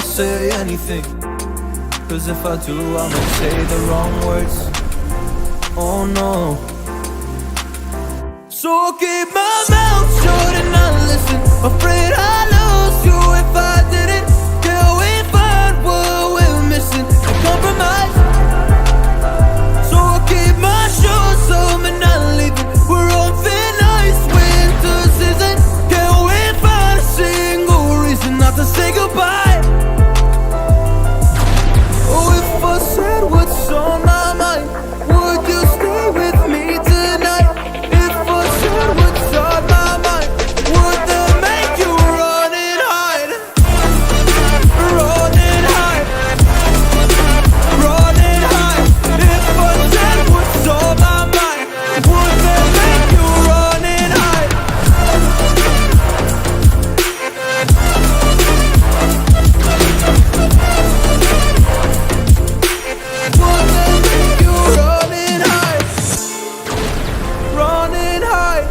say anything, cause if I do, I may say the wrong words. Oh no. So I'll keep my mouth shut and not listen. Afraid I'd lose you if I didn't. Till we find what we're missing and compromise. So I'll keep my shoes on and not leaving. We're on thin ice, winter season. Can we find a single reason not to say goodbye? Oh, if I said what's on my mind, would you stay with me tonight? If I said what's on my mind, would that make you run and hide? Run and hide. Run and hide. If I said what's on my mind, would that make you run and hide? Would that make you run and hide? Run and hide.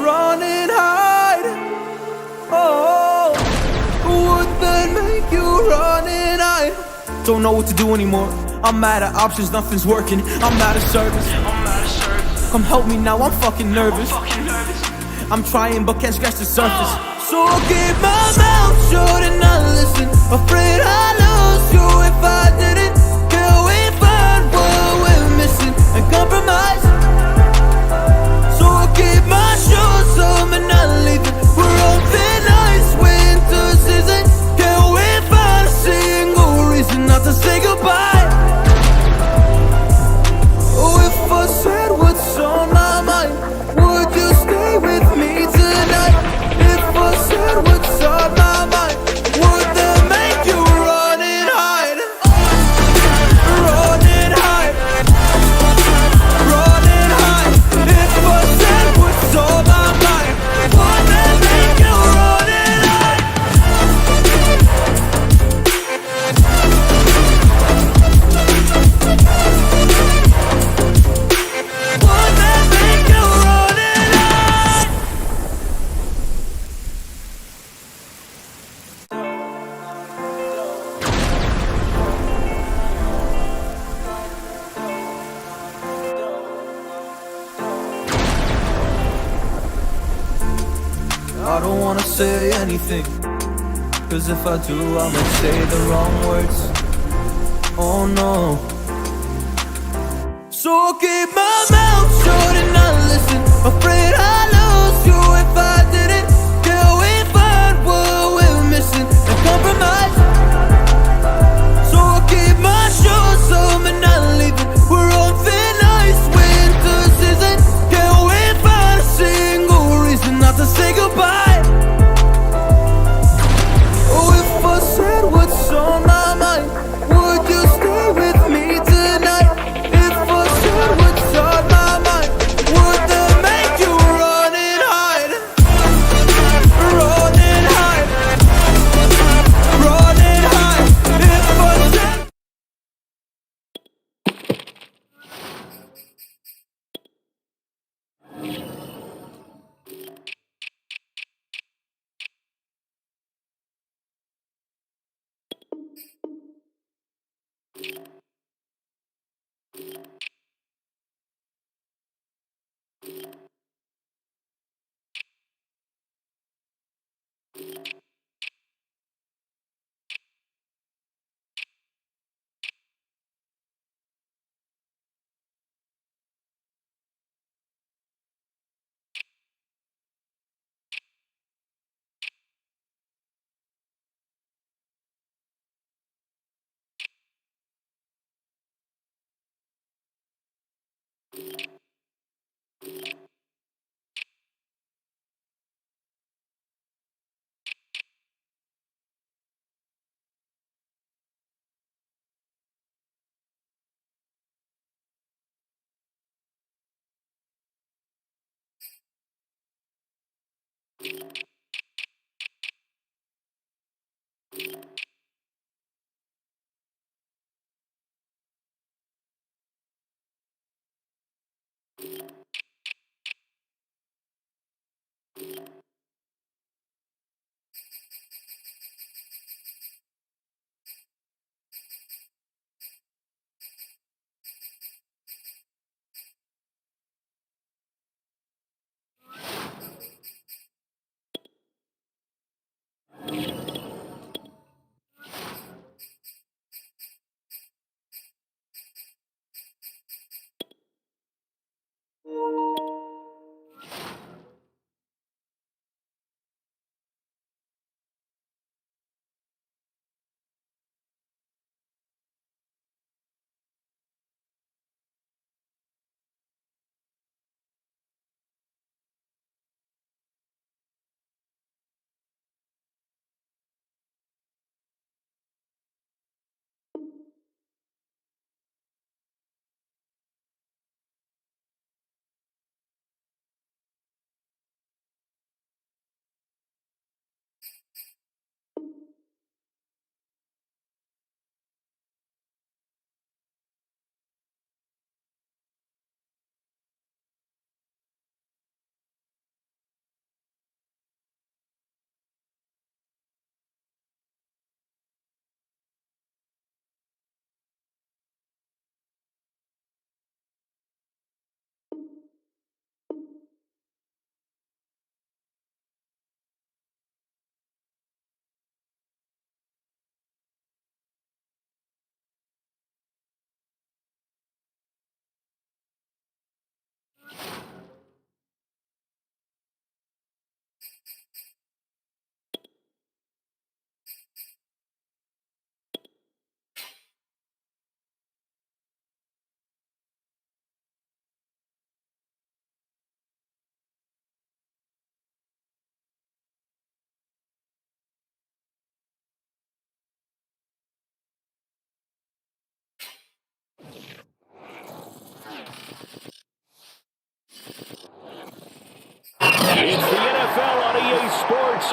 Run and hide. Oh, would that make you run and hide? Don't know what to do anymore. I'm out of options, nothing's working. I'm out of service. Come help me now, I'm fucking nervous. I'm trying but can't scratch the surface. So I'll keep my mouth shut and not listen. Afraid I'd lose you if I didn't. Till we find what we're missing and compromise. So I'll keep my shoes on and not leaving. We're on thin ice, winter season. Can we find a single reason not to say goodbye? Oh, if I said what's on my mind, would you stay with me tonight? If I said what's on my mind, would that make you run and hide? Run and hide. Run and hide. If I said what's on my mind, would that make you run and hide? Would that make you run and hide? I don't wanna say anything, cause if I do, I may say the wrong words. Oh no. So I'll keep my mouth shut and not listen. Afraid I'd lose you if I didn't. Till we find what we're missing and compromise. So I'll keep my shoes on and not leaving. We're on thin ice, winter season. Can we find a single reason not to say goodbye? Oh, if I said what's on my mind, would you stay with me tonight? If I said what's on my mind, would that make you run and hide? Run and hide. Run and hide. If I said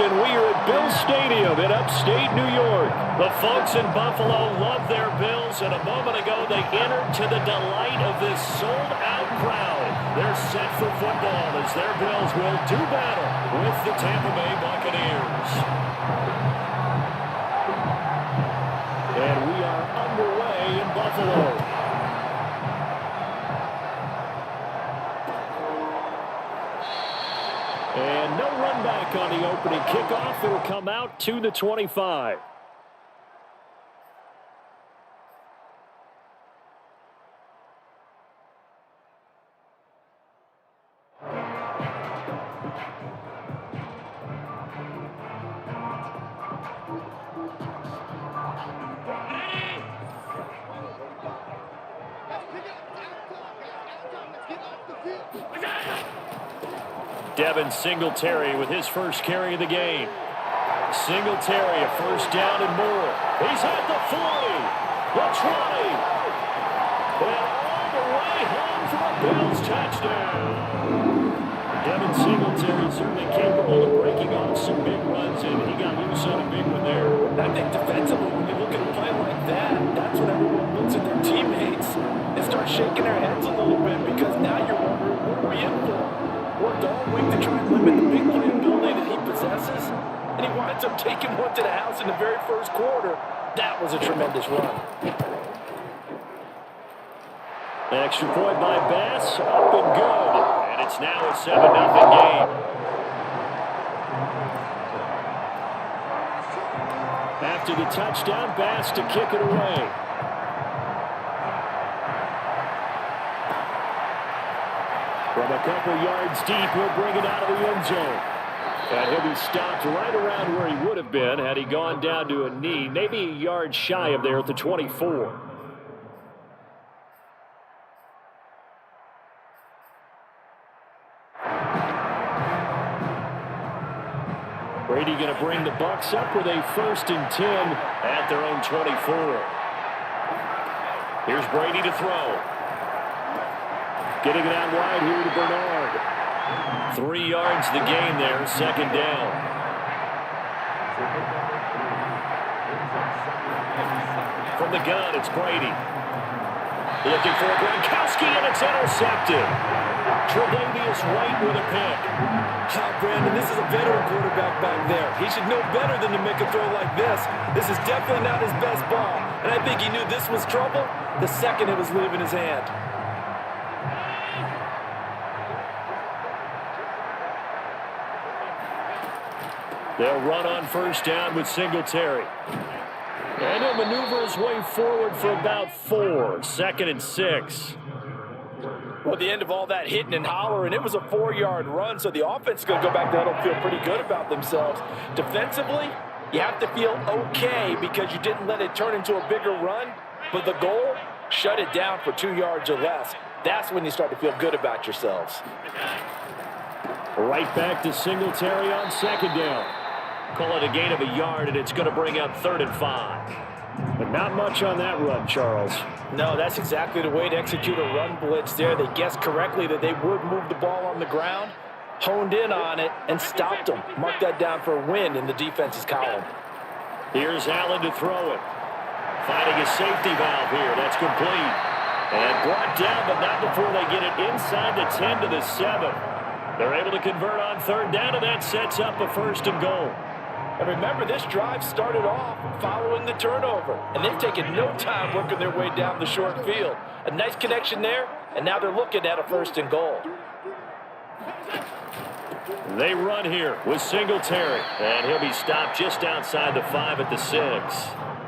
and we are at Bills Stadium in upstate New York. The folks in Buffalo love their Bills, and a moment ago they entered to the delight of this sold-out crowd. They're set for football as their Bills will do battle with the Tampa Bay Buccaneers. And we are underway in Buffalo. And no run back on the opening kickoff. It'll come out to the 25. Devin Singletary with his first carry of the game. Singletary, a first down and more. He's at the 40, the 20, and all the way home for a Bills touchdown. Devin Singletary certainly capable of breaking off some big runs, and he got loose on a big one there. I think defensively, when you look at a play like that, that's when everyone looks at their teammates and starts shaking their heads a little bit, because now you're wondering, what are we in for? Worked all week to try and limit the big play ability that he possesses, and he winds up taking one to the house in the very first quarter. That was a tremendous run. An extra point by Bass, up and good, and it's now a 7-0 game. After the touchdown, Bass to kick it away. From a couple yards deep, he'll bring it out of the end zone. And he'll be stopped right around where he would have been had he gone down to a knee, maybe a yard shy of there at the 24. Brady going to bring the Bucs up with a 1st and 10 at their own 24. Here's Brady to throw. Getting it out wide here to Bernard. 3 yards the gain there, 2nd down. From the gun, it's Brady. Looking for Gronkowski, and it's intercepted. Tre'Davious White with a pick. Brandon, this is a veteran quarterback back there. He should know better than to make a throw like this. This is definitely not his best ball, and I think he knew this was trouble the second it was leaving his hand. They'll run on 1st down with Singletary. And he'll maneuver his way forward for about 4. 2nd and 6. Well, at the end of all that hitting and hollering, it was a 4-yard run, so the offense is going to go back there and feel pretty good about themselves. Defensively, you have to feel okay because you didn't let it turn into a bigger run, but the goal, shut it down for 2 yards or less. That's when you start to feel good about yourselves. Right back to Singletary on 2nd down. Call it a gain of a yard, and it's going to bring up 3rd and 5. But not much on that run, Charles. No, that's exactly the way to execute a run blitz there. They guessed correctly that they would move the ball on the ground, honed in on it, and stopped them. Mark that down for a win in the defense's column. Here's Allen to throw it. Finding a safety valve here. That's complete. And brought down, but not before they get it inside the 10 to the 7. They're able to convert on 3rd down, and that sets up a 1st and goal. And remember, this drive started off following the turnover, and they've taken no time working their way down the short field. A nice connection there, and now they're looking at a 1st and goal. They run here with Singletary, and he'll be stopped just outside the 5 at the 6.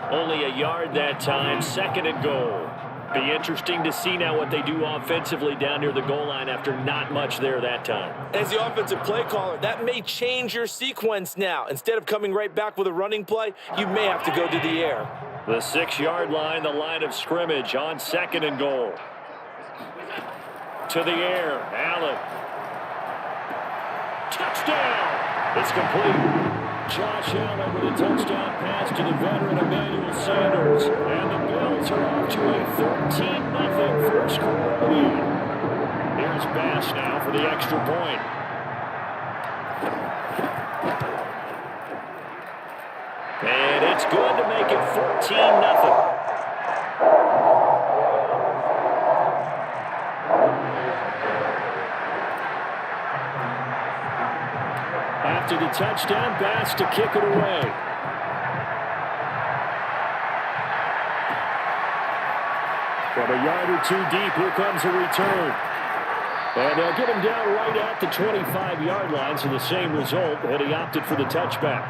Only a yard that time, 2nd and goal. Be interesting to see now what they do offensively down near the goal line after not much there that time. As the offensive play caller, that may change your sequence now. Instead of coming right back with a running play, you may have to go to the air. The 6-yard line, the line of scrimmage on 2nd and goal. To the air, Allen. Touchdown! It's complete. Josh Allen with a touchdown pass to the veteran Emmanuel Sanders. And the Bills are off to a 13-0 first quarter lead. Here's Bass now for the extra point. And it's good to make it 14-0. After the touchdown, Bass to kick it away. From a yard or two deep, here comes a return. And they'll get him down right at the 25-yard line, so the same result, and he opted for the touchback.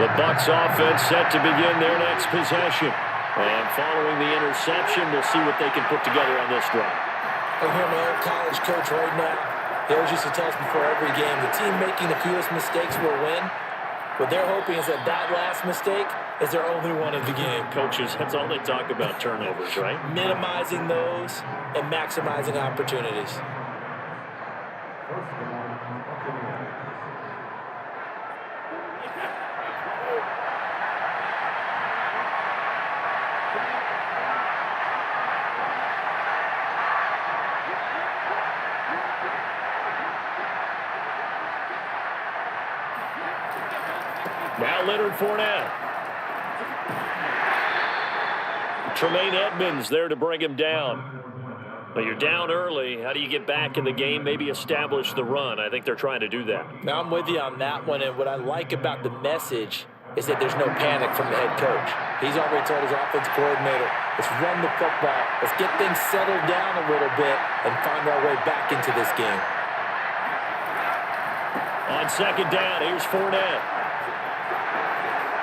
The Bucs offense set to begin their next possession. And following the interception, we'll see what they can put together on this drive. I hear my old college coach right now. He always used to tell us before every game, the team making the fewest mistakes will win. What they're hoping is that last mistake is their only one of the game. Coaches, that's all they talk about, turnovers, right? Minimizing those and maximizing opportunities. Now Leonard Fournette. Tremaine Edmonds there to bring him down. But you're down early. How do you get back in the game, maybe establish the run? I think they're trying to do that. Now I'm with you on that one, and what I like about the message is that there's no panic from the head coach. He's already told his offensive coordinator, let's run the football, let's get things settled down a little bit and find our way back into this game. On second down, here's Fournette.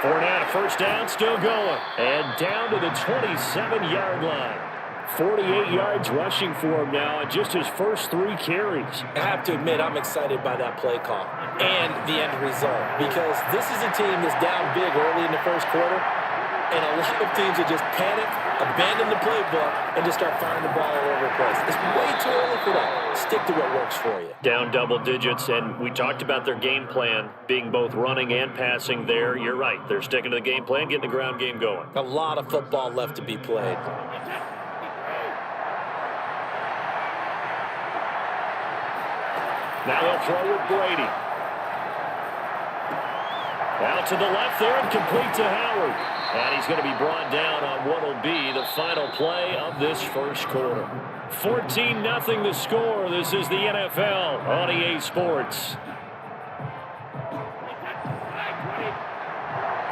Fournette, first down, still going. And down to the 27-yard line. 48 yards rushing for him now in just his first 3 carries. I have to admit, I'm excited by that play call and the end result, because this is a team that's down big early in the first quarter, and a lot of teams that just panic, abandon the playbook, and just start firing the ball all over the place. It's way too early for that. Stick to what works for you. Down double digits, and we talked about their game plan being both running and passing there. You're right. They're sticking to the game plan, getting the ground game going. A lot of football left to be played. Now they'll throw with Brady. Out to the left there and complete to Howard. And he's going to be brought down on what will be the final play of this first quarter. 14-0 the score. This is the NFL on EA Sports.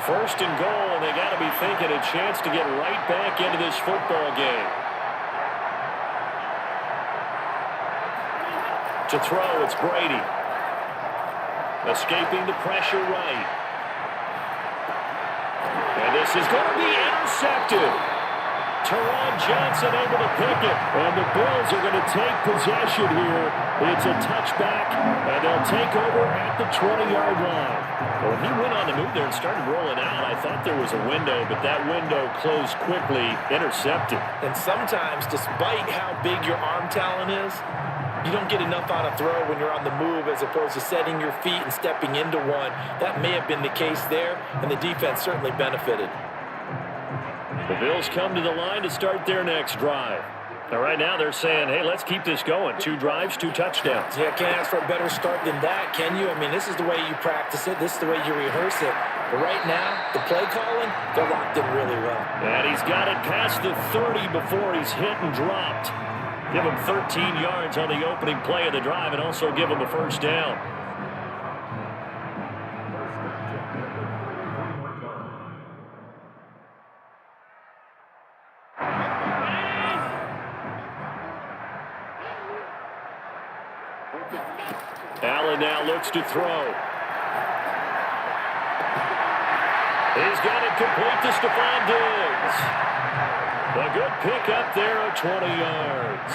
First and goal, and they got to be thinking a chance to get right back into this football game. To throw, it's Brady. Escaping the pressure right. And this is going to be intercepted. Teron Johnson able to pick it. And the Bills are going to take possession here. It's a touchback, and they'll take over at the 20-yard line. Well, he went on the move there and started rolling out. I thought there was a window, but that window closed quickly, intercepted. And sometimes, despite how big your arm talent is, you don't get enough on a throw when you're on the move as opposed to setting your feet and stepping into one. That may have been the case there, and the defense certainly benefited. The Bills come to the line to start their next drive. Now, right now they're saying, hey, let's keep this going. 2 drives, 2 touchdowns. Yeah, can't ask for a better start than that, can you? I mean, this is the way you practice it. This is the way you rehearse it. But right now, the play calling, they're locked in really well. And he's got it past the 30 before he's hit and dropped. Give him 13 yards on the opening play of the drive and also give him a first down. Allen now looks to throw. He's got it complete to Stephon Diggs. A good pick up there at 20 yards.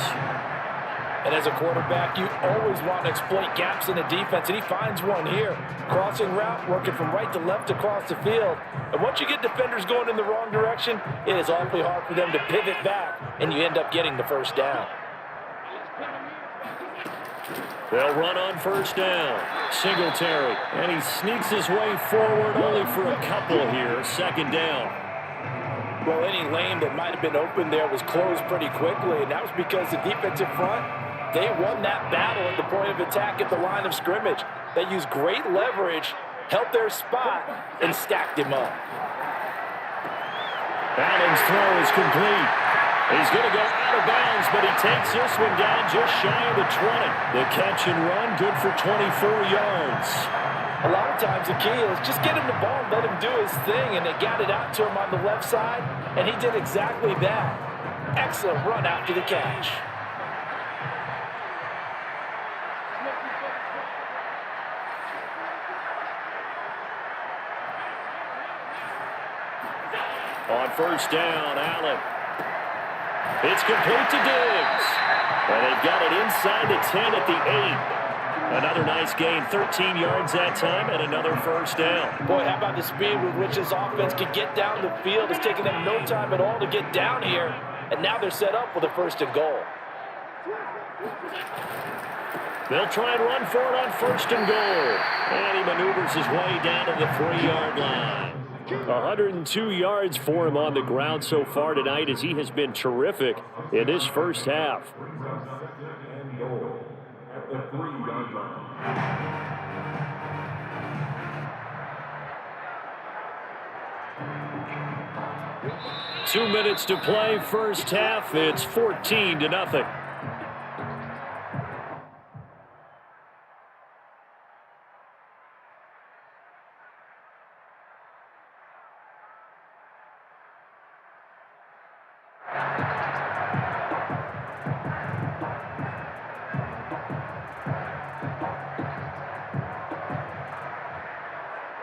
And as a quarterback, you always want to exploit gaps in the defense, and he finds one here. Crossing route, working from right to left across the field. And once you get defenders going in the wrong direction, it is awfully hard for them to pivot back, and you end up getting the first down. They'll run on first down. Singletary, and he sneaks his way forward only for a couple here. Second down. Well, any lane that might have been open there was closed pretty quickly, and that was because the defensive front they won that battle at the point of attack at the line of scrimmage. They used great leverage, held their spot, and stacked him up. Allen's throw is complete. He's going to go out of bounds, but he takes this one down just shy of the 20. The catch and run, good for 24 yards. A lot of times the key is just get him the ball and let him do his thing, and they got it out to him on the left side, and he did exactly that. Excellent run after the catch. On first down, Allen. It's complete to Diggs. And they've got it inside the 10 at the 8. Another nice gain, 13 yards that time, and another first down. Boy, how about the speed with which this offense could get down the field? It's taken them no time at all to get down here, and now they're set up with a first and goal. They'll try and run for it on first and goal. And he maneuvers his way down to the 3-yard line. 102 yards for him on the ground so far tonight, as he has been terrific in this first half. And goal at the 3-yard line. 2 minutes to play, first half. It's 14-0.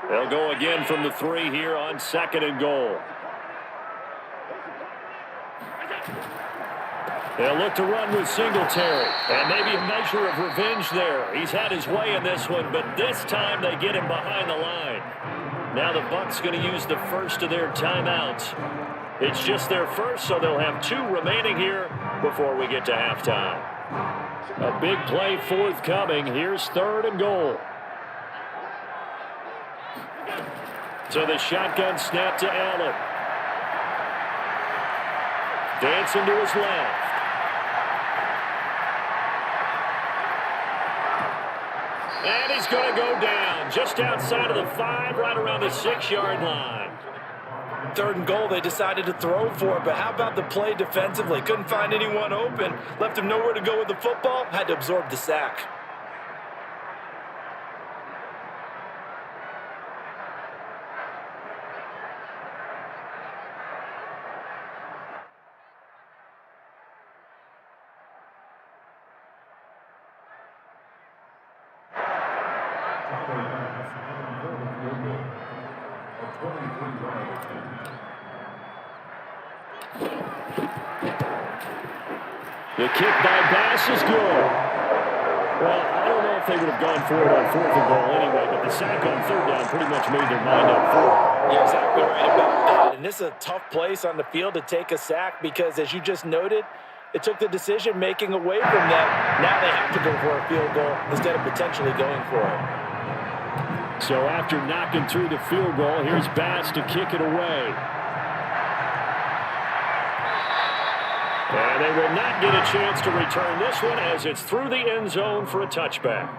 They'll go again from the 3 here on second and goal. They'll look to run with Singletary. And maybe a measure of revenge there. He's had his way in this one, but this time they get him behind the line. Now the Bucs going to use the first of their timeouts. It's just their first, so they'll have 2 remaining here before we get to halftime. A big play forthcoming. Here's third and goal. So the shotgun snap to Allen. Dancing to his left. And he's going to go down just outside of the 5, right around the 6-yard line. Third and goal, they decided to throw for it, but how about the play defensively? Couldn't find anyone open, left him nowhere to go with the football, had to absorb the sack. The kick by Bass is good. Well, I don't know if they would have gone for it on fourth and goal anyway, but the sack on third down pretty much made their mind up for it. You're exactly right about that. And this is a tough place on the field to take a sack because, as you just noted, it took the decision-making away from them. Now they have to go for a field goal instead of potentially going for it. So after knocking through the field goal, here's Bass to kick it away. And they will not get a chance to return this one as it's through the end zone for a touchback.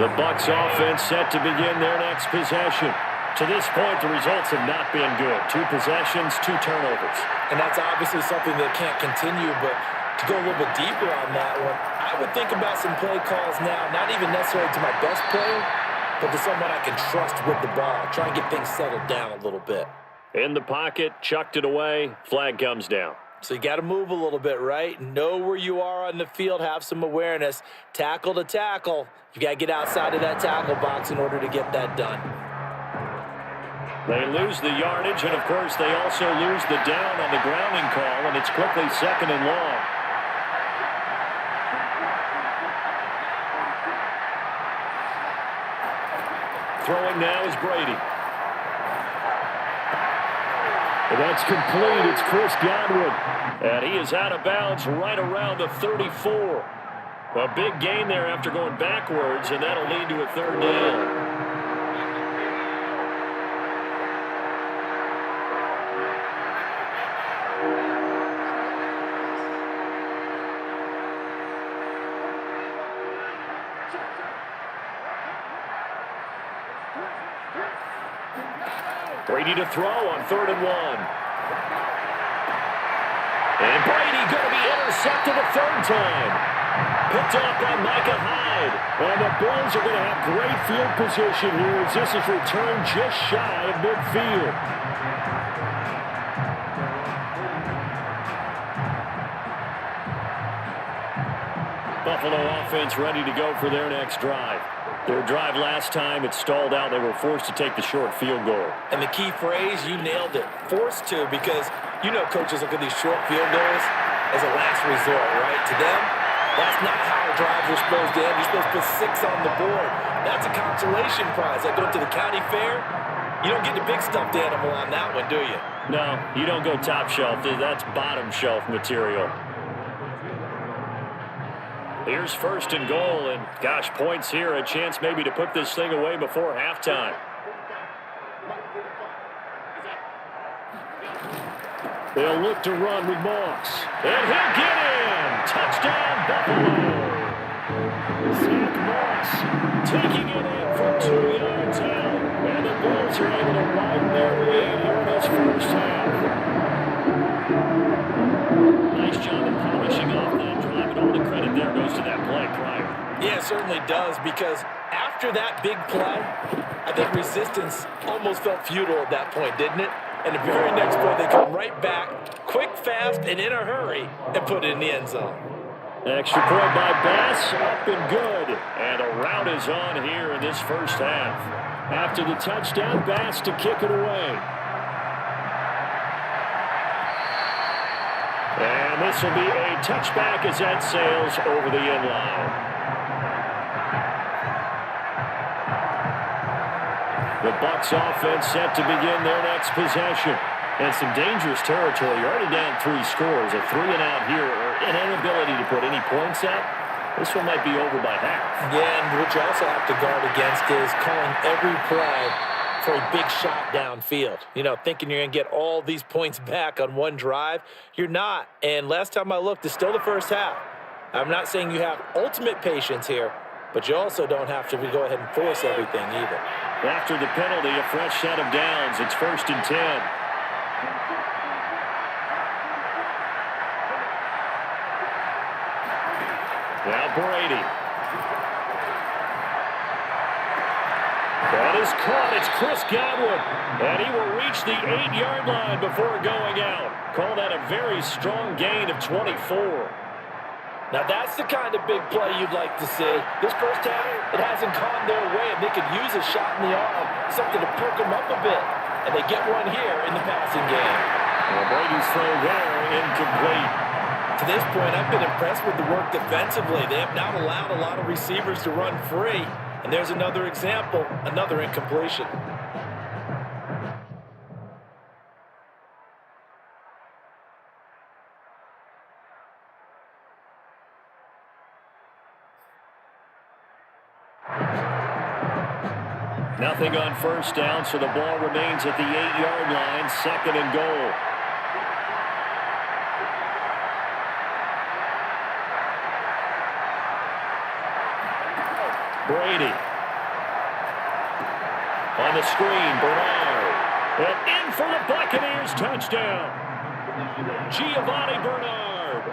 The Bucs offense set to begin their next possession. To this point, the results have not been good. 2 possessions, 2 turnovers. And that's obviously something that can't continue, but to go a little bit deeper on that one, I would think about some play calls now, not even necessarily to my best player, but to someone I can trust with the ball. Try and get things settled down a little bit. In the pocket, chucked it away, flag comes down. So you got to move a little bit, right? Know where you are on the field, have some awareness. Tackle to tackle. You got to get outside of that tackle box in order to get that done. They lose the yardage, and of course they also lose the down on the grounding call, and it's quickly second and long. Throwing now is Brady. And that's complete. It's Chris Godwin. And he is out of bounds right around the 34. A big gain there after going backwards, and that'll lead to a third down. Brady to throw on 3rd and 1. And Brady going to be intercepted a 3rd time. Picked up by Micah Hyde. And the Bills are going to have great field position here as this is returned just shy of midfield. Buffalo offense ready to go for their next drive. Their drive last time, it stalled out. They were forced to take the short field goal. And the key phrase, you nailed it, forced to, because you know coaches look at these short field goals as a last resort, right? To them, that's not how drives are supposed to end. You're supposed to put 6 on the board. That's a consolation prize. Like going to the county fair, you don't get the big stuffed animal on that one, do you? No, you don't go top shelf. That's bottom shelf material. Here's 1st and goal, and gosh, points here, a chance maybe to put this thing away before halftime. They'll look to run with Moss, and he'll get in! Touchdown, Buffalo! Zach Moss taking it in from 2 yards out, and the Bills are able to widen their lead here in this first half. Nice job of polishing off that drive, and all the credit there goes to that play prior. Yeah, it certainly does, because after that big play, I think resistance almost felt futile at that point, didn't it? And the very next play, they come right back, quick, fast, and in a hurry, and put it in the end zone. Extra point by Bass, up and good. And a rout is on here in this first half. After the touchdown, Bass to kick it away. And this will be a touchback as that sails over the end line. The Bucs offense set to begin their next possession. And some dangerous territory. You're already down 3 scores. A 3-and-out here, or an inability to put any points up. This one might be over by half. Yeah, and what you also have to guard against is calling every play for a big shot downfield. You know, thinking you're going to get all these points back on one drive. You're not. And last time I looked, it's still the first half. I'm not saying you have ultimate patience here, but you also don't have to go ahead and force everything either. After the penalty, a fresh set of downs. It's 1st and 10. Now Brady. That is caught. It's Chris Godwin. And he will reach the 8-yard line before going out. Call that a very strong gain of 24. Now that's the kind of big play you'd like to see. This first half, it hasn't gone their way, and they could use a shot in the arm, something to perk them up a bit. And they get one here in the passing game. Well, Brady's throw there, incomplete. To this point, I've been impressed with the work defensively. They have not allowed a lot of receivers to run free. And there's another example, another incompletion. Nothing on first down, so the ball remains at the 8-yard line, 2nd and goal. Brady. On the screen, Bernard. And in for the Buccaneers, touchdown. Giovanni Bernard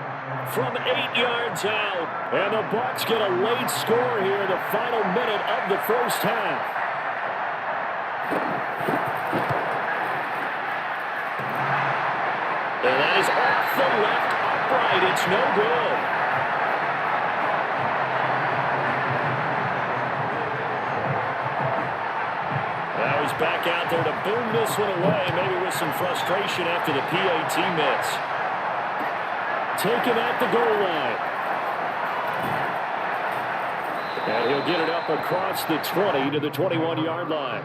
from 8 yards out. And the Bucs get a late score here in the final minute of the first half. And that is off the left upright. It's no good. Now he's back out there to boom this one away, maybe with some frustration after the PAT miss. Taken at the goal line. And he'll get it up across the 20 to the 21-yard line.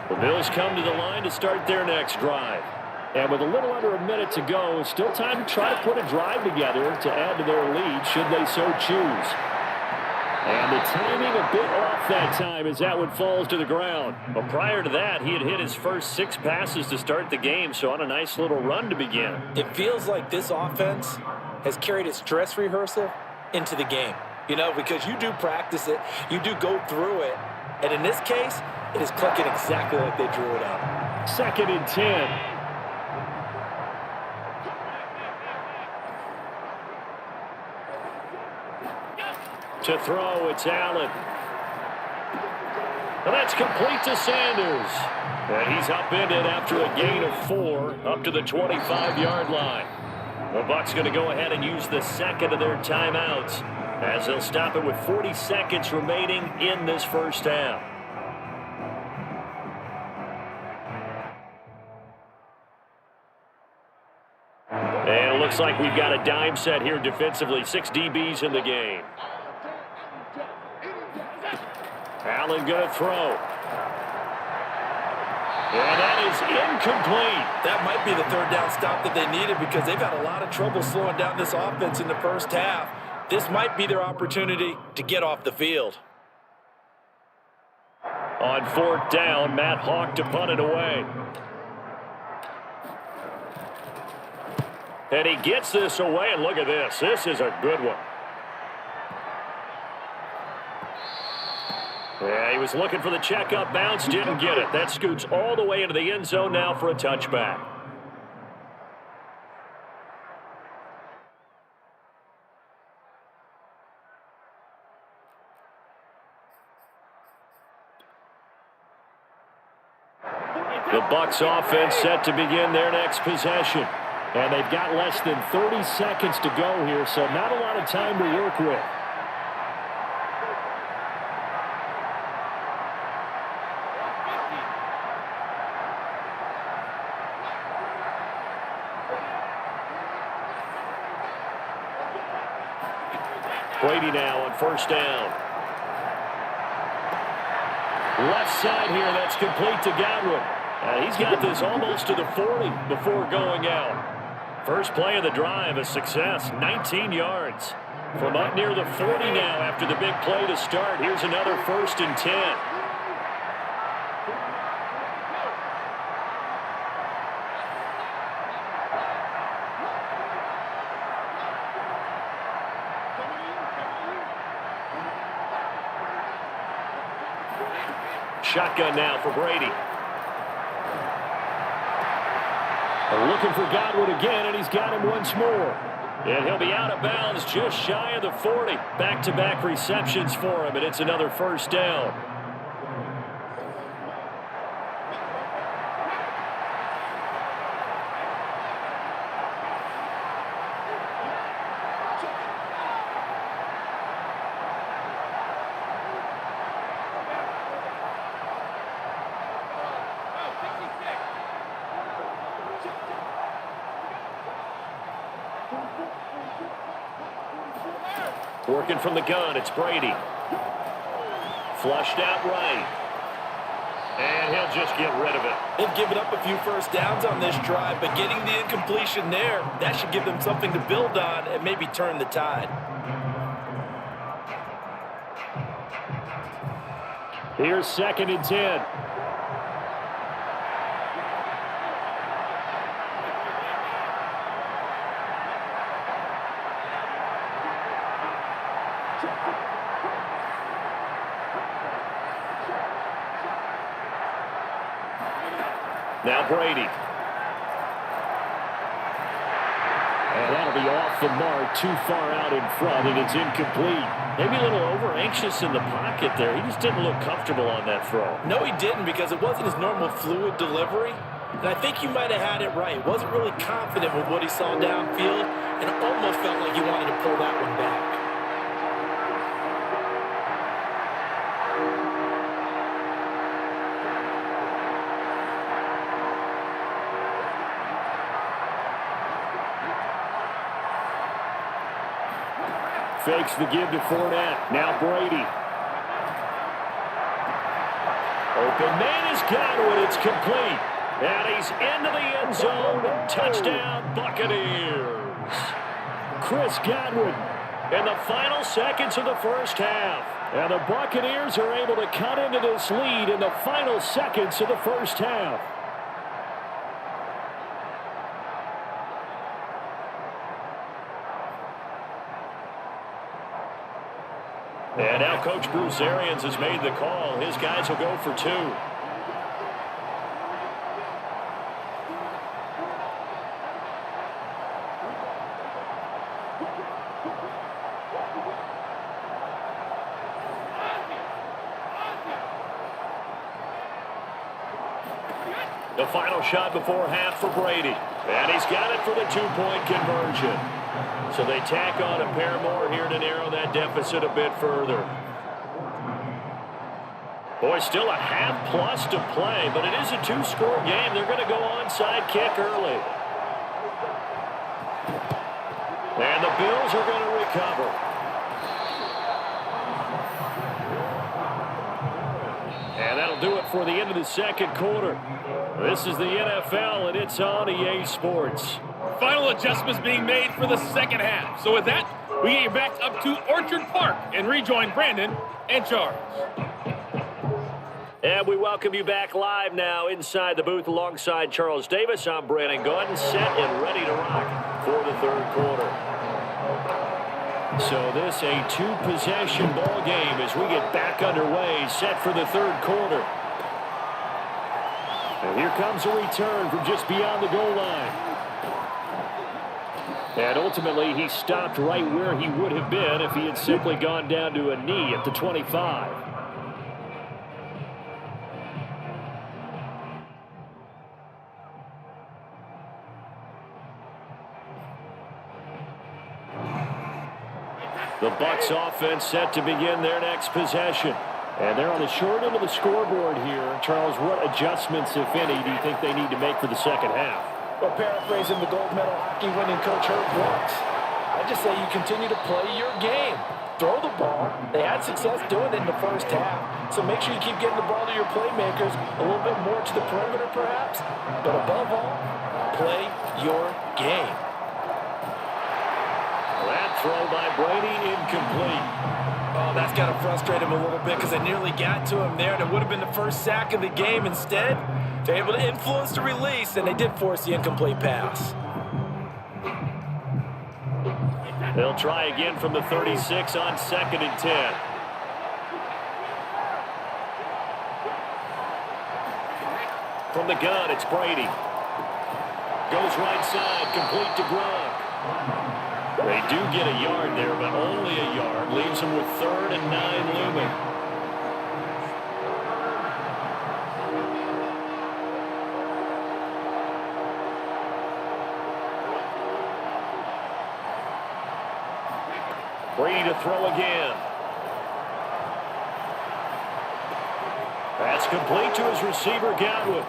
The Bills come to the line to start their next drive. And with a little under a minute to go, still time to try to put a drive together to add to their lead should they so choose. And the timing a bit off that time as that one falls to the ground. But prior to that, he had hit his first 6 passes to start the game, so on a nice little run to begin. It feels like this offense has carried its dress rehearsal into the game, you know, because you do practice it, you do go through it, and in this case, it is clicking exactly like they drew it up. 2nd and 10. To throw, it's Allen. And that's complete to Sanders. And he's upended after a gain of 4 up to the 25-yard line. The Bucs going to go ahead and use the second of their timeouts as they'll stop it with 40 seconds remaining in this first half. And it looks like we've got a dime set here defensively. 6 DBs in the game. Allen going to throw. And that is incomplete. That might be the third down stop that they needed because they've had a lot of trouble slowing down this offense in the first half. This might be their opportunity to get off the field. On 4th down, Matt Hawk to punt it away. And he gets this away, and look at this. This is a good one. Yeah, he was looking for the checkup bounce, didn't get it. That scoots all the way into the end zone now for a touchback. The Bucs offense set to begin their next possession. And they've got less than 30 seconds to go here, so not a lot of time to work with. Brady now on 1st down. Left side here, that's complete to Godwin. He's got this almost to the 40 before going out. First play of the drive, a success, 19 yards. From up near the 40 now after the big play to start. Here's another 1st and 10. Shotgun now for Brady. Looking for Godwin again, and he's got him once more. And he'll be out of bounds just shy of the 40. Back-to-back receptions for him, and it's another 1st down. Working from the gun, it's Brady. Flushed out right. And he'll just get rid of it. They've given up a few first downs on this drive, but getting the incompletion there, that should give them something to build on and maybe turn the tide. Here's 2nd and 10. Now Brady. And that'll be off the mark, too far out in front, and it's incomplete. Maybe a little over-anxious in the pocket there. He just didn't look comfortable on that throw. No, he didn't, because it wasn't his normal fluid delivery. And I think he might have had it right. Wasn't really confident with what he saw downfield, and it almost felt like he wanted to pull that one back. Fakes the give to Fournette. Now Brady. Open man is Godwin. It's complete. And he's into the end zone. Touchdown, Buccaneers. Chris Godwin in the final seconds of the first half. And the Buccaneers are able to cut into this lead in the final seconds of the first half. And now Coach Bruce Arians has made the call. His guys will go for 2. The final shot before half for Brady. And he's got it for the 2-point conversion. So they tack on a pair more here to narrow that deficit a bit further. Boy, still a half-plus to play, but it is a 2-score game. They're going to go onside kick early. And the Bills are going to recover. And that'll do it for the end of the second quarter. This is the NFL, and it's on EA Sports. Final adjustments being made for the second half. So with that, we get you back up to Orchard Park and rejoin Brandon and Charles. And we welcome you back live now inside the booth alongside Charles Davis. I'm Brandon Gordon, set and ready to rock for the third quarter. So this a 2-possession ball game as we get back underway, set for the third quarter. And here comes a return from just beyond the goal line. And ultimately, he stopped right where he would have been if he had simply gone down to a knee at the 25. The Bucs offense set to begin their next possession. And they're on the short end of the scoreboard here. Charles, what adjustments, if any, do you think they need to make for the second half? Well, paraphrasing the gold medal hockey winning coach Herb Brooks, I just say you continue to play your game. Throw the ball. They had success doing it in the first half. So make sure you keep getting the ball to your playmakers a little bit more to the perimeter perhaps. But above all, play your game. That throw by Brady incomplete. Oh, that's got to frustrate him a little bit because they nearly got to him there. That would have been the first sack of the game. Instead, they're able to influence the release, and they did force the incomplete pass. They'll try again from the 36 on 2nd and 10. From the gun, it's Brady. Goes right side, complete to Gronk. They do get a yard there, but only a yard. Leaves them with 3rd and 9 looming. Brady to throw again. That's complete to his receiver, Godwin.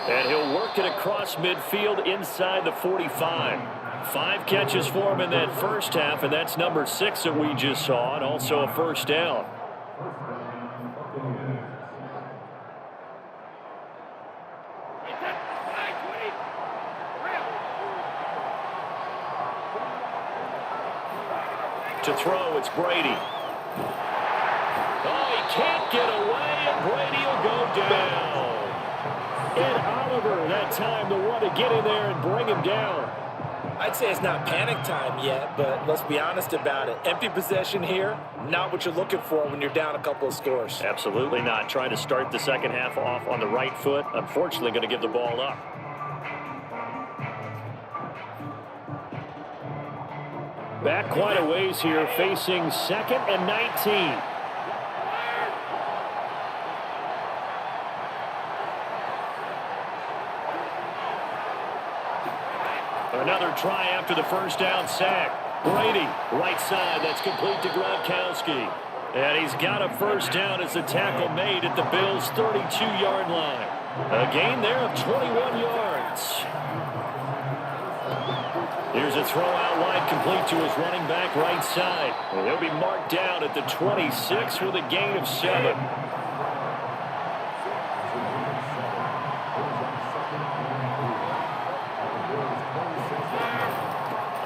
And he'll work it across midfield inside the 45. 5 catches for him in that first half, and that's number 6 that we just saw, and also a first down. To throw, it's Brady. Oh, he can't get away, and Brady will go down. And Oliver, that time the one to get in there and bring him down. I'd say it's not panic time yet, but let's be honest about it. Empty possession here, not what you're looking for when you're down a couple of scores. Absolutely not. Trying to start the second half off on the right foot. Unfortunately, going to give the ball up. Back quite a ways here, facing 2nd and 19. Another try after the first down sack. Brady, right side, that's complete to Gronkowski. And he's got a first down as the tackle made at the Bills' 32-yard line. A gain there of 21 yards. Here's a throw out wide, complete to his running back right side. And he'll be marked down at the 26 with a gain of 7.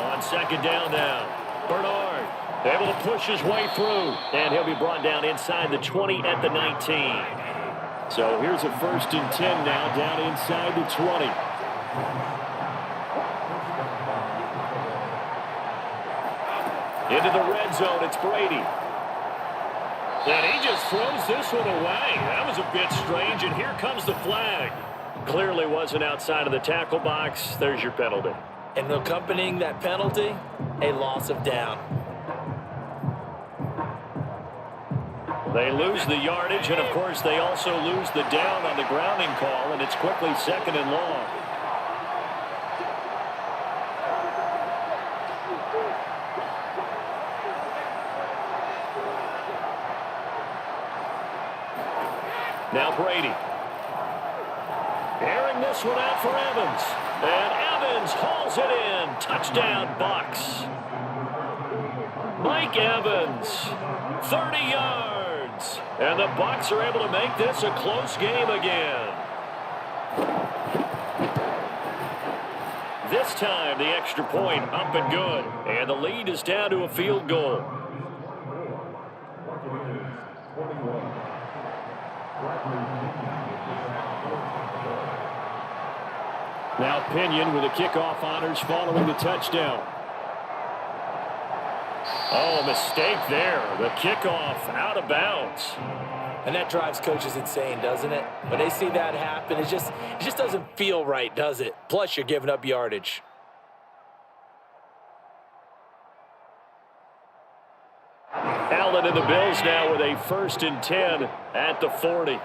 On 2nd down now, Bernard able to push his way through, and he'll be brought down inside the 20 at the 19. So here's a 1st and 10 now, down inside the 20. Into the red zone, it's Brady. And he just throws this one away. That was a bit strange, and here comes the flag. Clearly wasn't outside of the tackle box. There's your penalty. And accompanying that penalty, a loss of down. They lose the yardage, and, of course, they also lose the down on the grounding call, and it's quickly 2nd and long. Now Brady. Airing this one out for Evans. And Evans hauls it in. Touchdown, Bucs. Mike Evans, 30 yards. And the Bucs are able to make this a close game again. This time, the extra point up and good. And the lead is down to a field goal. Now Pinion with the kickoff honors following the touchdown. Oh, mistake there. The kickoff out of bounds. And that drives coaches insane, doesn't it? When they see that happen, it just doesn't feel right, does it? Plus, you're giving up yardage. Allen and the Bills now with a 1st and 10 at the 40.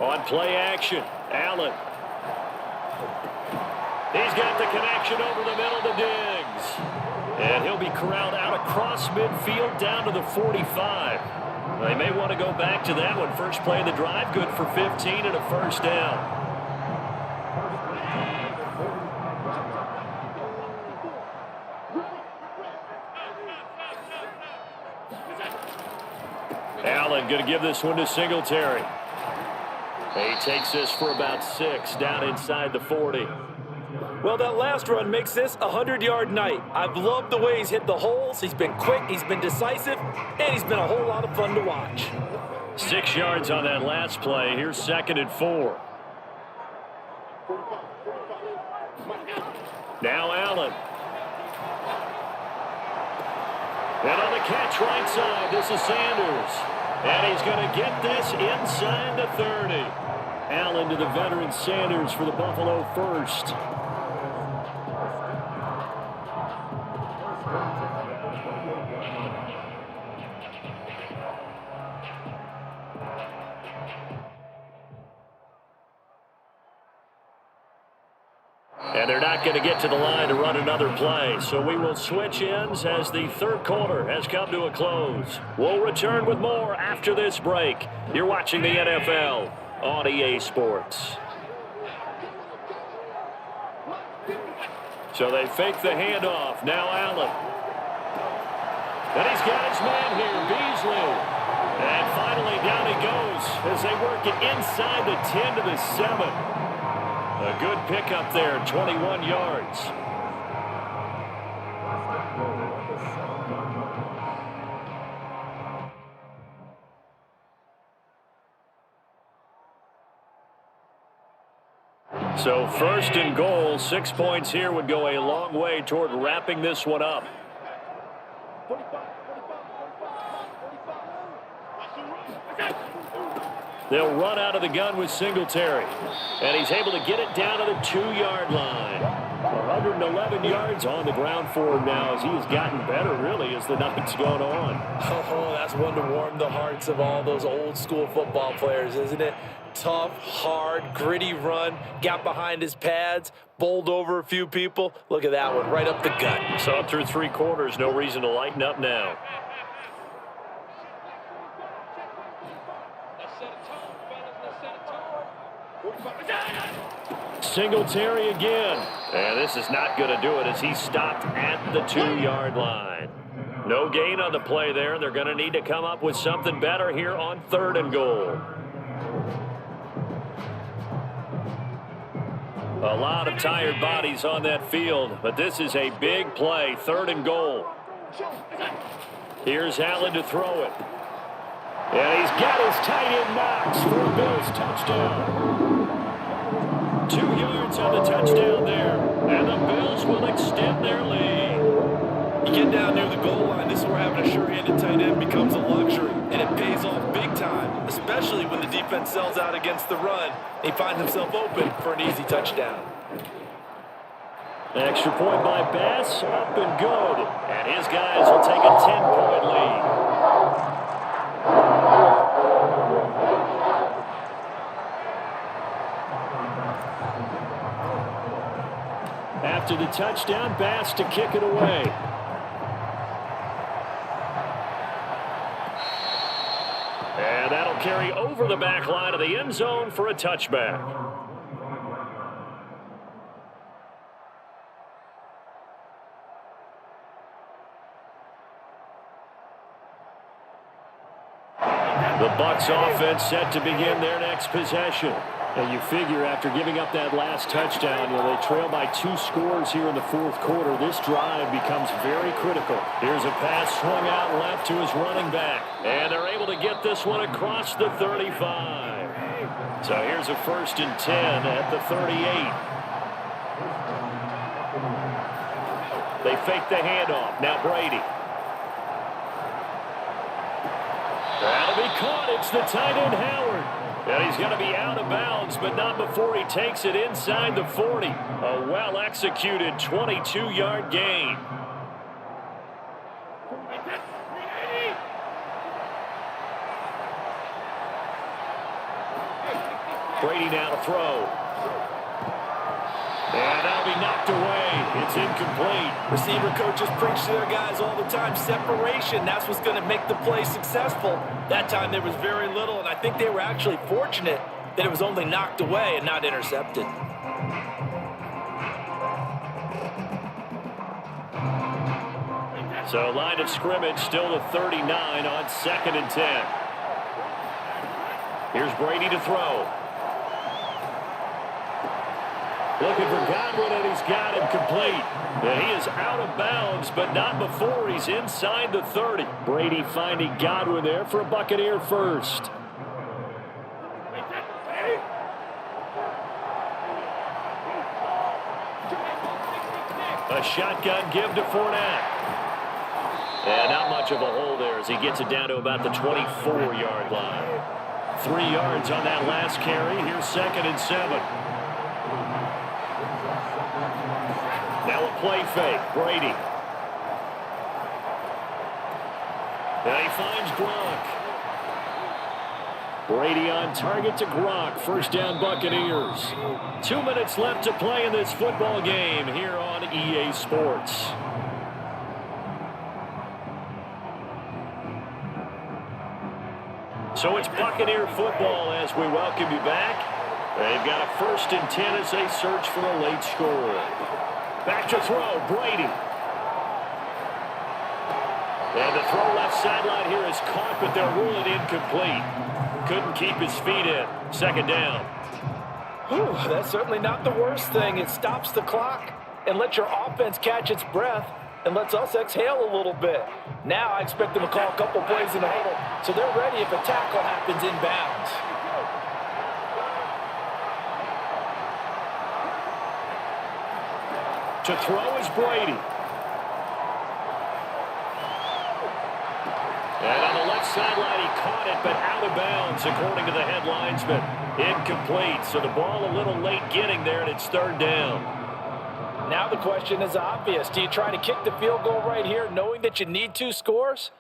On play action, Allen. He's got the connection over the middle to Diggs. And he'll be corralled out across midfield down to the 45. They may want to go back to that one. First play of the drive, good for 15 and a 1st down. Allen going to give this one to Singletary. He takes this for about 6 down inside the 40. Well, that last run makes this a 100-yard night. I've loved the way he's hit the holes. He's been quick, he's been decisive, and he's been a whole lot of fun to watch. 6 yards on that last play. Here's 2nd and 4. Now Allen. And on the catch right side, this is Sanders. And he's going to get this inside the 30. Allen to the veteran Sanders for the Buffalo 1st. And they're not going to get to the line to run another play. So we will switch ends as the 3rd quarter has come to a close. We'll return with more after this break. You're watching the NFL on EA Sports. So they fake the handoff. Now Allen. And he's got his man here, Beasley. And finally down he goes as they work it inside the 10 to the 7. A good pickup there, 21 yards. So 1st and goal, 6 points here would go a long way toward wrapping this one up. They'll run out of the gun with Singletary. And he's able to get it down to the 2-yard line. 111 yards on the ground for him now as he has gotten better, really, as the night's gone on. Oh, that's one to warm the hearts of all those old-school football players, isn't it? Tough, hard, gritty run. Got behind his pads, bowled over a few people. Look at that one, right up the gut. So through 3 quarters, no reason to lighten up now. Singletary again. And this is not going to do it as he stopped at the 2-yard line. No gain on the play there. They're going to need to come up with something better here on 3rd and goal. A lot of tired bodies on that field, but this is a big play, 3rd and goal. Here's Allen to throw it. And he's got his tight end Knox for a Bills touchdown. 2 yards on the touchdown there. And the Bills will extend their lead. You get down near the goal line, this is where having a sure-handed tight end becomes a luxury, and it pays off big time, especially when the defense sells out against the run. He finds himself open for an easy touchdown. An extra point by Bass, up and good. And his guys will take a 10-point lead. After the touchdown, Bass to kick it away. And that'll carry over the back line of the end zone for a touchback. The Bucs offense set to begin their next possession. And you figure after giving up that last touchdown, they trail by 2 scores here in the fourth quarter. This drive becomes very critical. Here's a pass swung out left to his running back. And they're able to get this one across the 35. So here's a 1st and 10 at the 38. They fake the handoff. Now Brady. That'll be caught. It's the tight end, Howard. And he's going to be out of bounds, but not before he takes it inside the 40. A well-executed 22-yard gain. Brady now to throw. And that'll be knocked away. It's incomplete. Receiver coaches preach to their guys all the time. Separation, that's what's going to make the play successful. That time there was very little, and I think they were actually fortunate that it was only knocked away and not intercepted. So line of scrimmage still to 39 on 2nd and 10. Here's Brady to throw. Looking for Godwin, and he's got him complete. And he is out of bounds, but not before he's inside the 30. Brady finding Godwin there for a Buccaneer first. A shotgun give to Fournette. And not much of a hole there as he gets it down to about the 24-yard line. 3 yards on that last carry. Here's 2nd and 7. Now a play fake. Brady. And he finds Gronk. Brady on target to Gronk. 1st down Buccaneers. 2 minutes left to play in this football game here on EA Sports. So it's Buccaneer football as we welcome you back. They've got a 1st and 10 as they search for a late score. Back to throw, Brady. And the throw left sideline here is caught, but they'll rule it incomplete. Couldn't keep his feet in. 2nd down. Whew, that's certainly not the worst thing. It stops the clock and lets your offense catch its breath and lets us exhale a little bit. Now I expect them to call a couple plays in the huddle, so they're ready if a tackle happens inbounds. To throw is Brady. And on the left sideline, he caught it, but out of bounds, according to the head linesman. Incomplete, so the ball a little late getting there, and it's 3rd down. Now the question is obvious. Do you try to kick the field goal right here, knowing that you need 2 scores?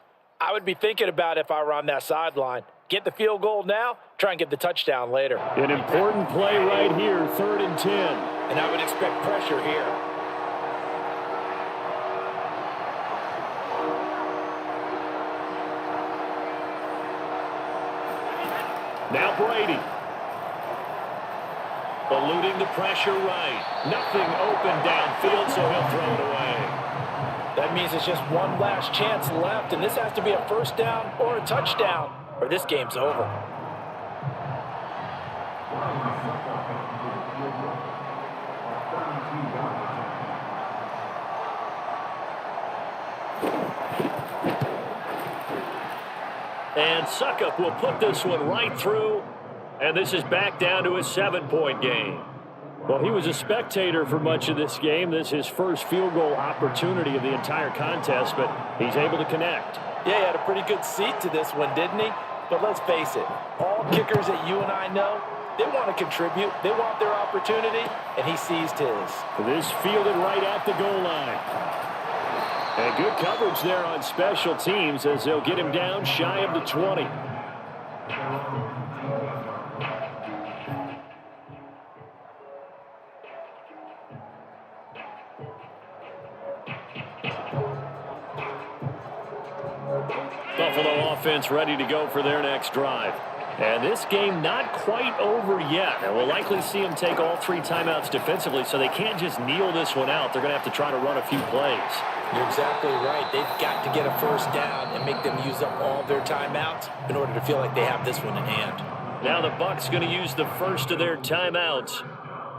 I would be thinking about it if I were on that sideline. Get the field goal now, try and get the touchdown later. An important play right here, 3rd and 10. And I would expect pressure here. Now Brady. Eluding the pressure right. Nothing open downfield, so he'll throw it away. That means it's just one last chance left, and this has to be a 1st down or a touchdown, or this game's over. And Suckup will put this one right through. And this is back down to a 7-point game. Well, he was a spectator for much of this game. This is his first field goal opportunity of the entire contest, but he's able to connect. Yeah, he had a pretty good seat to this one, didn't he? But let's face it, all kickers that you and I know, they want to contribute. They want their opportunity, and he seized his. This fielded right at the goal line. And good coverage there on special teams as they'll get him down shy of the 20. Buffalo offense ready to go for their next drive. And this game not quite over yet. And we'll likely see them take all 3 timeouts defensively, so they can't just kneel this one out. They're going to have to try to run a few plays. You're exactly right. They've got to get a first down and make them use up all their timeouts in order to feel like they have this one in hand. Now the Bucs going to use the first of their timeouts,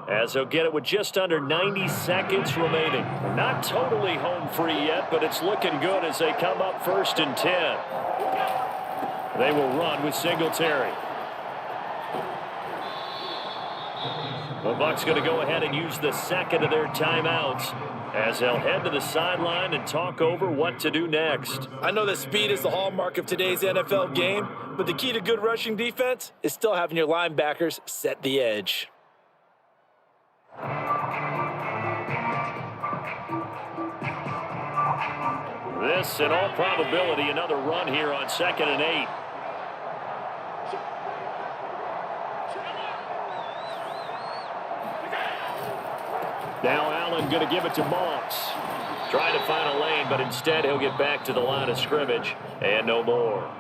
as they'll get it with just under 90 seconds remaining. Not totally home free yet, but it's looking good as they come up 1st and 10. They will run with Singletary. The Bucs going to go ahead and use the second of their timeouts as they'll head to the sideline and talk over what to do next. I know that speed is the hallmark of today's NFL game, but the key to good rushing defense is still having your linebackers set the edge. This, in all probability, another run here on 2nd and 8. Now Allen going to give it to Moss. Trying to find a lane, but instead he'll get back to the line of scrimmage and no more.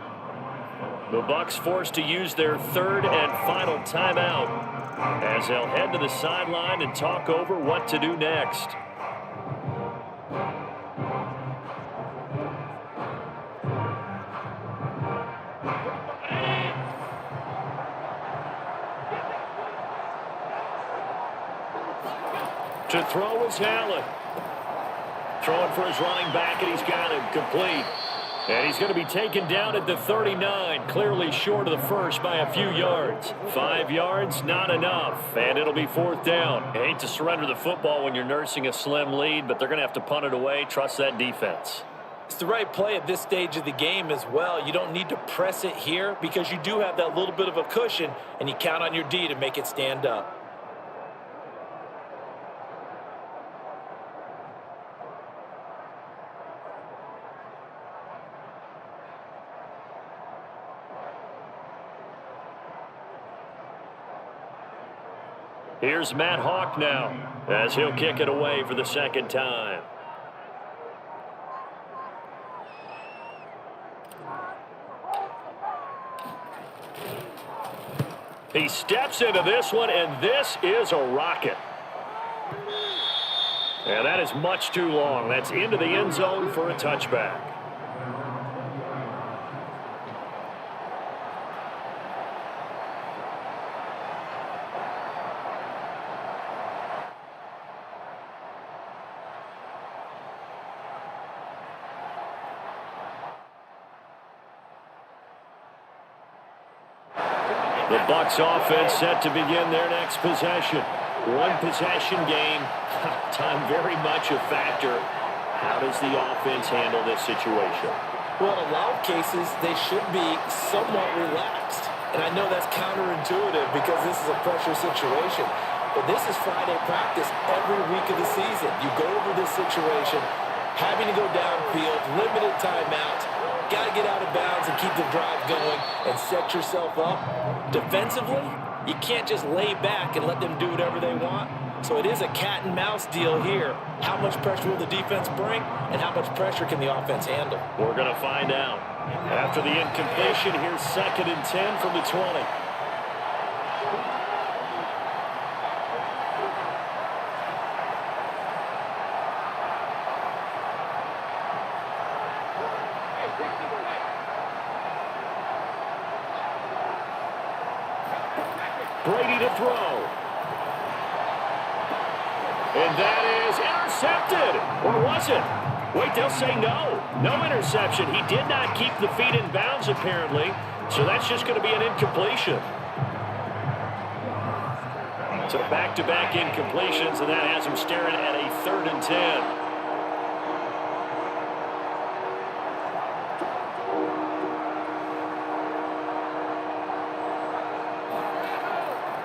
The Bucs forced to use their 3rd and final timeout as they'll head to the sideline and talk over what to do next. To throw is Allen. Throwing for his running back, and he's got him complete. And he's going to be taken down at the 39, clearly short of the first by a few yards. 5 yards, not enough, and it'll be 4th down. I hate to surrender the football when you're nursing a slim lead, but they're going to have to punt it away. Trust that defense. It's the right play at this stage of the game as well. You don't need to press it here because you do have that little bit of a cushion, and you count on your D to make it stand up. Here's Matt Hawk now as he'll kick it away for the 2nd time. He steps into this one, and this is a rocket. And that is much too long. That's into the end zone for a touchback. The Bucs offense set to begin their next possession. 1 possession game. Time very much a factor. How does the offense handle this situation? Well, in a lot of cases, they should be somewhat relaxed. And I know that's counterintuitive because this is a pressure situation. But this is Friday practice every week of the season. You go over this situation, having to go downfield, limited timeouts, got to get out of bounds and keep the drive going and set yourself up. Defensively, you can't just lay back and let them do whatever they want. So it is a cat and mouse deal here. How much pressure will the defense bring and how much pressure can the offense handle? We're going to find out. After the incompletion, here's 2nd and 10 from the 20. Brady to throw. And that is intercepted. Or was it? Wait, they'll say no. No interception. He did not keep the feet in bounds, apparently. So that's just going to be an incompletion. So back-to-back incompletions, and that has him staring at a 3rd and 10.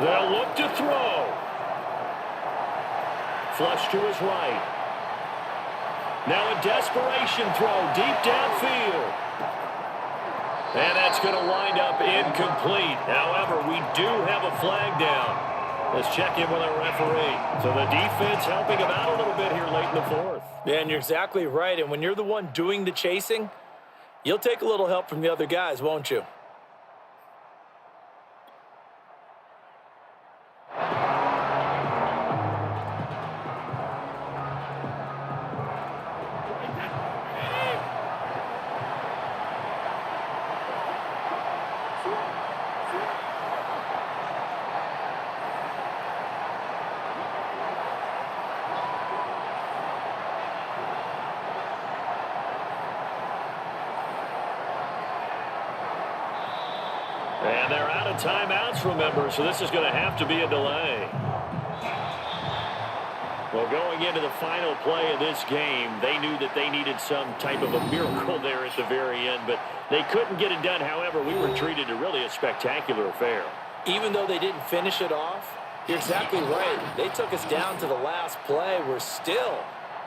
They'll look to throw. Flush to his right. Now a desperation throw deep downfield. And that's going to wind up incomplete. However, we do have a flag down. Let's check in with our referee. So the defense helping him out a little bit here late in the 4th. Yeah, and you're exactly right. And when you're the one doing the chasing, you'll take a little help from the other guys, won't you? And they're out of timeouts, remember, so this is going to have to be a delay. Well, going into the final play of this game, they knew that they needed some type of a miracle there at the very end, but they couldn't get it done. However, we were treated to really a spectacular affair. Even though they didn't finish it off, you're exactly right. They took us down to the last play.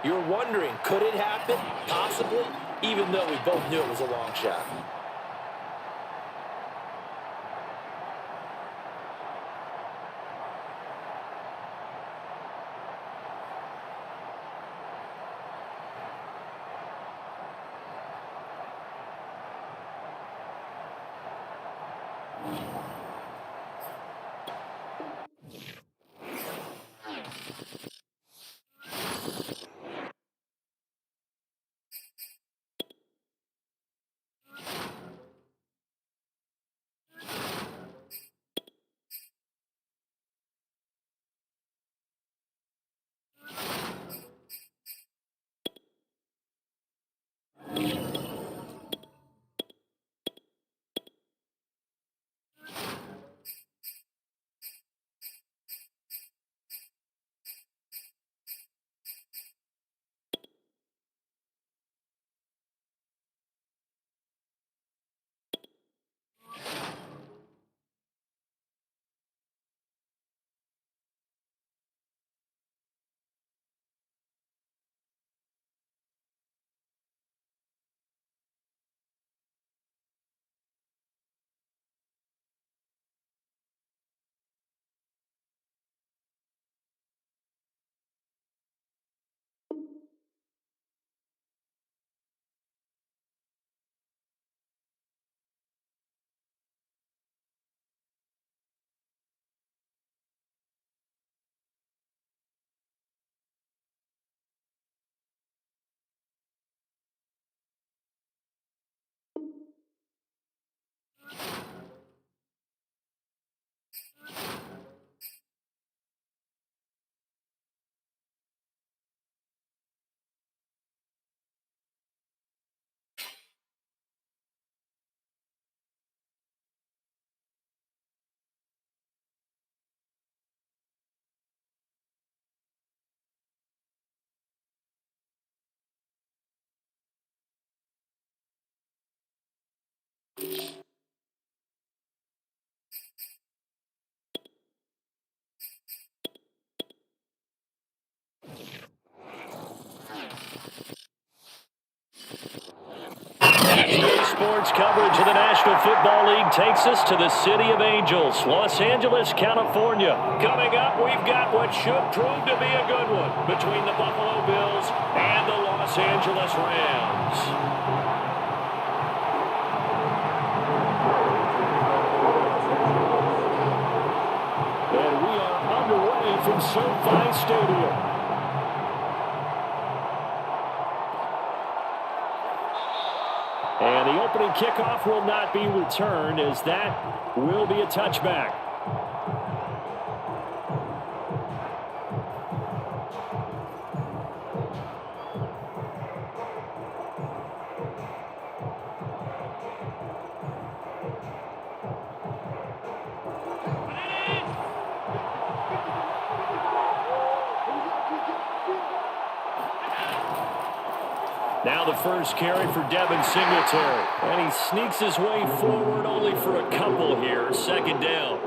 You're wondering, could it happen? Possibly, even though we both knew it was a long shot. Sports coverage of the National Football League takes us to the City of Angels, Los Angeles, California. Coming up, we've got what should prove to be a good one between the Buffalo Bills and the Los Angeles Rams. And we are underway from SoFi Stadium. And the opening kickoff will not be returned, as that will be a touchback. Now the first carry for Devin Singletary. And he sneaks his way forward only for a couple here. Second down.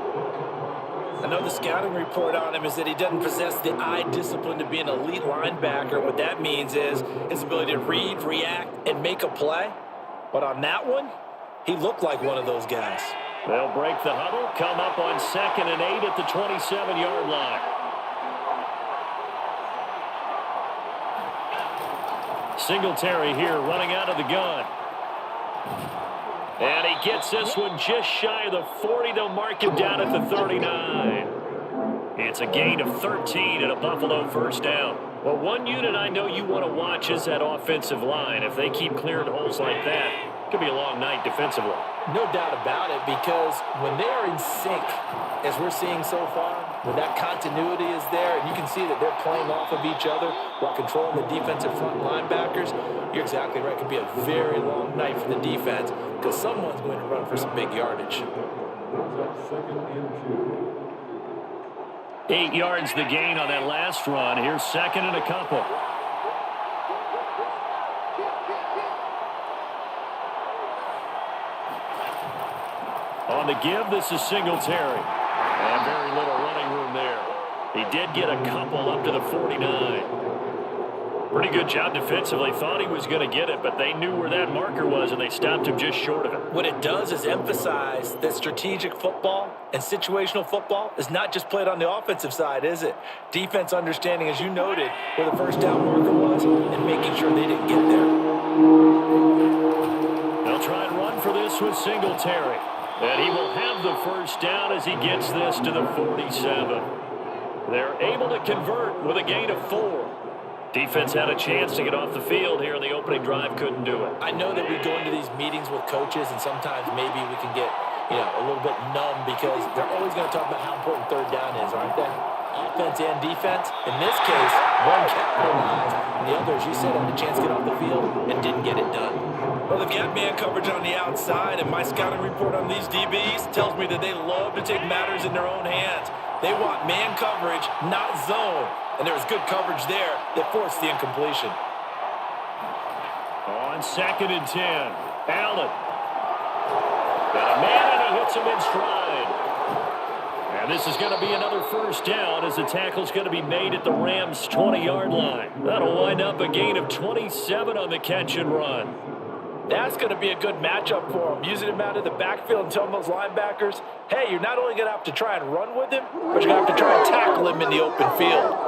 I know the scouting report on him is that he doesn't possess the eye discipline to be an elite linebacker. What that means is his ability to read, react, and make a play. But on that one, he looked like one of those guys. They'll break the huddle, come up on 2nd and 8 at the 27-yard line. Singletary here running out of the gun. And he gets this one just shy of the 40. They'll mark him down at the 39. It's a gain of 13 and a Buffalo first down. Well, one unit I know you want to watch is that offensive line. If they keep clearing holes like that, it could be a long night defensively. No doubt about it, because when they are in sync, as we're seeing so far, when that continuity is there, and you can see that they're playing off of each other while controlling the defensive front linebackers, you're exactly right. It could be a very long night for the defense because someone's going to run for some big yardage. 8 yards the gain on that last run. Here's 2nd and a couple. On the give, this is Singletary. And very little running room there. He did get a couple up to the 49. Pretty good job defensively. Thought he was going to get it, but they knew where that marker was, and they stopped him just short of it. What it does is emphasize that strategic football and situational football is not just played on the offensive side, is it? Defense understanding, as you noted, where the first down marker was and making sure they didn't get there. They'll try and run for this with Singletary. And he will have the first down as he gets this to the 47. They're able to convert with a gain of 4. Defense had a chance to get off the field here in the opening drive, couldn't do it. I know that we go into these meetings with coaches, and sometimes maybe we can get, a little bit numb because they're always going to talk about how important third down is, aren't they? Offense and defense. In this case, one capitalized, and the other, as you said, had a chance to get off the field and didn't get it done. Well, they've got man coverage on the outside, and my scouting report on these DBs tells me that they love to take matters in their own hands. They want man coverage, not zone. And there was good coverage there that forced the incompletion. On 2nd and 10, Allen. Got a man, and he hits him in stride. And this is going to be another first down as the tackle's going to be made at the Rams' 20-yard line. That'll wind up a gain of 27 on the catch and run. That's going to be a good matchup for him. Using him out of the backfield and telling those linebackers, hey, you're not only going to have to try and run with him, but you're going to have to try and tackle him in the open field.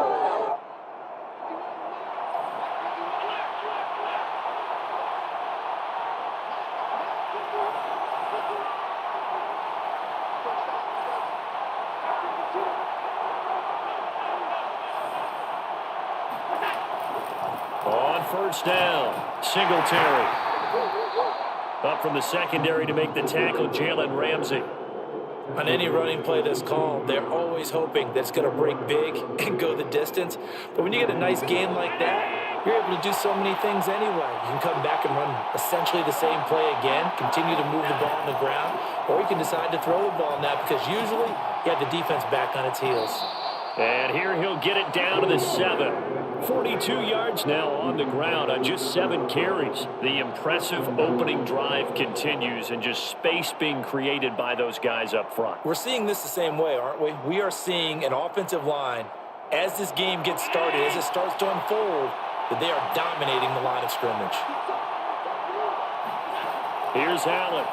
On first down, Singletary. Up from the secondary to make the tackle, Jalen Ramsey. On any running play that's called, they're always hoping that it's going to break big and go the distance. But when you get a nice gain like that, you're able to do so many things anyway. You can come back and run essentially the same play again, continue to move the ball on the ground, or you can decide to throw the ball now because usually you have the defense back on its heels. And here he'll get it down to the 7. 42 yards now on the ground on just 7 carries. The impressive opening drive continues and just space being created by those guys up front. We're seeing this the same way, aren't we? We are seeing an offensive line, as this game gets started, as it starts to unfold, that they are dominating the line of scrimmage. Here's Allen.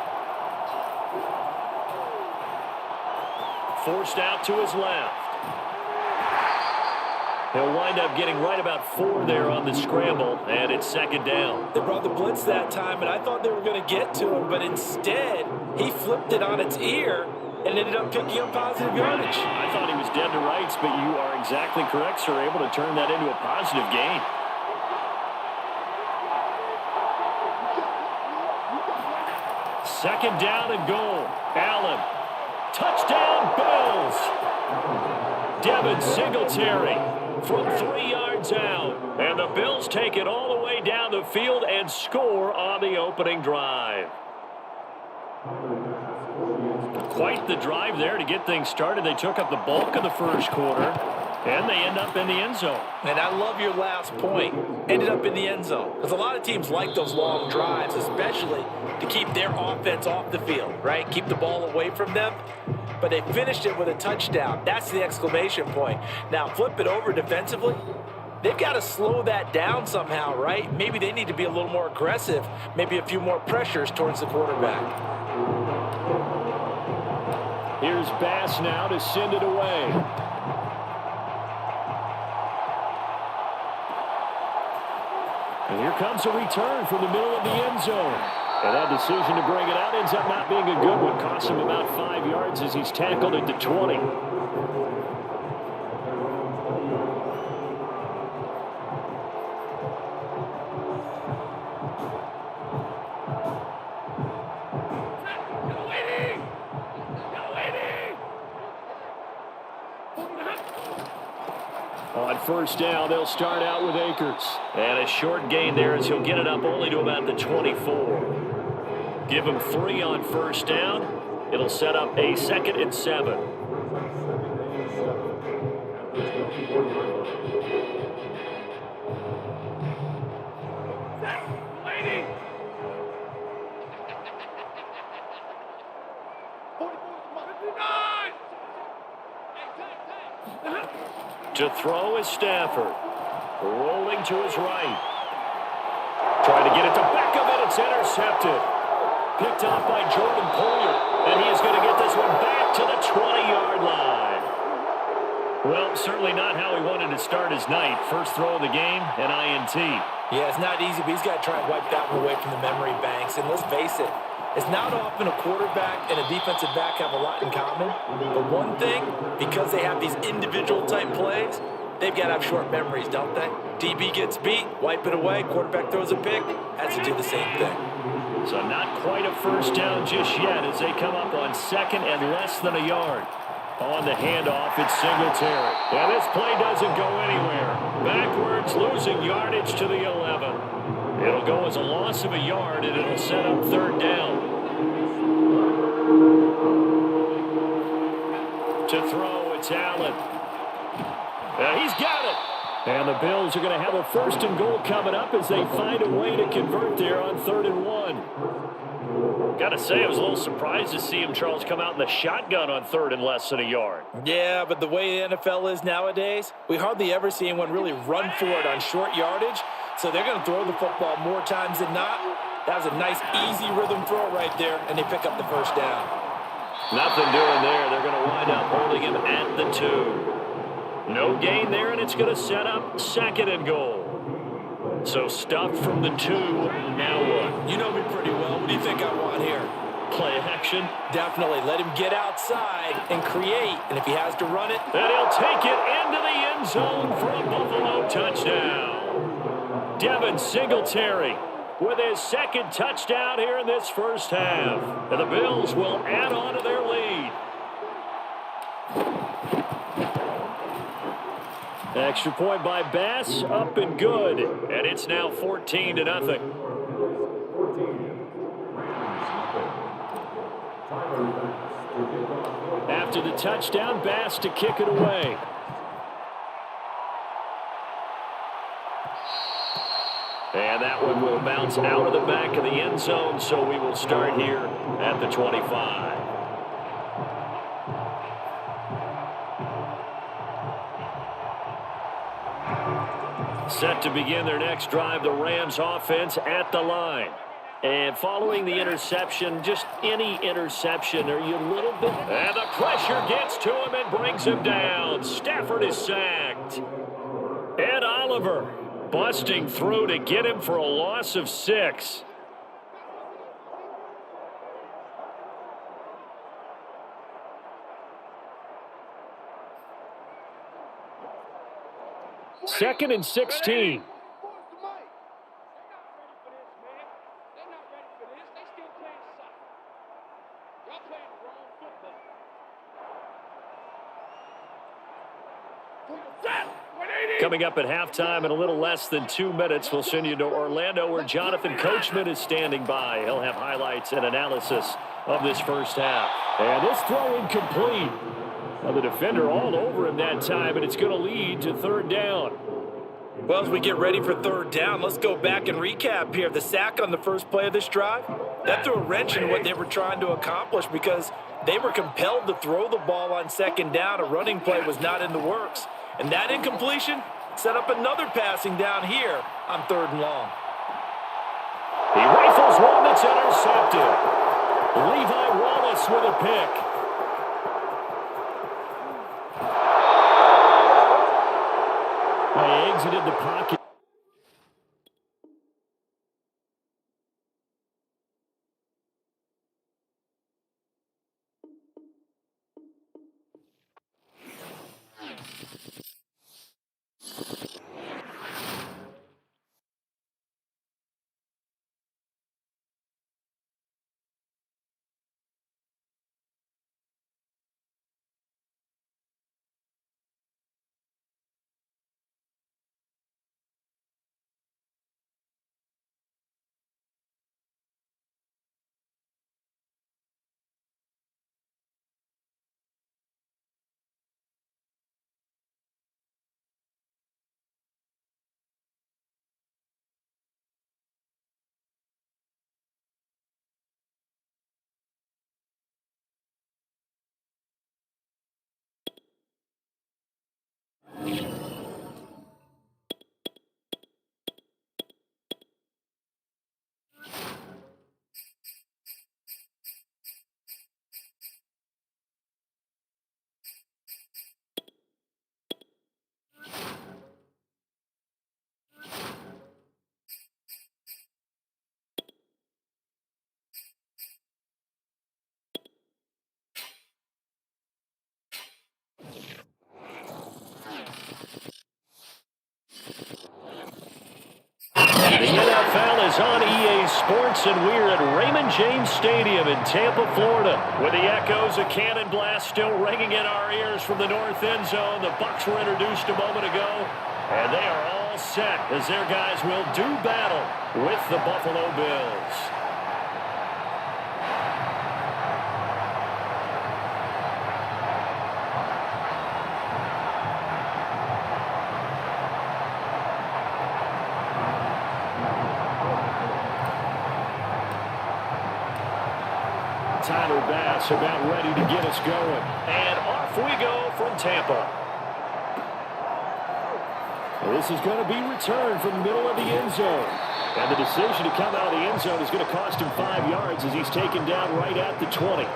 Forced out to his left. He'll wind up getting right about 4 there on the scramble, and it's 2nd down. They brought the blitz that time, and I thought they were going to get to him, but instead, he flipped it on its ear and ended up picking up positive yardage. I thought he was dead to rights, but you are exactly correct, sir, able to turn that into a positive gain. Second down and goal. Allen. Touchdown, Bills. Devin Singletary from 3 yards out. And the Bills take it all the way down the field and score on the opening drive. Quite the drive there to get things started. They took up the bulk of the first quarter. And they end up in the end zone. And I love your last point. Ended up in the end zone. Because a lot of teams like those long drives, especially to keep their offense off the field, right? Keep the ball away from them. But they finished it with a touchdown. That's the exclamation point. Now, flip it over defensively. They've got to slow that down somehow, right? Maybe they need to be a little more aggressive. Maybe a few more pressures towards the quarterback. Here's Bass now to send it away. And here comes a return from the middle of the end zone. And that decision to bring it out ends up not being a good one. Costs him about 5 yards as he's tackled at the 20. On first down, they'll start out with Akers. And a short gain there as he'll get it up only to about the 24. Give him 3 on first down. It'll set up a 2nd and 7. To throw is Stafford. Rolling to his right. Trying to get it to Beckham, and it's intercepted. Picked off by Jordan Poyer. And he is going to get this one back to the 20-yard line. Well, certainly not how he wanted to start his night. First throw of the game, an INT. Yeah, it's not easy, but he's got to try and wipe that one away from the memory banks. And let's face it, it's not often a quarterback and a defensive back have a lot in common. But one thing, because they have these individual type plays, they've got to have short memories, don't they? DB gets beat, wipe it away, quarterback throws a pick, has to do the same thing. So not quite a first down just yet as they come up on 2nd and less than a yard. On the handoff, it's Singletary. And this play doesn't go anywhere. Backwards, losing yardage to the 11. It'll go as a loss of a yard, and it'll set up 3rd down. To throw, it's Allen. He's got it. And the Bills are going to have a 1st and goal coming up as they find a way to convert there on 3rd and 1. Got to say, I was a little surprised to see him, Charles, come out in the shotgun on 3rd and less than a yard. Yeah, but the way the NFL is nowadays, we hardly ever see anyone really run for it on short yardage. So they're going to throw the football more times than not. That was a nice, easy rhythm throw right there, and they pick up the 1st down. Nothing doing there. They're going to wind up holding him at the 2. No gain there, and it's going to set up 2nd and goal. So stuffed from the 2, now what? You know me pretty well. What do you think I want here? Play action. Definitely. Let him get outside and create. And if he has to run it, then he'll take it into the end zone for a Buffalo touchdown. Devin Singletary with his 2nd touchdown here in this first half. And the Bills will add on to their lead. Extra point by Bass, up and good. And it's now 14-0. After the touchdown, Bass to kick it away. And that one will bounce out of the back of the end zone, so we will start here at the 25. Set to begin their next drive, the Rams offense at the line. And following the interception, just any interception, are you a little bit... And the pressure gets to him and brings him down. Stafford is sacked. Ed Oliver busting through to get him for a loss of 6. Second and 16. Coming up at halftime in a little less than 2 minutes, we'll send you to Orlando where Jonathan Coachman is standing by. He'll have highlights and analysis of this first half. And this throw incomplete. Well, the defender all over him that time, and it's going to lead to third down. Well, as we get ready for third down, let's go back and recap here. The sack on the first play of this drive, that threw a wrench in what they were trying to accomplish because they were compelled to throw the ball on second down. A running play was not in the works. And that incompletion set up another passing down here on third and long. He rifles one that's intercepted. Levi Wallace with a pick. They exited the pocket. The NFL is on EA Sports, and we're at Raymond James Stadium in Tampa, Florida, with the echoes of Cannon Blast still ringing in our ears from the north end zone. The Bucs were introduced a moment ago, and they are all set as their guys will do battle with the Buffalo Bills. Tyler Bass about ready to get us going. And off we go from Tampa. This is going to be returned from the middle of the end zone. And the decision to come out of the end zone is going to cost him 5 yards as he's taken down right at the 20.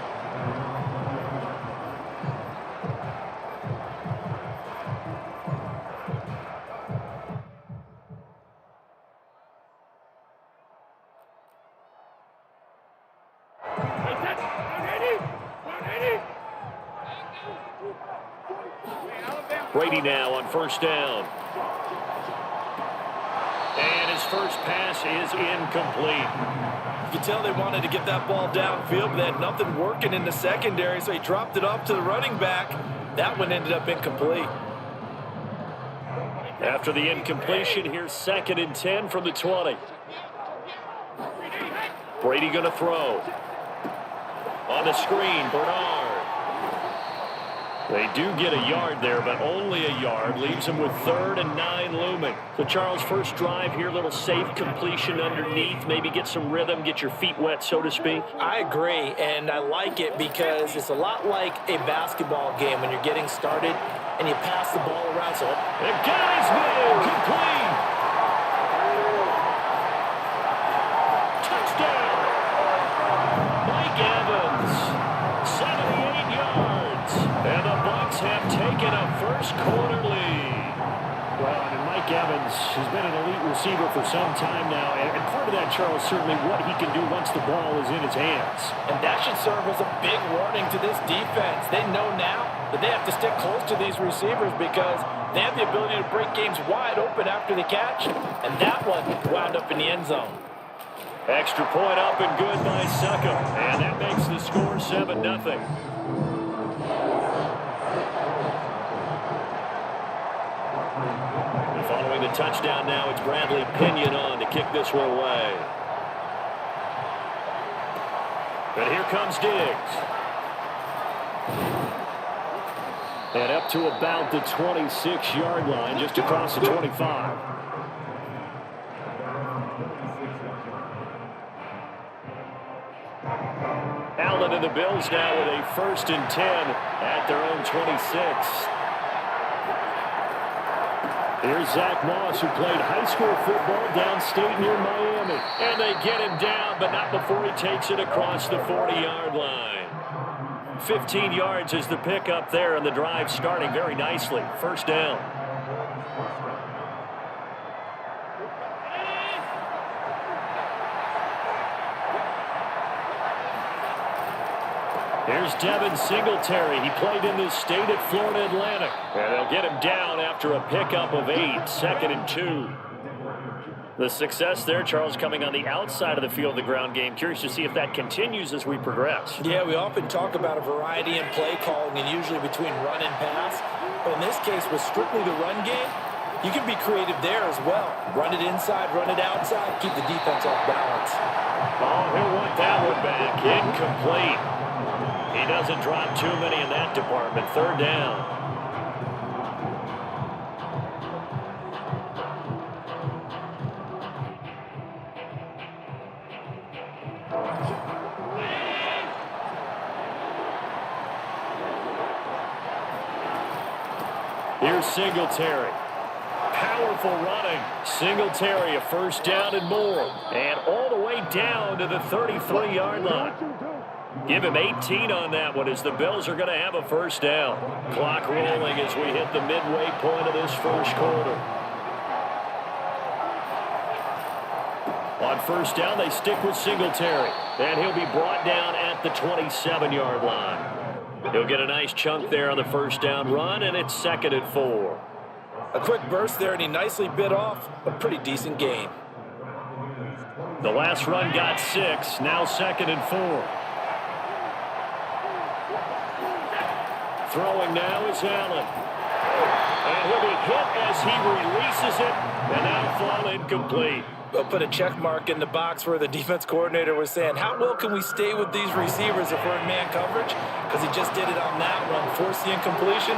Brady now on first down. And his first pass is incomplete. You can tell they wanted to get that ball downfield, but they had nothing working in the secondary, so he dropped it off to the running back. That one ended up incomplete. After the incompletion, here's 2nd and 10 from the 20. Brady going to throw. On the screen, Bernard. They do get a yard there, but only a yard. Leaves them with 3rd and 9 looming. So, Charles, first drive here, little safe completion underneath. Maybe get some rhythm, get your feet wet, so to speak. I agree, and I like it because it's a lot like a basketball game when you're getting started and you pass the ball around. So the guy's move, complete. Touchdown. Mike Evans, 78 yards. And the Bucs have taken a first quarter lead. Well, I mean, Mike Evans has been an elite receiver for some time now. And part of that, Charles, certainly what he can do once the ball is in his hands. And that should serve as a big warning to this defense. They know now that they have to stick close to these receivers because they have the ability to break games wide open after the catch. And that one wound up in the end zone. Extra point up and good by Suckham. And that makes the score 7-0. Following the touchdown now, it's Bradley Pinion on to kick this one away. And here comes Diggs. And up to about the 26-yard line, just across the 25. Allen and the Bills now with a 1st and 10 at their own 26. Here's Zach Moss, who played high school football downstate near Miami. And they get him down, but not before he takes it across the 40-yard line. 15 yards is the pickup there, and the drive starting very nicely. 1st down. Here's Devin Singletary. He played in this state at Florida Atlantic. And they'll get him down after a pickup of 8, 2nd and 2. The success there, Charles, coming on the outside of the field, the ground game. Curious to see if that continues as we progress. Yeah, we often talk about a variety in play calling and usually between run and pass. But in this case, with strictly the run game, you can be creative there as well. Run it inside, run it outside, keep the defense off balance. Oh, he'll want that one back. Incomplete. He doesn't drop too many in that department. 3rd down. Here's Singletary. Powerful running. Singletary, a 1st down and more. And all the way down to the 33-yard line. Give him 18 on that one as the Bills are going to have a 1st down. Clock rolling as we hit the midway point of this 1st quarter. On 1st down, they stick with Singletary. And he'll be brought down at the 27-yard line. He'll get a nice chunk there on the 1st down run, and it's 2nd and 4. A quick burst there, and he nicely bit off a pretty decent gain. The last run got 6, now 2nd and 4. Throwing now is Allen. And he'll be hit as he releases it, and that'll fall incomplete. They'll put a check mark in the box where the defense coordinator was saying, how well can we stay with these receivers if we're in man coverage? Because he just did it on that one, forced the incompletion.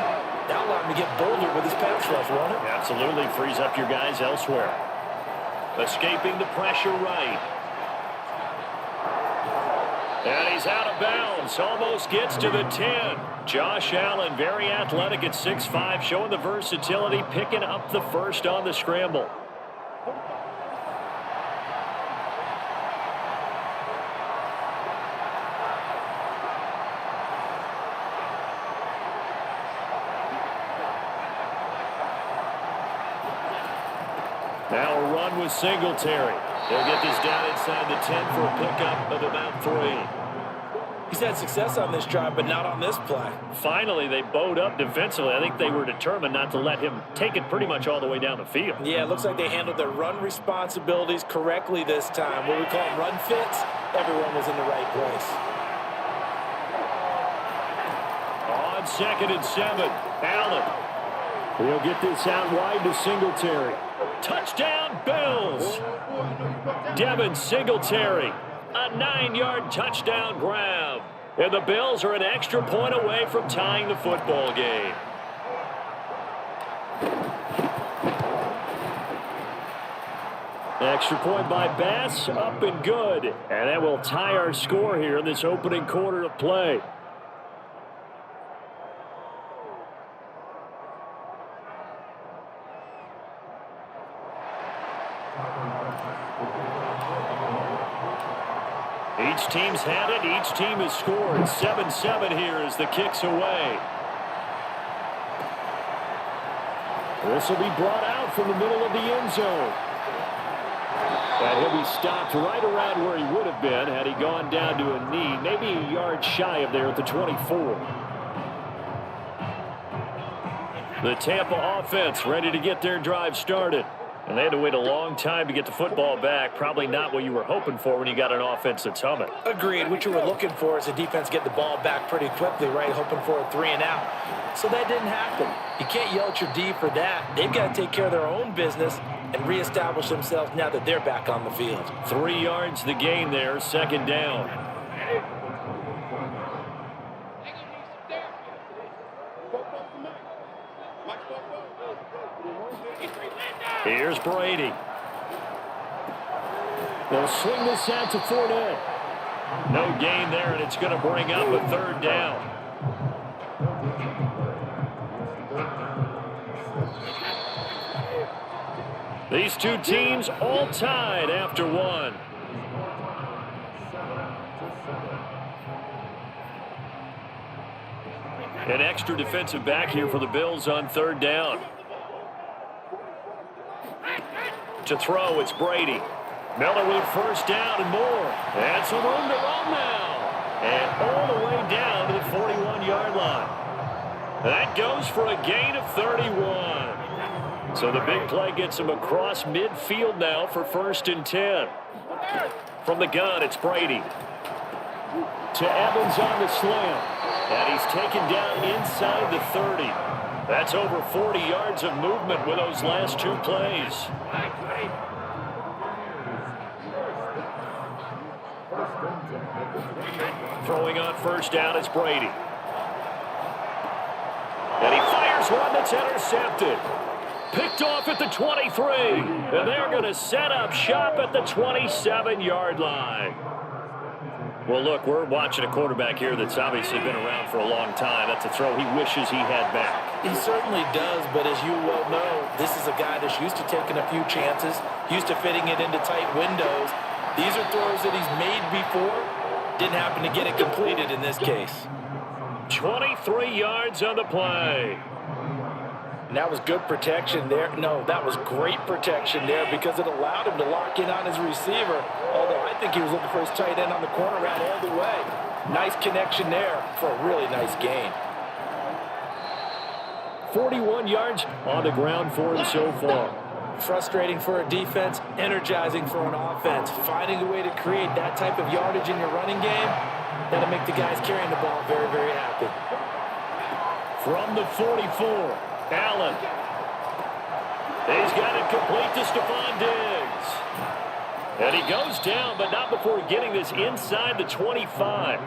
That allowed him to get bolder with his pass rush, won't it? Absolutely, frees up your guys elsewhere. Escaping the pressure right. And he's out of bounds, almost gets to the 10. Josh Allen, very athletic at 6'5", showing the versatility, picking up the 1st on the scramble. Now a run with Singletary. They'll get this down inside the 10 for a pickup of about 3. He's had success on this drive, but not on this play. Finally, they bowed up defensively. I think they were determined not to let him take it pretty much all the way down the field. Yeah, it looks like they handled their run responsibilities correctly this time. What we call them run fits, everyone was in the right place. On 2nd and 7, Allen. He'll get this out wide to Singletary. Touchdown, Bills! Devin Singletary, a 9-yard touchdown grab. And the Bills are an extra point away from tying the football game. Extra point by Bass, up and good. And that will tie our score here in this opening quarter of play. Each team's had it. Each team has scored. 7-7 here as the kick's away. This will be brought out from the middle of the end zone. And he'll be stopped right around where he would have been had he gone down to a knee, maybe a yard shy of there at the 24. The Tampa offense ready to get their drive started. And they had to wait a long time to get the football back. Probably not what you were hoping for when you got an offense that's humming. Agreed. What you were looking for is the defense get the ball back pretty quickly, right? Hoping for a 3 and out. So that didn't happen. You can't yell at your D for that. They've got to take care of their own business and reestablish themselves now that they're back on the field. 3 yards the gain there, 2nd down. Here's Brady. They'll swing this out to Fournette. No gain there, and it's going to bring up a third down. These two teams all tied after one. An extra defensive back here for the Bills on third down. To throw, it's Brady. Miller with first down and more. And some room to run now. And all the way down to the 41-yard line. That goes for a gain of 31. So the big play gets him across midfield now for 1st and 10. From the gun, it's Brady. To Evans on the slam. And he's taken down inside the 30. That's over 40 yards of movement with those last two plays. Throwing on first down, it's Brady. And he fires one that's intercepted. Picked off at the 23. And they're going to set up shop at the 27-yard line. Well, look, we're watching a quarterback here that's obviously been around for a long time. That's a throw he wishes he had back. He certainly does, but as you well know, this is a guy that's used to taking a few chances, used to fitting it into tight windows. These are throws that he's made before. Didn't happen to get it completed in this case. 23 yards on the play. And that was good protection there. No, that was great protection there because it allowed him to lock in on his receiver. Although I think he was looking for his tight end on the corner route all the way. Nice connection there for a really nice gain. 41 yards on the ground for him so far. Frustrating for a defense, energizing for an offense. Finding a way to create that type of yardage in your running game, that'll make the guys carrying the ball very, very happy. From the 44. Allen. He's got it complete to Stephon Diggs. And he goes down, but not before getting this inside the 25.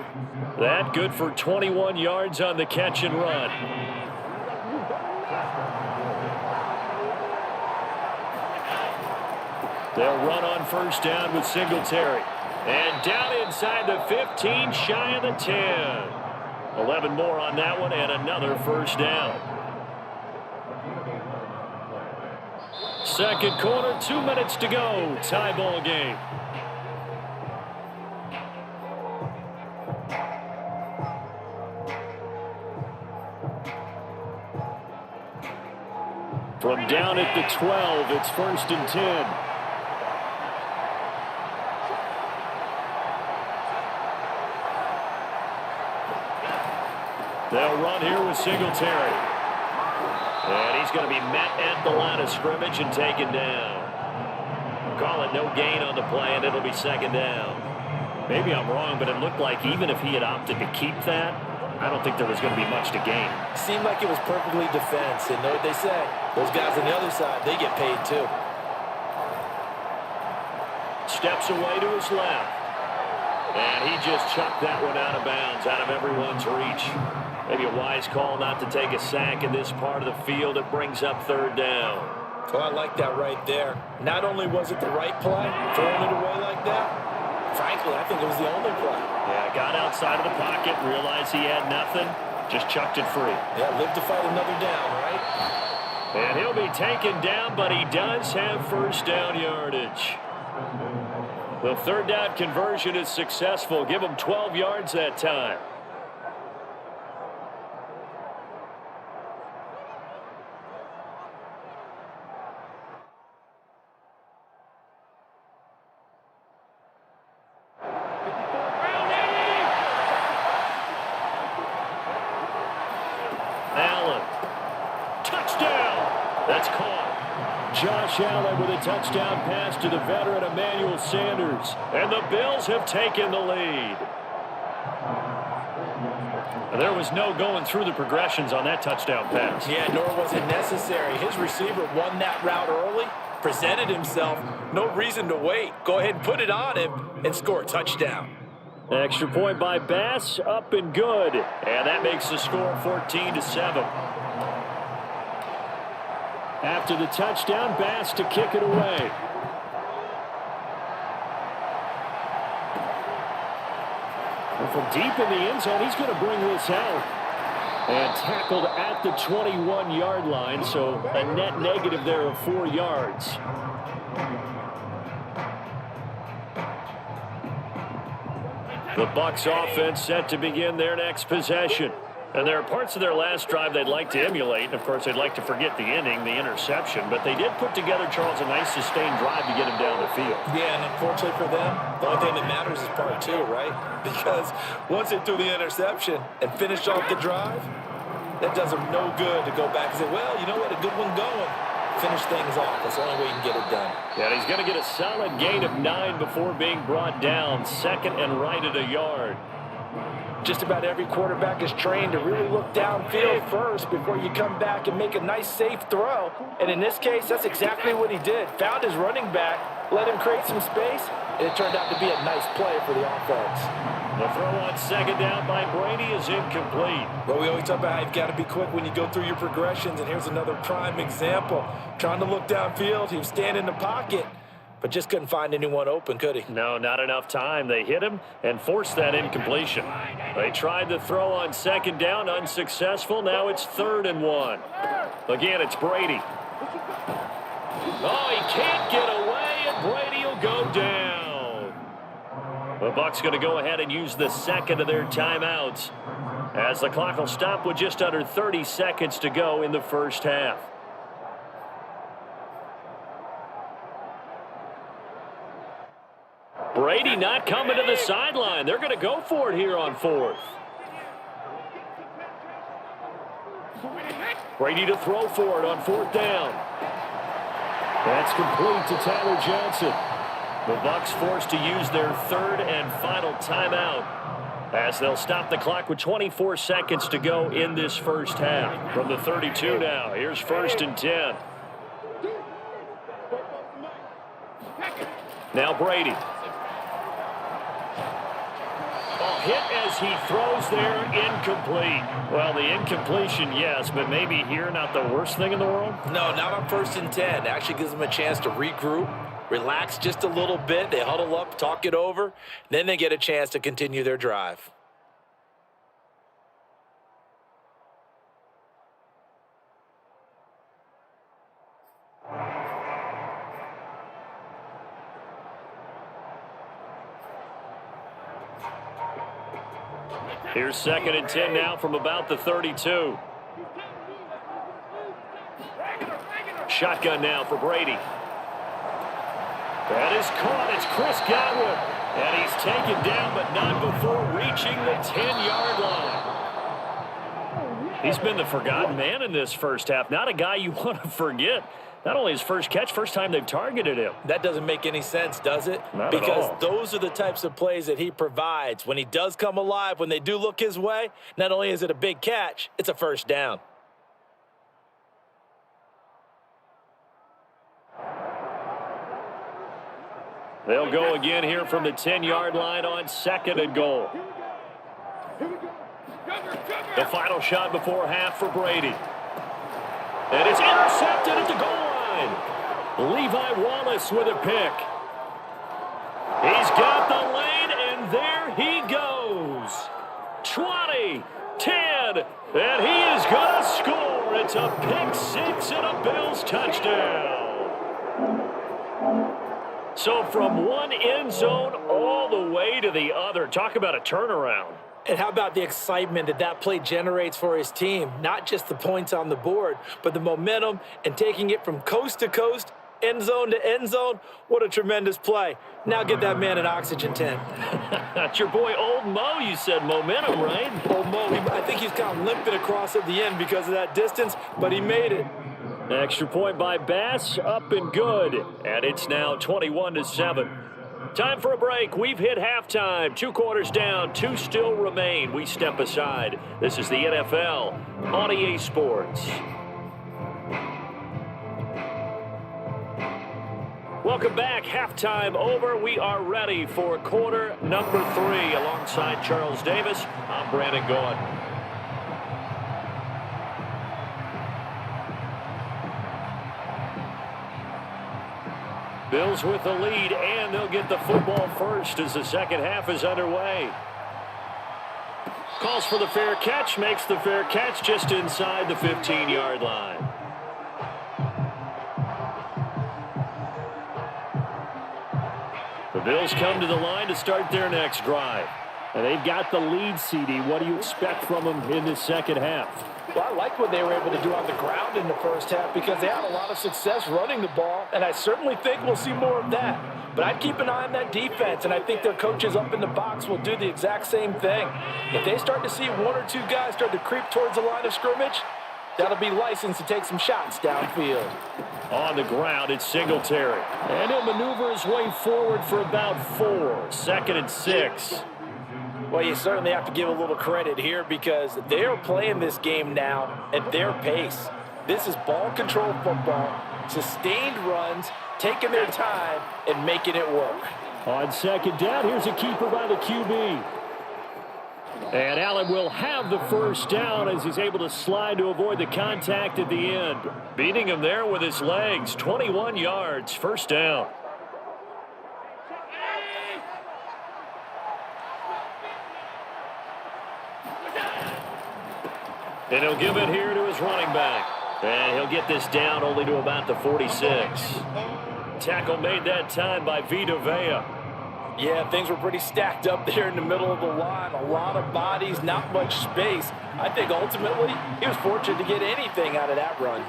That good for 21 yards on the catch and run. They'll run on first down with Singletary. And down inside the 15, shy of the 10. 11 more on that one and another first down. Second quarter, 2 minutes to go. Tie ball game. From down at the 12, it's 1st and 10. They'll run here with Singletary. And he's going to be met at the line of scrimmage and taken down. Call it no gain on the play, and it'll be 2nd down. Maybe I'm wrong, but it looked like even if he had opted to keep that, I don't think there was going to be much to gain. Seemed like it was perfectly defense. And know what they say? Those guys on the other side, they get paid too. Steps away to his left. And he just chucked that one out of bounds, out of everyone's reach. Maybe a wise call not to take a sack in this part of the field. It brings up 3rd down. Well, I like that right there. Not only was it the right play, throwing it away like that, frankly, I think it was the only play. Yeah, got outside of the pocket, realized he had nothing, just chucked it free. Yeah, live to fight another down, right? And he'll be taken down, but he does have first down yardage. The 3rd down conversion is successful. Give him 12 yards that time. Allen. Touchdown. That's caught. Josh Allen with a touchdown pass to the veteran Emmanuel Sanders. And the Bills have taken the lead. There was no going through the progressions on that touchdown pass. Yeah, nor was it necessary. His receiver won that route early, presented himself. No reason to wait. Go ahead and put it on him and score a touchdown. Extra point by Bass, up and good. And that makes the score 14-7. After the touchdown, Bass to kick it away. And from deep in the end zone, he's going to bring this out. And tackled at the 21-yard line, so a net negative there of 4 yards. The Bucs offense set to begin their next possession. And there are parts of their last drive they'd like to emulate. And, of course, they'd like to forget the inning, the interception. But they did put together, Charles, a nice sustained drive to get him down the field. Yeah, and unfortunately for them, the only thing that matters is part 2, right? Because once they threw the interception and finished off the drive, that does them no good to go back and say, well, you know what, a good one going. Finish things off. That's the only way you can get it done. Yeah, he's going to get a solid gain of 9 before being brought down. Second and right at a yard. Just about every quarterback is trained to really look downfield first before you come back and make a nice, safe throw. And in this case, that's exactly what he did. Found his running back, let him create some space, and it turned out to be a nice play for the offense. The throw on second down by Brady is incomplete. Well, we always talk about how you've got to be quick when you go through your progressions, and here's another prime example. Trying to look downfield, he was standing in the pocket, but just couldn't find anyone open, could he? No, not enough time. They hit him and forced that incompletion. They tried the throw on second down, unsuccessful. Now it's 3rd and 1. Again, it's Brady. Oh, he can't get away, and Brady will go down. The Bucs going to go ahead and use the second of their timeouts as the clock will stop with just under 30 seconds to go in the first half. Brady not coming to the sideline. They're going to go for it here on 4th. Brady to throw for it on 4th down. That's complete to Tyler Johnson. The Bucs forced to use their 3rd and final timeout as they'll stop the clock with 24 seconds to go in this first half. From the 32 now, here's 1st and 10. Now Brady. Hit as he throws there, incomplete. Well, the incompletion, yes, but maybe here not the worst thing in the world? No, not on 1st and 10. It actually gives them a chance to regroup, relax just a little bit. They huddle up, talk it over, then they get a chance to continue their drive. Here's 2nd and 10 now from about the 32. Shotgun now for Brady. That is caught. It's Chris Godwin. And he's taken down, but not before reaching the 10-yard line. He's been the forgotten man in this first half. Not a guy you want to forget. Not only his first catch, first time they've targeted him. That doesn't make any sense, does it? Not because at all. Those are the types of plays that he provides. When he does come alive, when they do look his way, not only is it a big catch, it's a first down. They'll go again here from the 10-yard line on 2nd and goal. The final shot before half for Brady. And it's intercepted at the goal line. Levi Wallace with a pick. He's got the lane, and there he goes. 20, 10, and he is going to score. It's a pick six and a Bills touchdown. So from one end zone all the way to the other. Talk about a turnaround. And how about the excitement that that play generates for his team? Not just the points on the board, but the momentum and taking it from coast to coast, end zone to end zone. What a tremendous play. Now get that man an oxygen tent. That's your boy Old Mo, you said. Momentum, right? Old Mo, I think he's kind of limping across at the end because of that distance, but he made it. Extra point by Bass, up and good. And it's now 21-7. Time for a break. We've hit halftime. 2 quarters down, 2 still remain. We step aside. This is the NFL on EA Sports. Welcome back. Halftime over. We are ready for quarter number 3. Alongside Charles Davis, I'm Brandon Gaudin. Bills with the lead, and they'll get the football first as the second half is underway. Calls for the fair catch, makes the fair catch just inside the 15-yard line. The Bills come to the line to start their next drive. And they've got the lead, CD. What do you expect from them in the second half? Well, I like what they were able to do on the ground in the first half because they had a lot of success running the ball, and I certainly think we'll see more of that. But I'd keep an eye on that defense, and I think their coaches up in the box will do the exact same thing. If they start to see one or two guys start to creep towards the line of scrimmage, that'll be licensed to take some shots downfield. On the ground, it's Singletary. And he'll maneuver his way forward for about 4. 2nd and 6. Well, you certainly have to give a little credit here because they are playing this game now at their pace. This is ball control football, sustained runs, taking their time, and making it work. On second down, here's a keeper by the QB. And Allen will have the first down as he's able to slide to avoid the contact at the end. Beating him there with his legs, 21 yards, first down. And he'll give it here to his running back. And he'll get this down only to about the 46. Tackle made that time by Vita Vea. Yeah, things were pretty stacked up there in the middle of the line. A lot of bodies, not much space. I think ultimately he was fortunate to get anything out of that run.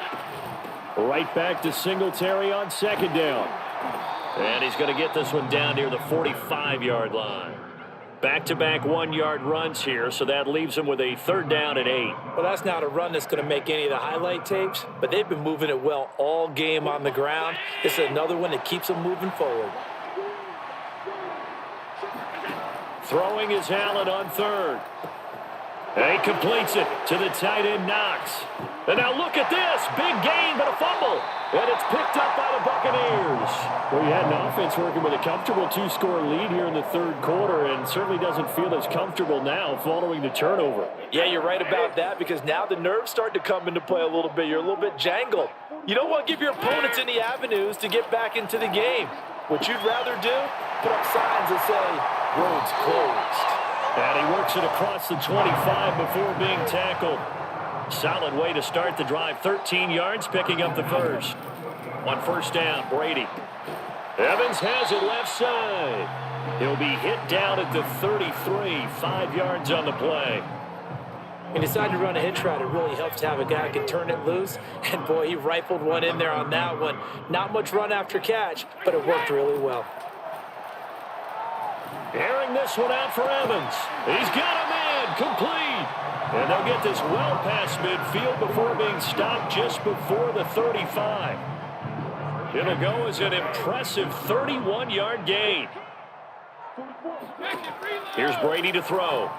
Right back to Singletary on second down. And he's going to get this one down near the 45-yard line. Back-to-back 1-yard runs here, so that leaves him with a 3rd down and 8. Well, that's not a run that's going to make any of the highlight tapes, but they've been moving it well all game on the ground. This is another one that keeps them moving forward. Throwing is Allen on 3rd. And he completes it to the tight end, Knox. And now look at this. Big gain, but a fumble. And it's picked up by the Buccaneers. Well, you had an offense working with a comfortable 2-score lead here in the 3rd quarter and certainly doesn't feel as comfortable now following the turnover. Yeah, you're right about that because now the nerves start to come into play a little bit. You're a little bit jangled. You don't want to give your opponents any avenues to get back into the game. What you'd rather do, put up signs that say, roads closed. And he works it across the 25 before being tackled. Solid way to start the drive. 13 yards, picking up the first. On first down, Brady. Evans has it left side. He'll be hit down at the 33, 5 yards on the play. He decided to run a hitch route. It really helps to have a guy who can turn it loose. And, boy, he rifled one in there on that one. Not much run after catch, but it worked really well. Airing this one out for Evans. He's got a man, complete. And they'll get this well past midfield before being stopped just before the 35. It'll go as an impressive 31-yard gain. Here's Brady to throw.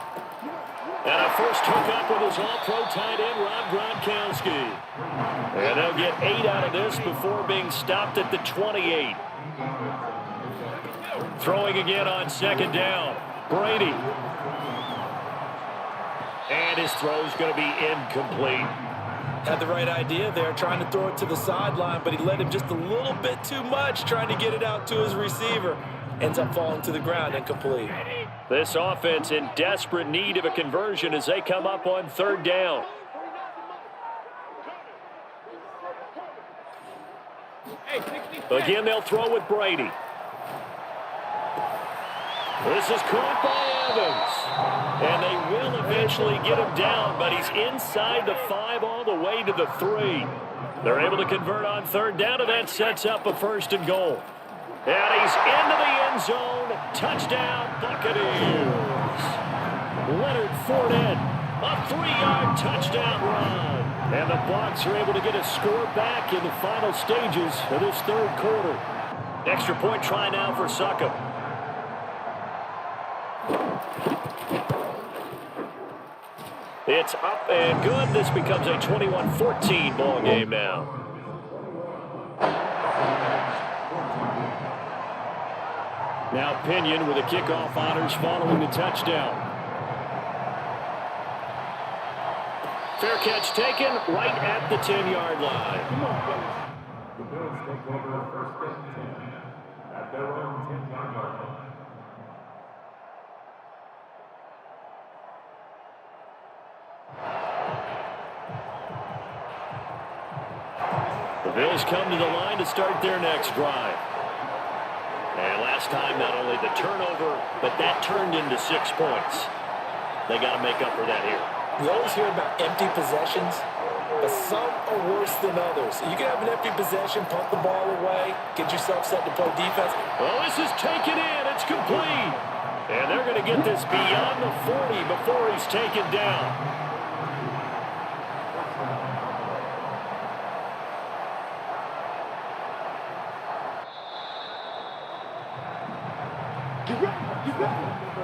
And a first hookup with his all-pro tight end, Rob Gronkowski. And they'll get 8 out of this before being stopped at the 28. Throwing again on second down. Brady. And his throw's going to be incomplete. Had the right idea there, trying to throw it to the sideline, but he let him just a little bit too much, trying to get it out to his receiver. Ends up falling to the ground, incomplete. This offense in desperate need of a conversion as they come up on third down. Again, they'll throw with Brady. This is caught by Evans. And they will eventually get him down, but he's inside the 5 all the way to the 3. They're able to convert on third down, and that sets up a 1st and goal. And he's into the end zone. Touchdown, Buccaneers. Leonard Fournette, a 3-yard touchdown run. And the Bucs are able to get a score back in the final stages of this 3rd quarter. Extra point try now for Succop. It's up and good. This becomes a 21-14 ball game now. Now Pinion with the kickoff honors following the touchdown. Fair catch taken right at the 10-yard line. The Bills take over 1st and 10. their own 10-yard line. The Bills come to the line to start their next drive. And last time, not only the turnover, but that turned into 6 points. They got to make up for that here. You always hear about empty possessions, but some are worse than others. You can have an empty possession, punt the ball away, get yourself set to play defense. Well, this is taken in. It's complete. And they're going to get this beyond the 40 before he's taken down.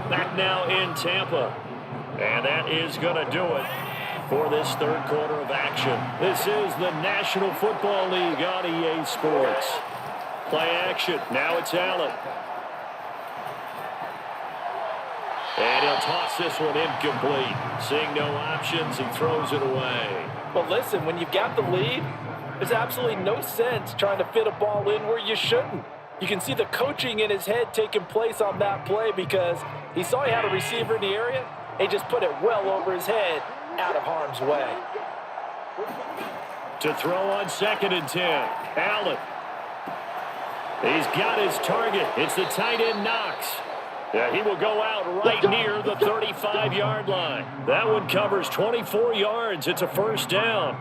Back now in Tampa. And that is going to do it for this third quarter of action. This is the National Football League on EA Sports. Play action. Now it's Allen. And he'll toss this one incomplete. Seeing no options, he throws it away. But listen, when you've got the lead, there's absolutely no sense trying to fit a ball in where you shouldn't. You can see the coaching in his head taking place on that play because he saw he had a receiver in the area. He just put it well over his head, out of harm's way. To throw on 2nd and 10, Allen. He's got his target. It's the tight end Knox. Yeah, he will go out right near the 35-yard line. That one covers 24 yards. It's a first down.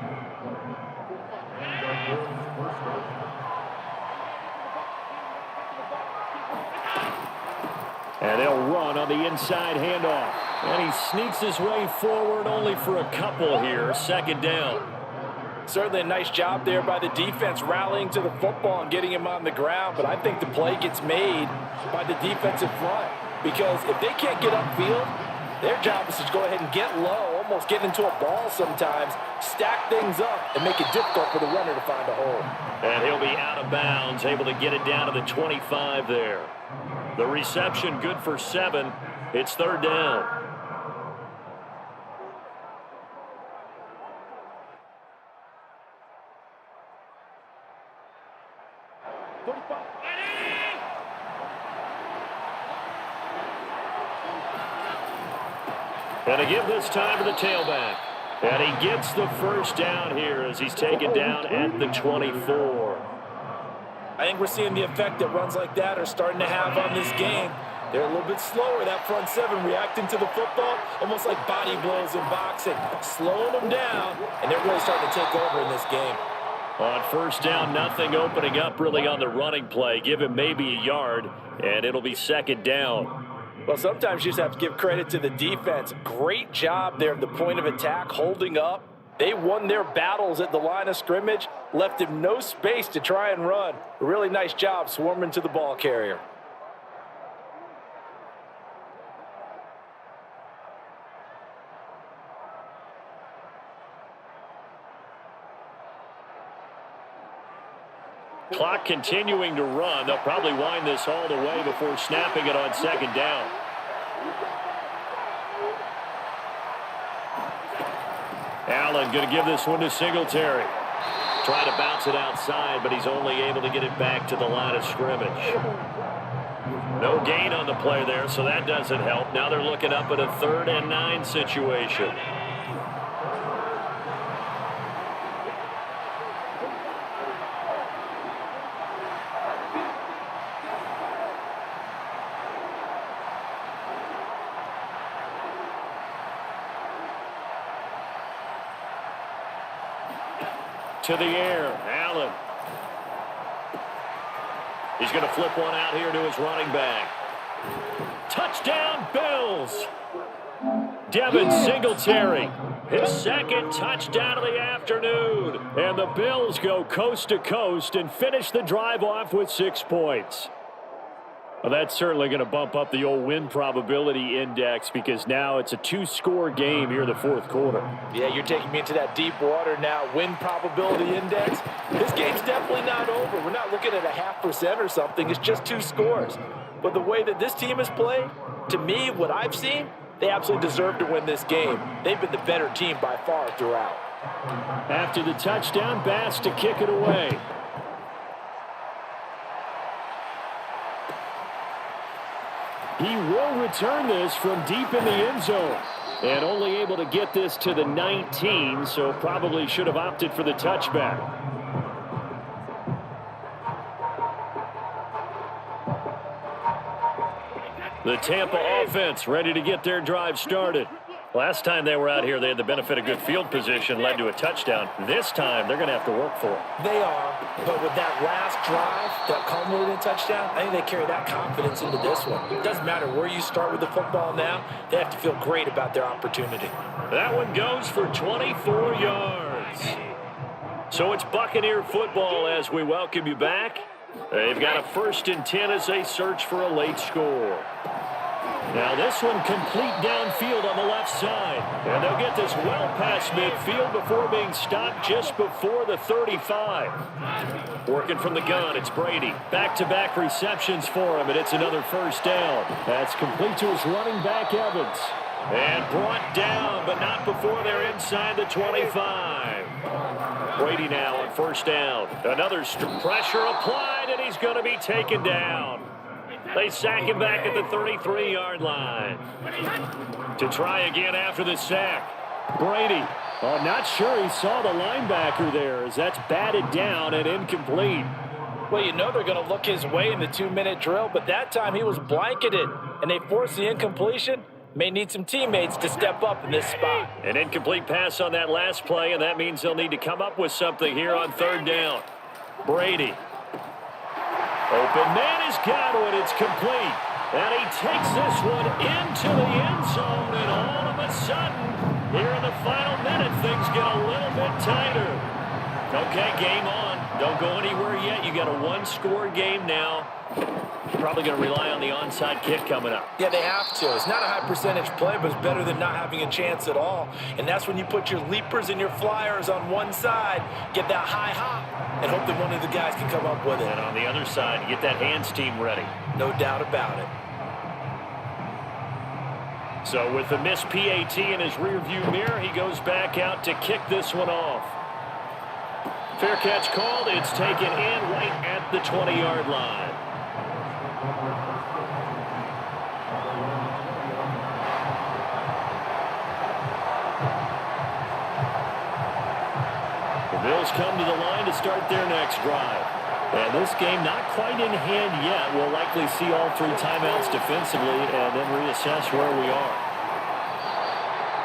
And they'll run on the inside handoff. And he sneaks his way forward only for a couple here. 2nd down. Certainly a nice job there by the defense rallying to the football and getting him on the ground. But I think the play gets made by the defensive front. Because if they can't get upfield, their job is to go ahead and get low, almost get into a ball sometimes, stack things up, and make it difficult for the runner to find a hole. And he'll be out of bounds, able to get it down to the 25 there. The reception good for 7. It's 3rd down. And a give this time to the tailback. And he gets the first down here as he's taken down at the 24. I think we're seeing the effect that runs like that are starting to have on this game. They're a little bit slower, that front 7, reacting to the football, almost like body blows in boxing, slowing them down, and they're really starting to take over in this game. On first down, nothing opening up really on the running play. Give him maybe a yard, and it'll be 2nd down. Well, sometimes you just have to give credit to the defense. Great job there at the point of attack, holding up. They won their battles at the line of scrimmage, left him no space to try and run. A really nice job swarming to the ball carrier. Clock continuing to run. They'll probably wind this all the way before snapping it on 2nd down. Allen going to give this one to Singletary. Trying to bounce it outside, but he's only able to get it back to the line of scrimmage. No gain on the play there, so that doesn't help. Now they're looking up at a 3rd and 9 situation. To the air, Allen. He's going to flip one out here to his running back. Touchdown, Bills! Devin Singletary, his 2nd touchdown of the afternoon. And the Bills go coast to coast and finish the drive off with 6 points. Well, that's certainly going to bump up the old win probability index because now it's a 2-score game here in the 4th quarter. Yeah, you're taking me into that deep water now. Win probability index. This game's definitely not over. We're not looking at a 0.5% or something. It's just 2 scores. But the way that this team has played, to me, what I've seen, they absolutely deserve to win this game. They've been the better team by far throughout. After the touchdown, Bass to kick it away. He will return this from deep in the end zone. And only able to get this to the 19, so probably should have opted for the touchback. The Tampa offense ready to get their drive started. Last time they were out here, they had the benefit of good field position, led to a touchdown. This time, they're going to have to work for it. They are, but with that last drive that culminated in a touchdown, I think they carry that confidence into this one. It doesn't matter where you start with the football now. They have to feel great about their opportunity. That one goes for 24 yards. So it's Buccaneer football as we welcome you back. They've got a 1st and 10 as they search for a late score. Now this one complete downfield on the left side. And they'll get this well past midfield before being stopped just before the 35. Working from the gun, it's Brady. Back-to-back receptions for him, and it's another 1st down. That's complete to his running back, Evans. And brought down, but not before they're inside the 25. Brady now on 1st down. Another pressure applied, and he's going to be taken down. They sack him back at the 33-yard line. To try again after the sack. Brady. Oh, not sure he saw the linebacker there as that's batted down and incomplete. Well, you know they're going to look his way in the 2-minute drill, but that time he was blanketed, and they forced the incompletion. May need some teammates to step up in this spot. An incomplete pass on that last play, and that means they'll need to come up with something here on 3rd down. Brady. Open man has got it. It's complete. And he takes this one into the end zone, and all of a sudden, here in the final minute, things get a little bit tighter. Okay, game on. Don't go anywhere yet. You got a 1-score game now. Probably going to rely on the onside kick coming up. Yeah, they have to. It's not a high percentage play, but it's better than not having a chance at all. And that's when you put your leapers and your flyers on one side, get that high hop, and hope that one of the guys can come up with it. And on the other side, get that hands team ready. No doubt about it. So with the missed PAT in his rearview mirror, he goes back out to kick this one off. Fair catch called. It's taken in right at the 20-yard line. The Bills come to the line to start their next drive. And this game not quite in hand yet. We'll likely see all 3 timeouts defensively and then reassess where we are.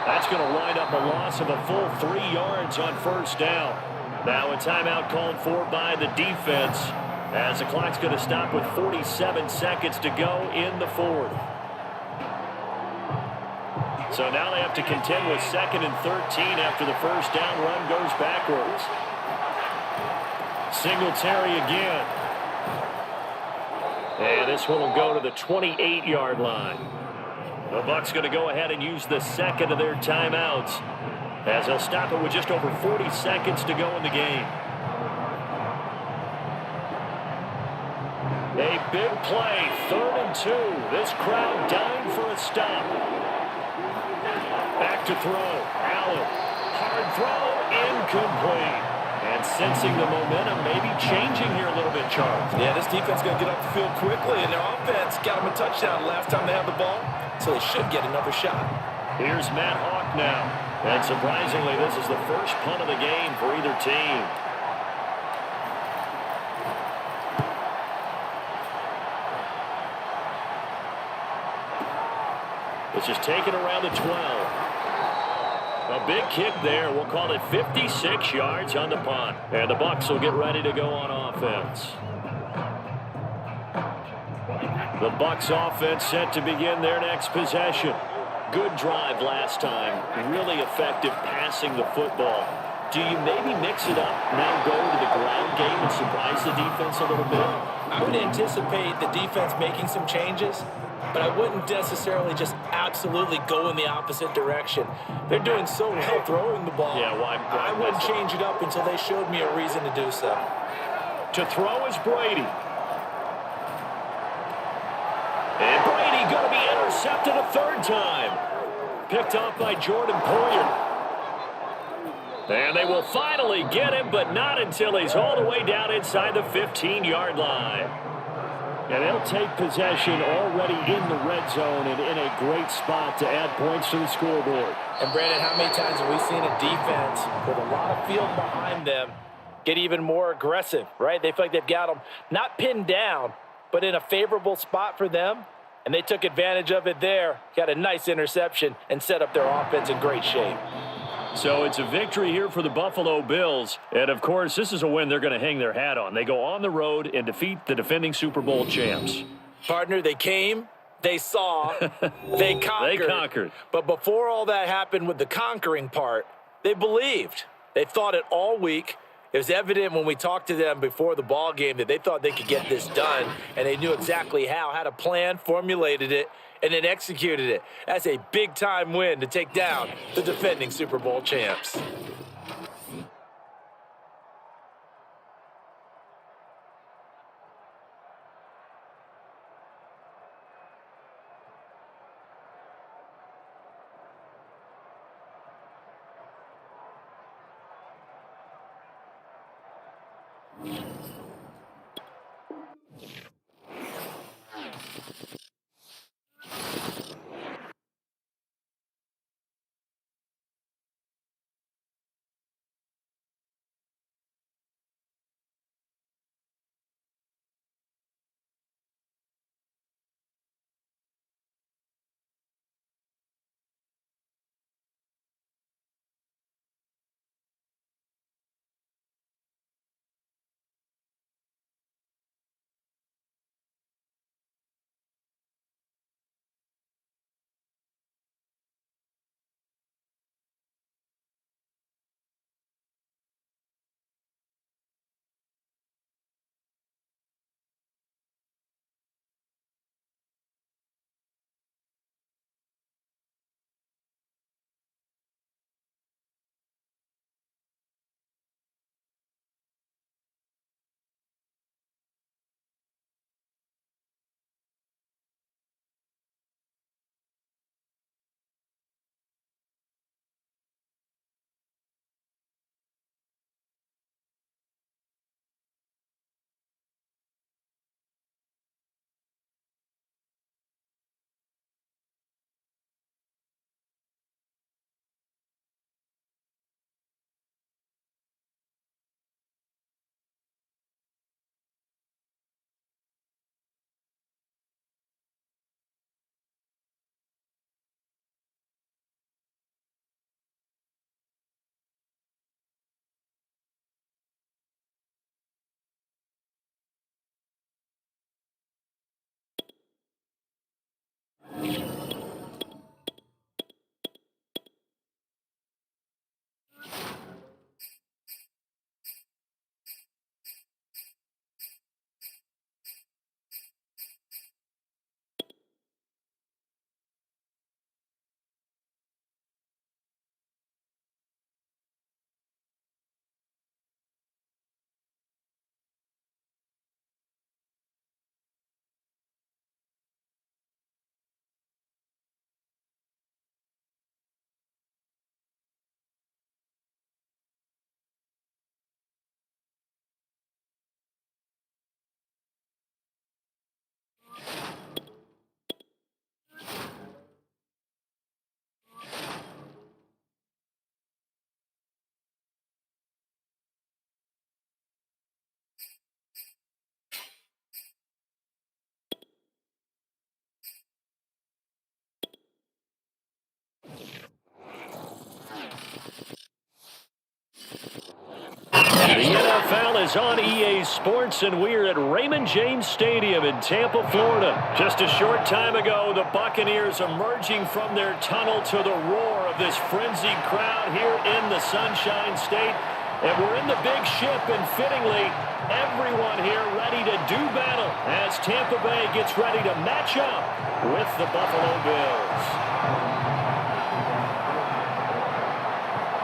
That's going to wind up a loss of a full 3 yards on 1st down. Now a timeout called for by the defense as the clock's going to stop with 47 seconds to go in the 4th. So now they have to contend with 2nd and 13 after the 1st down run goes backwards. Singletary again. And this one will go to the 28-yard line. The Bucs going to go ahead and use the 2nd of their timeouts as they'll stop it with just over 40 seconds to go in the game. A big play, 3rd and 2. This crowd dying for a stop. Back to throw. Allen. Hard throw. Incomplete. And sensing the momentum maybe changing here a little bit, Charles. Yeah, this defense is going to get up the field quickly, and their offense got them a touchdown last time they had the ball, so they should get another shot. Here's Matt Hawk now. And surprisingly, this is the first punt of the game for either team. This is taken around the 12. A big kick there. We'll call it 56 yards on the punt. And the Bucs will get ready to go on offense. The Bucs offense set to begin their next possession. Good drive last time. Really effective passing the football. Do you maybe mix it up, now go to the ground game and surprise the defense a little bit? I would anticipate the defense making some changes, but I wouldn't necessarily just absolutely go in the opposite direction. They're doing so well throwing the ball. Yeah, why I wouldn't change it up until they showed me a reason to do so. To throw is Brady. And Brady going to be intercepted a 3rd time. Picked off by Jordan Poyer. And they will finally get him, but not until he's all the way down inside the 15-yard line. And they'll take possession already in the red zone and in a great spot to add points to the scoreboard. And, Brandon, how many times have we seen a defense with a lot of field behind them get even more aggressive, right? They feel like they've got them not pinned down, but in a favorable spot for them, and they took advantage of it there, got a nice interception, and set up their offense in great shape. So it's a victory here for the Buffalo Bills. And, of course, this is a win they're going to hang their hat on. They go on the road and defeat the defending Super Bowl champs. Partner, they came, they saw, they conquered. They conquered. But before all that happened with the conquering part, they believed. They thought it all week. It was evident when we talked to them before the ball game that they thought they could get this done, and they knew exactly how, had a plan, formulated it, and then executed it. That's a big-time win to take down the defending Super Bowl champs. The NFL is on EA Sports, and we're at Raymond James Stadium in Tampa, Florida. Just a short time ago, the Buccaneers emerging from their tunnel to the roar of this frenzied crowd here in the Sunshine State. And we're in the big ship, and fittingly, everyone here ready to do battle as Tampa Bay gets ready to match up with the Buffalo Bills.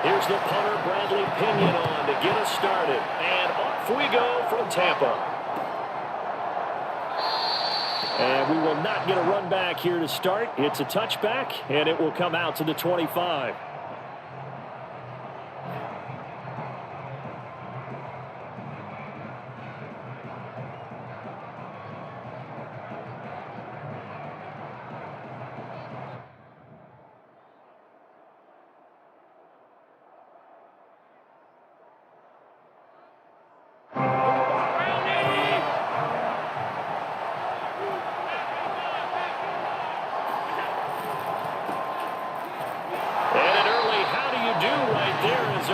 Here's the punter, Bradley Pinion, on to get us started. And off we go from Tampa. And we will not get a run back here to start. It's a touchback, and it will come out to the 25.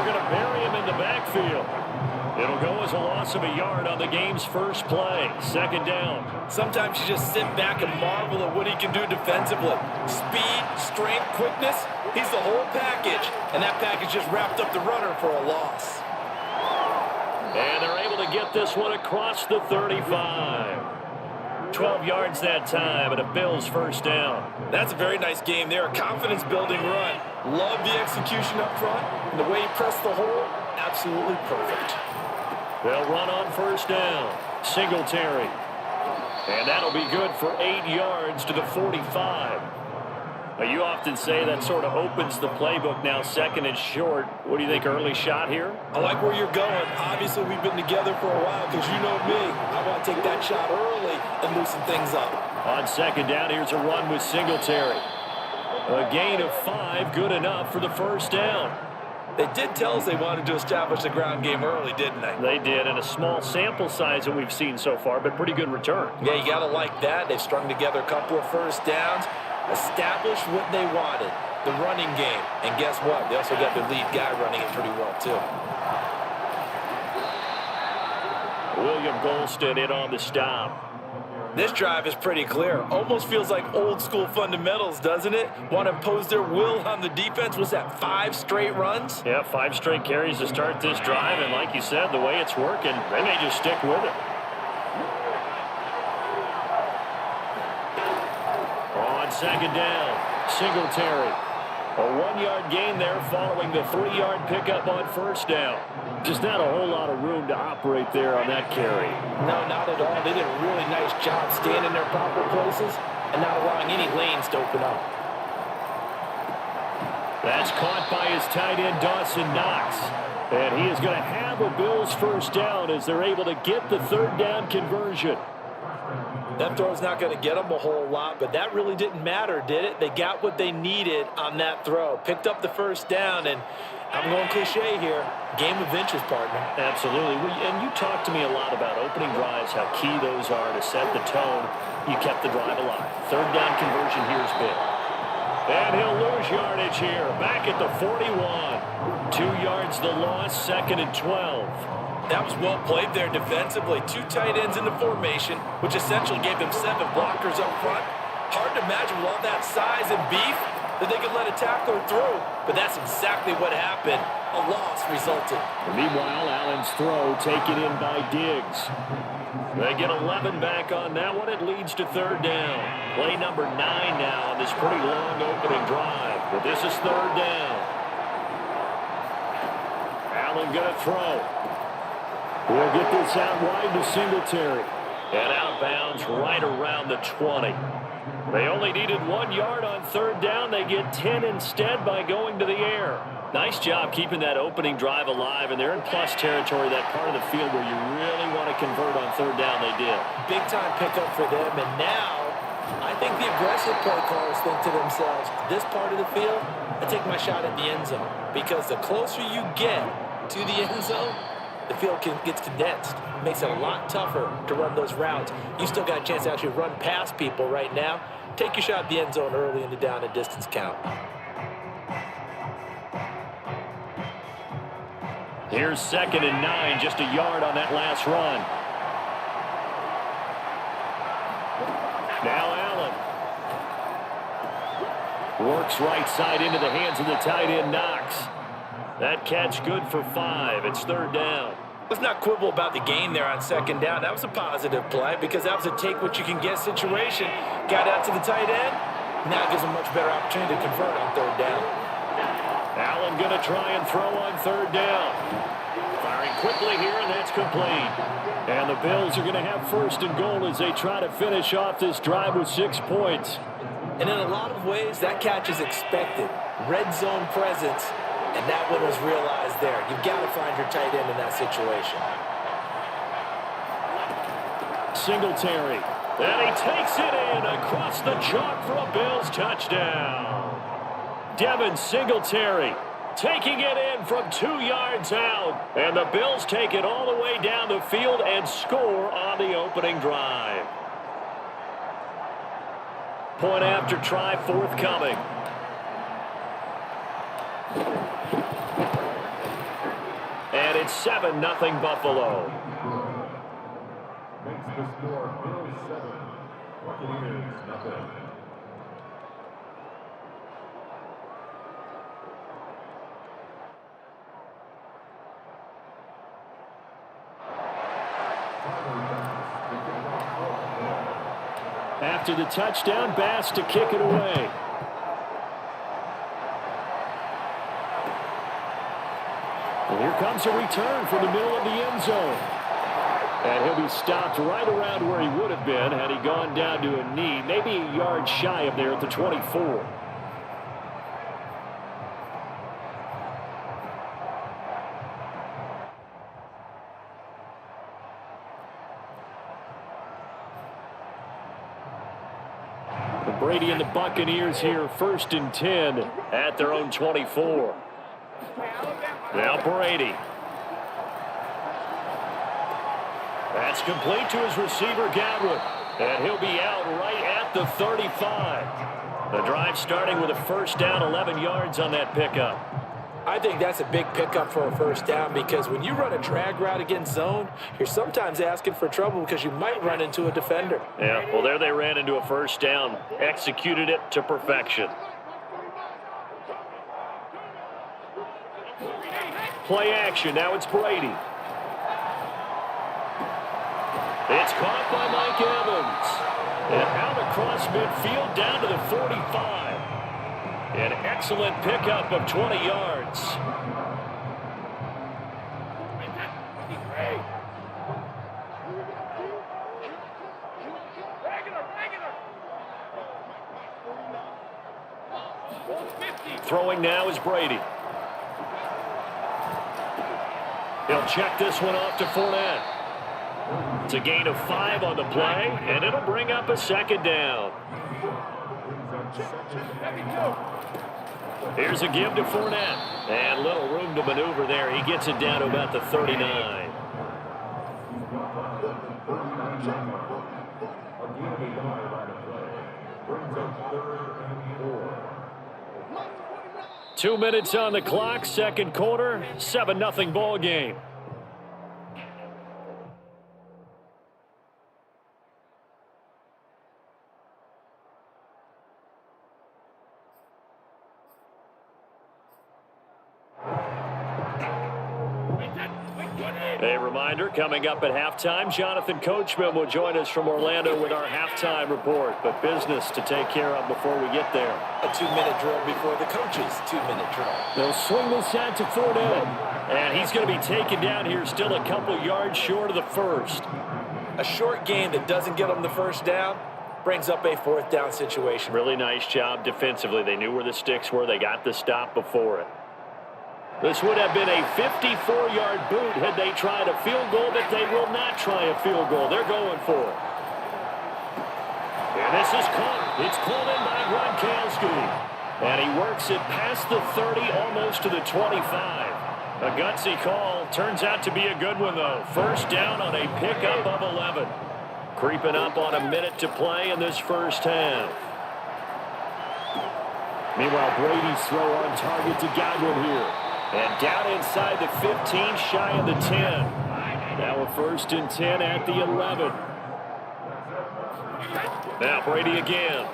they're going to bury him in the backfield. It'll go as a loss of a yard on the game's first play. Second down. Sometimes you just sit back and marvel at what he can do defensively. Speed, strength, quickness, he's the whole package. And that package just wrapped up the runner for a loss. And they're able to get this one across the 35. 12 yards that time, and a Bills first down. That's a very nice game there. A confidence-building run. Love the execution up front. And the way he pressed the hole, absolutely perfect. They'll run on first down. Singletary. And that'll be good for 8 yards to the 45. Now, you often say that sort of opens the playbook now, second and short. What do you think, early shot here? I like where you're going. Obviously, we've been together for a while because you know me. I want to take that shot early and loosen things up. On second down, here's a run with Singletary. A gain of 5, good enough for the first down. They did tell us they wanted to establish the ground game early, didn't they? They did, and a small sample size that we've seen so far, but pretty good return. Yeah, you got to like that. They've strung together a couple of first downs, established what they wanted, the running game. And guess what? They also got their lead guy running it pretty well, too. William Golston in on the stop. This drive is pretty clear. Almost feels like old school fundamentals, doesn't it? Want to impose their will on the defense. Was that 5 straight runs? Yeah, 5 straight carries to start this drive. And like you said, the way it's working, they may just stick with it. On second down, Singletary. A 1-yard gain there following the 3-yard pickup on first down. Just not a whole lot of room to operate there on that carry. No, not at all. They did a really nice job staying in their proper places and not allowing any lanes to open up. That's caught by his tight end, Dawson Knox. And he is going to have a Bills first down as they're able to get the third down conversion. That throw's not going to get them a whole lot, but that really didn't matter, did it? They got what they needed on that throw. Picked up the first down, and I'm going cliche here. Game of inches, partner. Absolutely. And you talked to me a lot about opening drives, how key those are to set the tone. You kept the drive alive. Third down conversion here is big. And he'll lose yardage here. Back at the 41. 2 yards the loss, second and 12. That was well played there defensively. 2 tight ends in the formation, which essentially gave them 7 blockers up front. Hard to imagine with all that size and beef that they could let a tackler through. But that's exactly what happened. A loss resulted. Meanwhile, Allen's throw taken in by Diggs. They get 11 back on that one. It leads to third down. Play number 9 now on this pretty long opening drive. But this is third down. Allen gonna throw. We'll get this out wide to Singletary. And outbounds right around the 20. They only needed 1 yard on third down. They get 10 instead by going to the air. Nice job keeping that opening drive alive, and they're in plus territory, that part of the field where you really want to convert on third down. They did. Big time pickup for them, and now I think the aggressive play callers think to themselves, this part of the field, I take my shot at the end zone, because the closer you get to the end zone, the field gets condensed. It makes it a lot tougher to run those routes. You still got a chance to actually run past people right now. Take your shot at the end zone early in the down and distance count. Here's second and 9, just a yard on that last run. Now Allen works right side into the hands of the tight end, Knox. That catch good for 5. It's third down. Let's not quibble about the gain there on second down. That was a positive play because that was a take-what-you-can-get situation. Got out to the tight end. Now gives a much better opportunity to convert on third down. Allen going to try and throw on third down. Firing quickly here, and that's complete. And the Bills are going to have first and goal as they try to finish off this drive with 6 points. And in a lot of ways, that catch is expected. Red zone presence. And that one was realized there. You've got to find your tight end in that situation. Singletary. And he takes it in across the chalk for a Bills touchdown. Devin Singletary taking it in from 2 yards out. And the Bills take it all the way down the field and score on the opening drive. Point after try forthcoming. it's 7-0 Buffalo. Makes the score Bills 7, Buccaneers nothing. After the touchdown, Bass to kick it away. And here comes a return from the middle of the end zone. And he'll be stopped right around where he would have been had he gone down to a knee, maybe a yard shy of there at the 24. Brady and the Buccaneers here, 1st and 10 at their own 24. Now Brady. That's complete to his receiver, Godwin. And he'll be out right at the 35. The drive starting with a 1st down, 11 yards on that pickup. I think that's a big pickup for a 1st down because when you run a drag route against zone, you're sometimes asking for trouble because you might run into a defender. Yeah, well, there they ran into a 1st down. Executed it to perfection. Play action. Now it's Brady. It's caught by Mike Evans. And out across midfield down to the 45. An excellent pickup of 20 yards. Throwing now is Brady. He'll check this one off to Fournette. It's a gain of 5 on the play, and it'll bring up a 2nd down. Here's a give to Fournette. And little room to maneuver there. He gets it down to about the 39. Two minutes on the clock, 2nd quarter, 7-0 ball game. A reminder, coming up at halftime, Jonathan Coachman will join us from Orlando with our halftime report. But business to take care of before we get there. A 2-minute drill before the coaches' 2-minute drill. They'll swing this out to Fournette. And he's going to be taken down here still a couple yards short of the 1st. A short game that doesn't get them the 1st down brings up a 4th down situation. Really nice job defensively. They knew where the sticks were. They got the stop before it. This would have been a 54-yard boot had they tried a field goal, but they will not try a field goal. They're going for it. And this is caught. It's pulled in by Gronkowski. And he works it past the 30, almost to the 25. A gutsy call. Turns out to be a good one, though. 1st down on a pickup of 11. Creeping up on a minute to play in this 1st half. Meanwhile, Brady's throw on target to Godwin here. And down inside the 15, shy of the 10. Now a 1st and 10 at the 11. Now Brady again.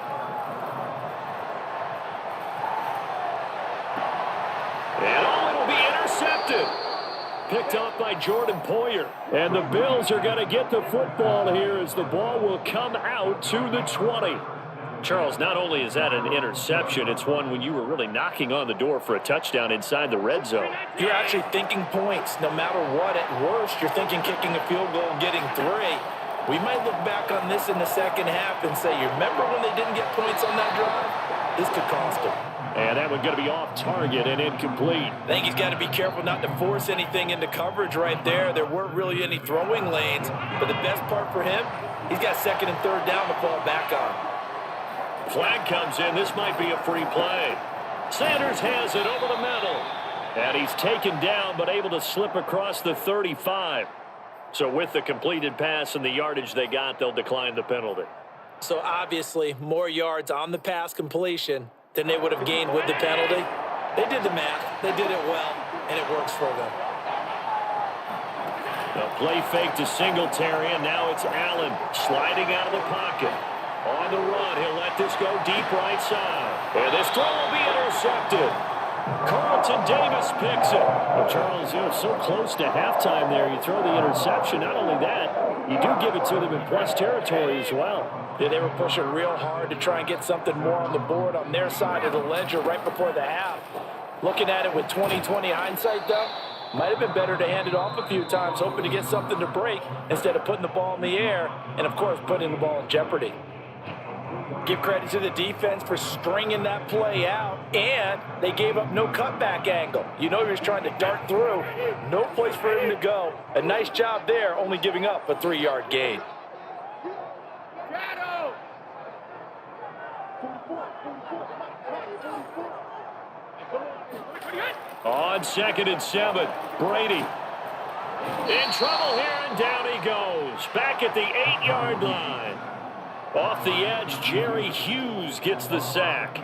And it'll be intercepted. Picked off by Jordan Poyer. And the Bills are going to get the football here as the ball will come out to the 20. Charles, not only is that an interception, it's one when you were really knocking on the door for a touchdown inside the red zone. You're actually thinking points. No matter what, at worst, you're thinking kicking a field goal and getting 3. We might look back on this in the 2nd half and say, you remember when they didn't get points on that drive? This could cost them. And that one's going to be off target and incomplete. I think he's got to be careful not to force anything into coverage right there. There weren't really any throwing lanes. But the best part for him, he's got 2nd and 3rd down to fall back on. Flag comes in. This might be a free play. Sanders has it over the middle. And he's taken down but able to slip across the 35. So with the completed pass and the yardage they got, they'll decline the penalty. So obviously more yards on the pass completion than they would have gained with the penalty. They did the math. They did it well, and it works for them. A play fake to Singletary, and now it's Allen sliding out of the pocket. On the run, he'll let this go deep right side. And this throw will be intercepted. Carlton Davis picks it. Well, Charles, so close to halftime there. You throw the interception. Not only that, you do give it to them in press territory as well. Yeah, they were pushing real hard to try and get something more on the board on their side of the ledger right before the half. Looking at it with 20/20 hindsight, though, might have been better to hand it off a few times, hoping to get something to break instead of putting the ball in the air and, of course, putting the ball in jeopardy. Give credit to the defense for stringing that play out, and they gave up no cutback angle. You know he was trying to dart through. No place for him to go. A nice job there, only giving up a 3-yard gain. On 2nd and 7, Brady. In trouble here, and down he goes. Back at the 8-yard line. Off the edge, Jerry Hughes gets the sack.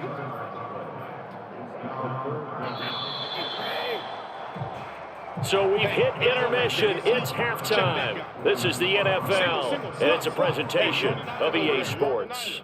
So we've hit intermission. It's halftime. This is the NFL, and it's a presentation of EA Sports.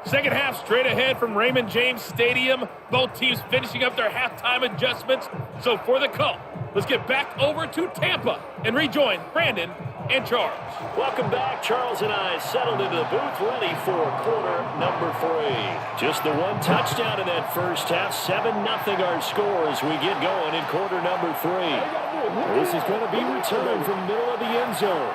Second half straight ahead from Raymond James Stadium. Both teams finishing up their halftime adjustments. So for the call, let's get back over to Tampa and rejoin Brandon and Charles. Welcome back. Charles and I settled into the booth, ready for quarter number 3. Just the one touchdown in that first half. 7-0 our score as we get going in quarter number 3. This is going to be returned from the middle of the end zone.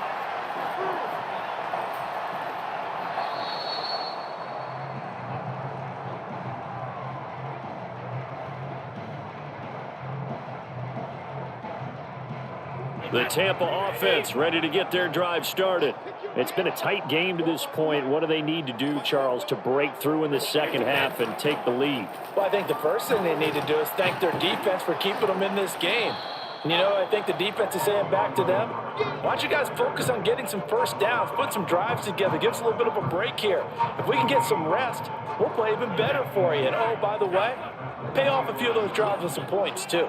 The Tampa offense ready to get their drive started. It's been a tight game to this point. What do they need to do, Charles, to break through in the second half and take the lead? Well, I think the first thing they need to do is thank their defense for keeping them in this game. And, you know, I think the defense is saying back to them, why don't you guys focus on getting some first downs, put some drives together, give us a little bit of a break here. If we can get some rest, we'll play even better for you. And, oh, by the way, pay off a few of those drives with some points, too.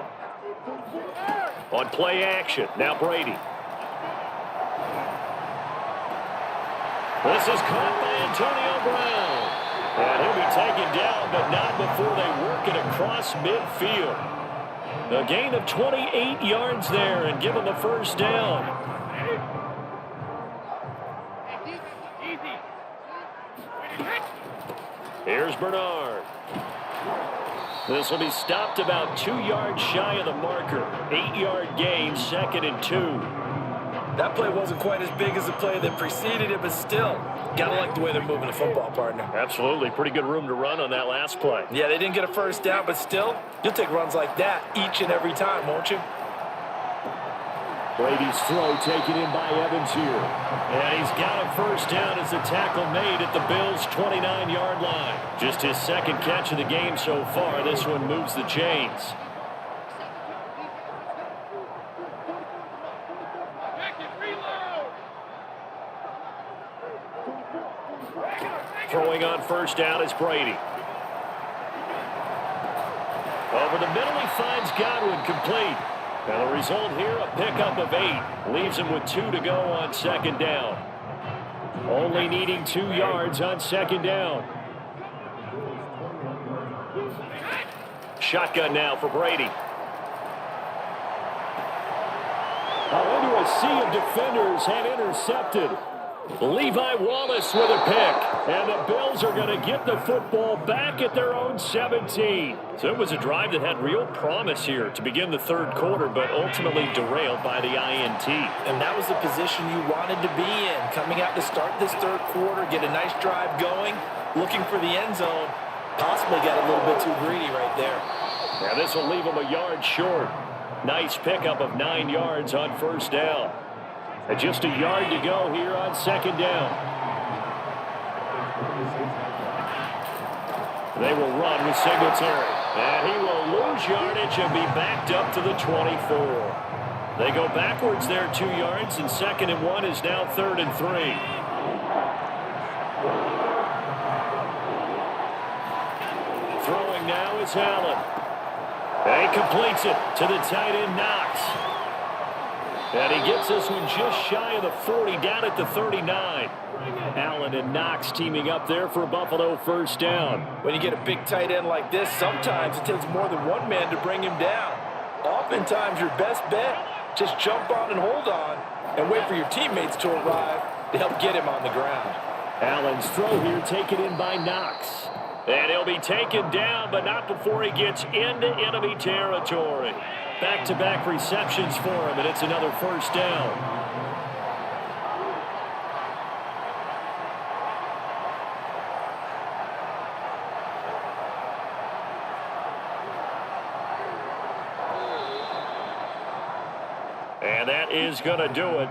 On play action, now Brady. This is caught by Antonio Brown. And he'll be taken down, but not before they work it across midfield. A gain of 28 yards there and give him the first down. Here's Bernard. This will be stopped about 2 yards shy of the marker. 8-yard gain, 2nd and 2. That play wasn't quite as big as the play that preceded it, but still, gotta like the way they're moving the football, partner. Absolutely. Pretty good room to run on that last play. Yeah, they didn't get a first down, but still, you'll take runs like that each and every time, won't you? Brady's throw taken in by Evans here. And he's got a first down as the tackle made at the Bills' 29-yard line. Just his second catch of the game so far. This one moves the chains. Throwing on first down is Brady. Over the middle, he finds Godwin complete. Now the result here, a pickup of 8. Leaves him with 2 to go on 2nd down. Only needing 2 yards on 2nd down. Shotgun now for Brady. Into a sea of defenders and intercepted. Levi Wallace with a pick. And the Bills are going to get the football back at their own 17. So it was a drive that had real promise here to begin the third quarter, but ultimately derailed by the INT. And that was the position you wanted to be in. Coming out to start this third quarter, get a nice drive going, looking for the end zone. Possibly got a little bit too greedy right there. Now this will leave him a yard short. Nice pickup of 9 yards on first down. And just a yard to go here on 2nd down. They will run with Singletary. And he will lose yardage and be backed up to the 24. They go backwards there 2 yards, and 2nd and 1 is now 3rd and 3. Throwing now is Allen. And he completes it to the tight end, Knox. And he gets this one just shy of the 40, down at the 39. Allen and Knox teaming up there for a Buffalo first down. When you get a big tight end like this, sometimes it takes more than one man to bring him down. Oftentimes, your best bet, just jump on and hold on and wait for your teammates to arrive to help get him on the ground. Allen's throw here taken in by Knox. And he'll be taken down, but not before he gets into enemy territory. Back-to-back receptions for him, and it's another first down. And that is going to do it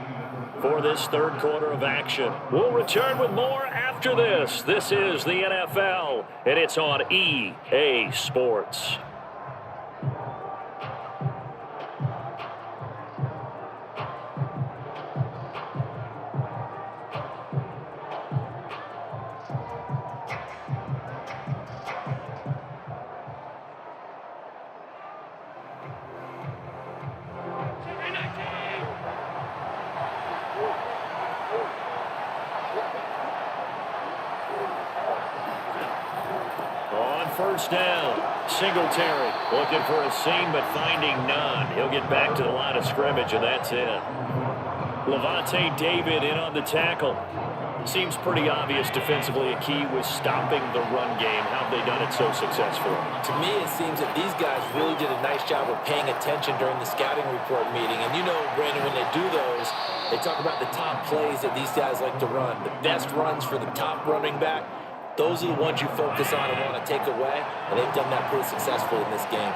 for this third quarter of action. We'll return with more after this. This is the NFL, and it's on EA Sports. First down, Singletary looking for a seam but finding none. He'll get back to the line of scrimmage, and that's it. Levante David in on the tackle. Seems pretty obvious defensively a key was stopping the run game. How have they done it so successfully? To me, it seems that these guys really did a nice job of paying attention during the scouting report meeting. And you know, Brandon, when they do those, they talk about the top plays that these guys like to run, the best runs for the top running back. Those are the ones you focus on and want to take away, and they've done that pretty successfully in this game.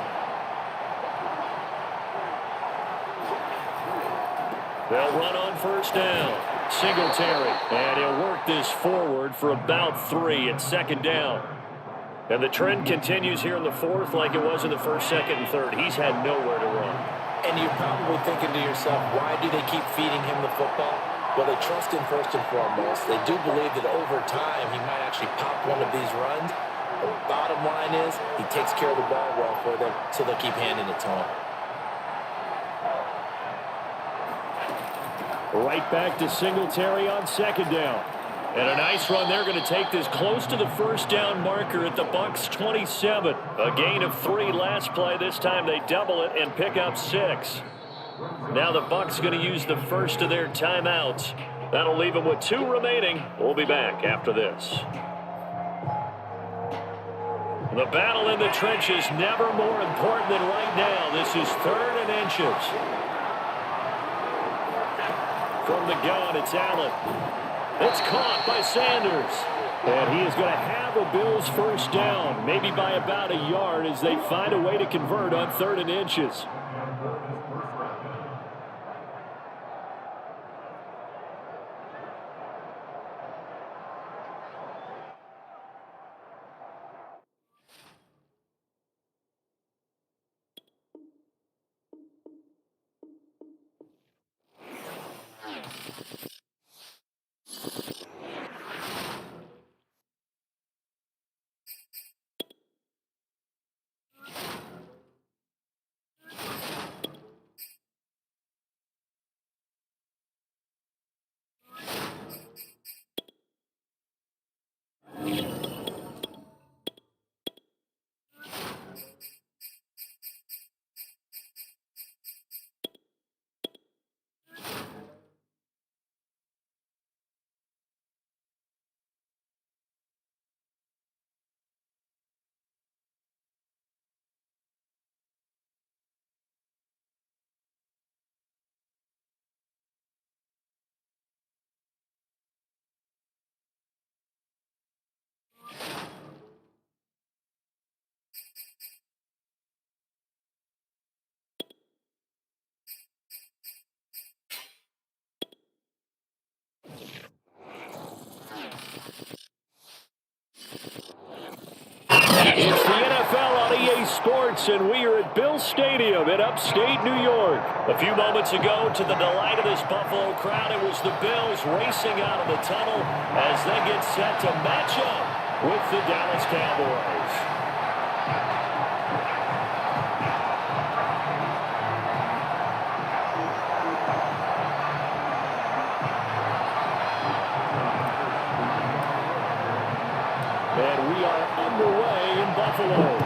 They'll run on first down. Singletary, and he'll work this forward for about 3 at second down. And the trend continues here in the fourth like it was in the first, second, and third. He's had nowhere to run. And you're probably thinking to yourself, why do they keep feeding him the football? Well, they trust him first and foremost. They do believe that over time he might actually pop one of these runs. The bottom line is he takes care of the ball well for them, so they'll keep handing it to him. Right back to Singletary on second down. And a nice run. They're going to take this close to the first down marker at the Bucs 27. A gain of 3 last play. This time they double it and pick up 6. Now the Bucs going to use the first of their timeouts. That'll leave them with 2 remaining. We'll be back after this. The battle in the trenches never more important than right now. This is 3rd and inches. From the gun, it's Allen. It's caught by Sanders. And he is going to have a Bills first down, maybe by about a yard as they find a way to convert on 3rd and inches. It's the NFL on EA Sports, and we are at Bill Stadium in upstate New York. A few moments ago, to the delight of this Buffalo crowd, it was the Bills racing out of the tunnel as they get set to match up with the Dallas Cowboys. Buffalo.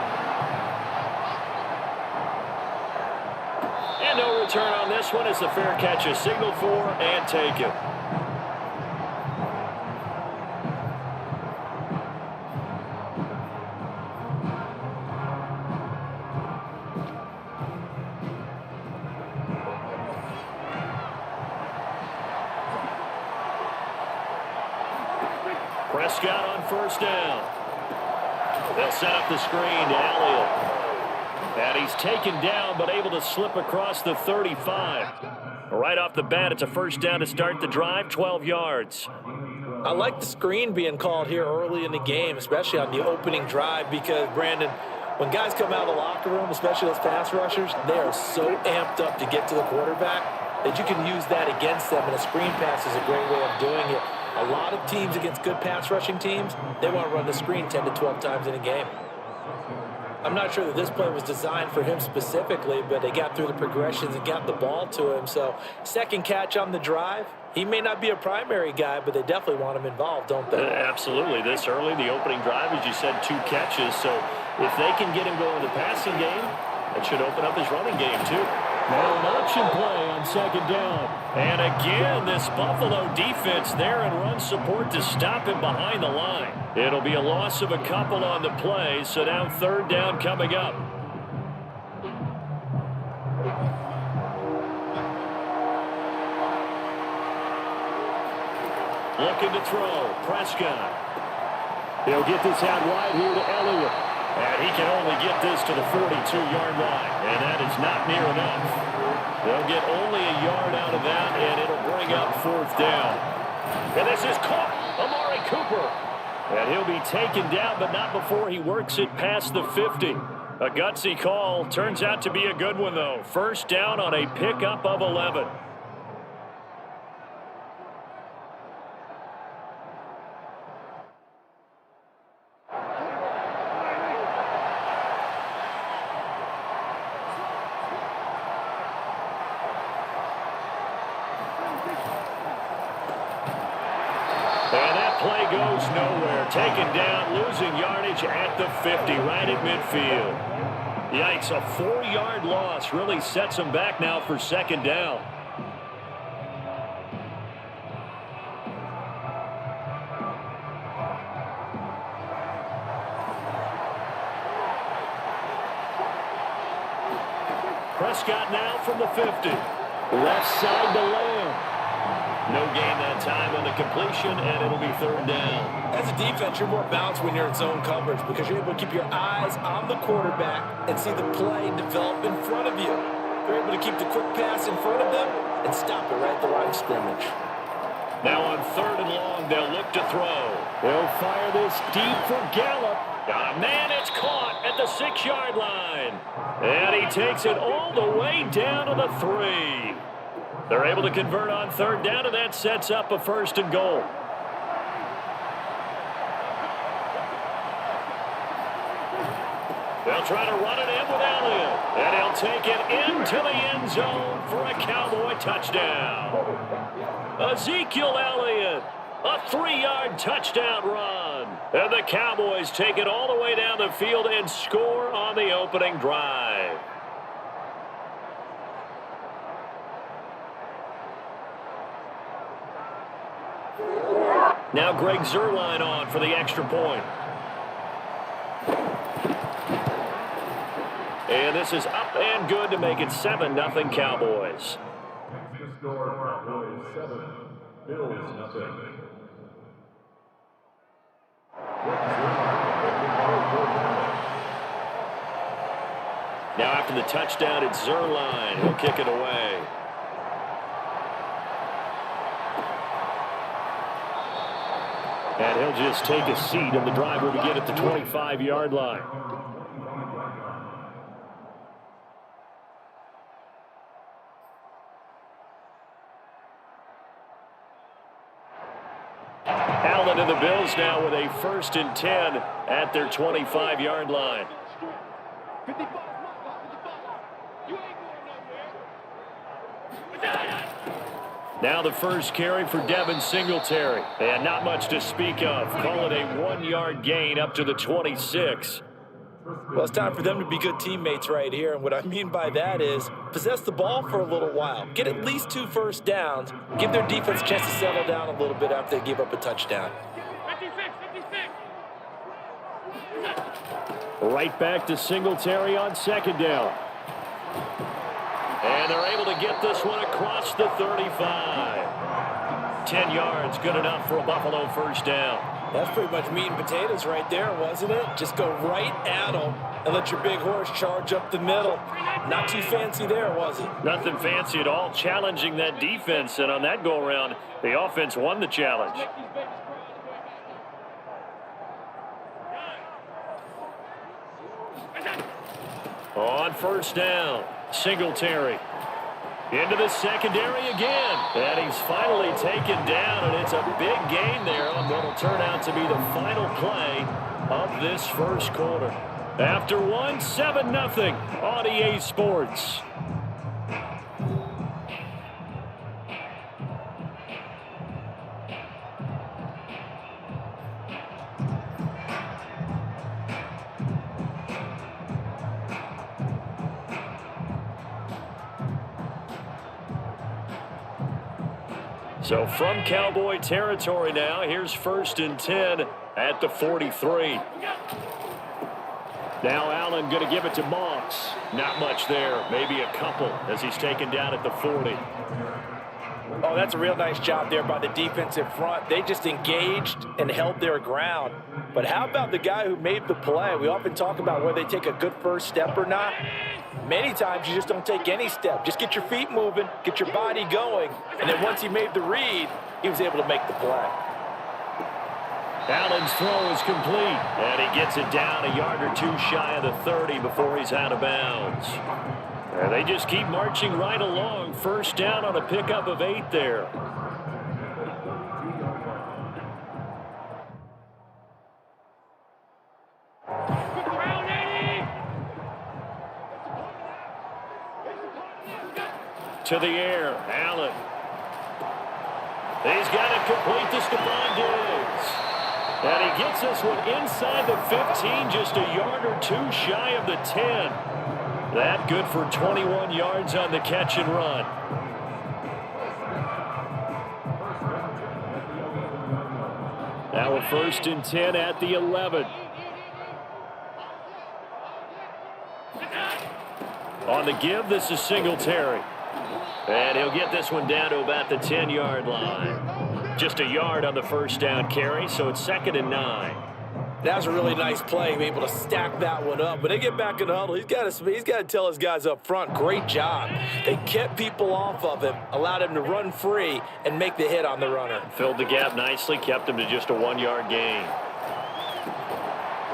And no return on this one as the fair catch is signaled for and taken. Prescott on first down. They'll set up the screen to Elliott. And he's taken down but able to slip across the 35. Right off the bat, it's a first down to start the drive, 12 yards. I like the screen being called here early in the game, especially on the opening drive, because, Brandon, when guys come out of the locker room, especially those pass rushers, they are so amped up to get to the quarterback that you can use that against them, and a screen pass is a great way of doing it. A lot of teams against good pass rushing teams, they want to run the screen 10 to 12 times in a game. I'm not sure that this play was designed for him specifically, but they got through the progressions and got the ball to him. So, second catch on the drive. He may not be a primary guy, but they definitely want him involved, don't they? Absolutely. This early, the opening drive, as you said, 2 catches. So, if they can get him going in the passing game, that should open up his running game, too. Now an option play on second down. And again, this Buffalo defense there and run support to stop him behind the line. It'll be a loss of a couple on the play, so now third down coming up. Looking to throw, Prescott. He'll get this out wide here to Elliott. And he can only get this to the 42-yard line. And that is not near enough. They'll get only a yard out of that, and it'll bring up fourth down. And this is caught. Amari Cooper. And he'll be taken down, but not before he works it past the 50. A gutsy call. Turns out to be a good one, though. First down on a pickup of 11. And that play goes nowhere. Taken down, losing yardage at the 50, right at midfield. Yikes, a 4-yard loss really sets them back now for second down. Prescott now from the 50. Left side to Lamb. No gain that time on the completion, and it'll be third down. As a defense, you're more balanced when you're in zone coverage because you're able to keep your eyes on the quarterback and see the play develop in front of you. You're able to keep the quick pass in front of them and stop it right at the line of scrimmage. Now on third and long, they'll look to throw. They'll fire this deep for Gallup. Got a man, it's caught at the 6-yard line. And he takes it all the way down to the 3. They're able to convert on third down, and that sets up a first and goal. They'll try to run it in with Elliott. And he'll take it into the end zone for a Cowboy touchdown. Ezekiel Elliott, a 3-yard touchdown run. And the Cowboys take it all the way down the field and score on the opening drive. Now Greg Zuerlein on for the extra point. And this is up and good to make it 7-0 Cowboys. The score, Cowboys 7, Bills nothing. Now after the touchdown, it's Zuerlein. He'll kick it away. And he'll just take a seat, and the drive will begin at the 25-yard line. Allen and the Bills now with a 1st and 10 at their 25-yard line. Now the first carry for Devin Singletary. And not much to speak of. Call it a 1-yard gain up to the 26. Well, it's time for them to be good teammates right here, and what I mean by that is possess the ball for a little while, get at least 2 first downs, give their defense a chance to settle down a little bit after they give up a touchdown. 56. Right back to Singletary on second down. And they're able to get this one across the 35. 10 yards, good enough for a Buffalo first down. That's pretty much meat and potatoes right there, wasn't it? Just go right at them and let your big horse charge up the middle. Not too fancy there, was it? Nothing fancy at all, challenging that defense. And on that go-around, the offense won the challenge. On first down, Singletary. Into the secondary again. And he's finally taken down, and it's a big gain there on what will turn out to be the final play of this first quarter. After one, 7-0 on EA Sports. So from Cowboy territory now, here's 1st and 10 at the 43. Now Allen going to give it to Moss. Not much there, maybe a couple as he's taken down at the 40. Oh, that's a real nice job there by the defensive front. They just engaged and held their ground. But how about the guy who made the play? We often talk about whether they take a good first step or not. Many times you just don't take any step. Just get your feet moving, get your body going, and then once he made the read, he was able to make the play. Allen's throw is complete, and he gets it down a yard or two shy of the 30 before he's out of bounds. And they just keep marching right along. First down on a pickup of 8 there. To the air, Allen. He's got it complete to Stephon Diggs. And he gets this one inside the 15, just a yard or two shy of the 10. That good for 21 yards on the catch and run. Now a 1st and 10 at the 11. On the give, this is Singletary. And he'll get this one down to about the 10-yard line. Just a yard on the first down carry, so it's 2nd and 9. That was a really nice play, able to stack that one up. When they get back in the huddle, he's got to tell his guys up front, great job. They kept people off of him, allowed him to run free and make the hit on the runner. Filled the gap nicely, kept him to just a 1-yard gain.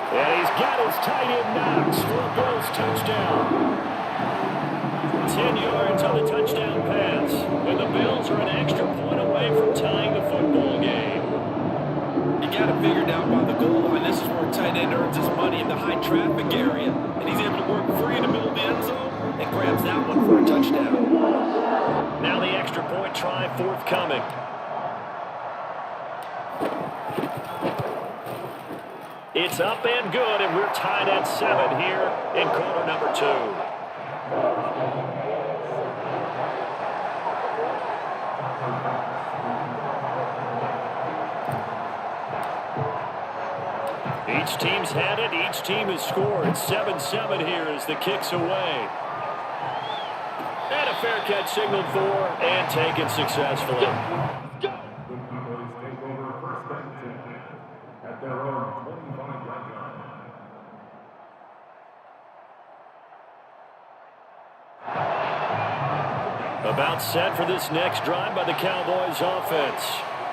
And he's got his tight end Knox for a Bills touchdown. 10 yards on the touchdown pass. And the Bills are an extra point away from tying the football game. You got it figured out by the goal line. This is where a tight end earns his money in the high traffic area. And he's able to work free in the middle of the end zone and grabs that one for a touchdown. Now the extra point try forthcoming. It's up and good, and we're tied at 7 here in quarter number 2. Each team's had it. Each team has scored. 7-7 here as the kick's away. And a fair catch signaled for and taken successfully. At their own 25-yard line. About set for this next drive by the Cowboys offense.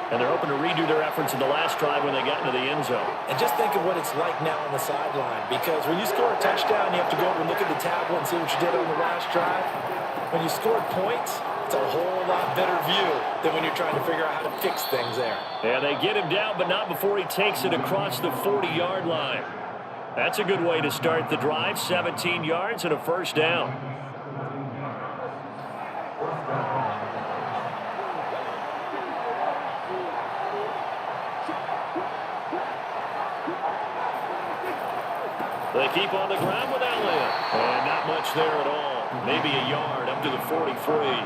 And they're hoping to redo their efforts in the last drive when they got into the end zone. And just think of what it's like now on the sideline. Because when you score a touchdown, you have to go over and look at the tablet and see what you did on the last drive. When you scored points, it's a whole lot better view than when you're trying to figure out how to fix things there. Yeah, they get him down, but not before he takes it across the 40-yard line. That's a good way to start the drive. 17 yards and a first down. They keep on the ground with Elliott. And not much there at all. Maybe a yard up to the 43.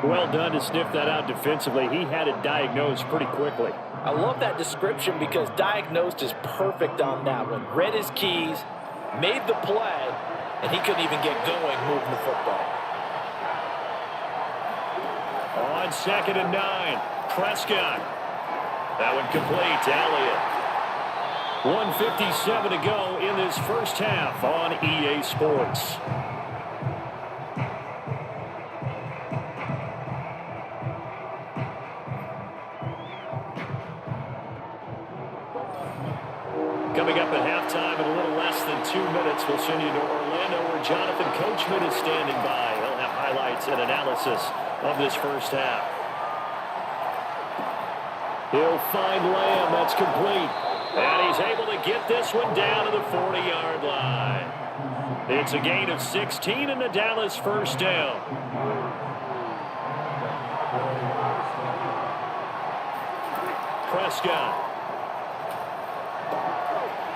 Well done to sniff that out defensively. He had it diagnosed pretty quickly. I love that description because diagnosed is perfect on that one. Read his keys, made the play, and he couldn't even get going moving the football. On 2nd and 9, Prescott. That one complete to Elliott. 1:57 to go in this first half on EA Sports. Coming up at halftime in a little less than 2 minutes, we'll send you to Orlando where Jonathan Coachman is standing by. He'll have highlights and analysis of this first half. He'll find Lamb. That's complete. And he's able to get this one down to the 40-yard line. It's a gain of 16 and the Dallas first down. Prescott.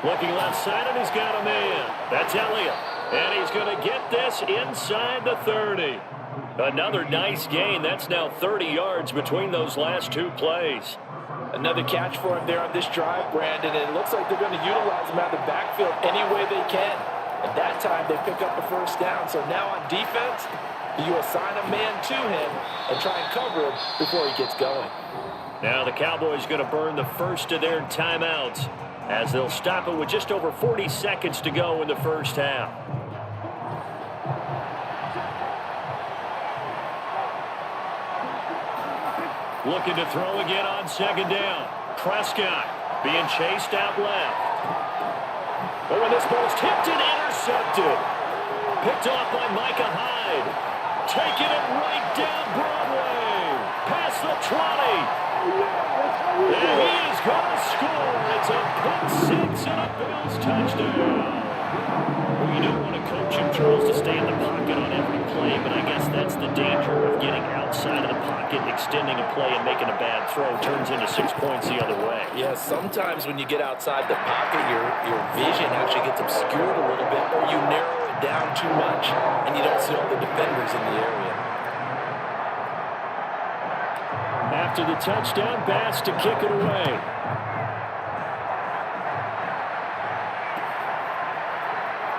Looking left side, and he's got a man. That's Elliott. And he's going to get this inside the 30. Another nice gain. That's now 30 yards between those last two plays. Another catch for him there on this drive, Brandon, and it looks like they're going to utilize him out of the backfield any way they can. At that time, they pick up a first down. So now on defense, you assign a man to him and try and cover him before he gets going. Now the Cowboys going to burn the first of their timeouts as they'll stop it with just over 40 seconds to go in the first half. Looking to throw again on 2nd down. Prescott being chased out left. Oh, and this ball's tipped and intercepted. Picked off by Micah Hyde. Taking it right down Broadway. Past the 20. And he is going to score. It's a pick 6 and a Bills touchdown. Well, you don't want to coach him, Charles, to stay in the pocket on every play, but I guess that's the danger of getting outside of the pocket, extending a play, and making a bad throw. Turns into 6 points the other way. Yeah, sometimes when you get outside the pocket, your vision actually gets obscured a little bit, or you narrow it down too much, and you don't see all the defenders in the area. After the touchdown, Bass to kick it away.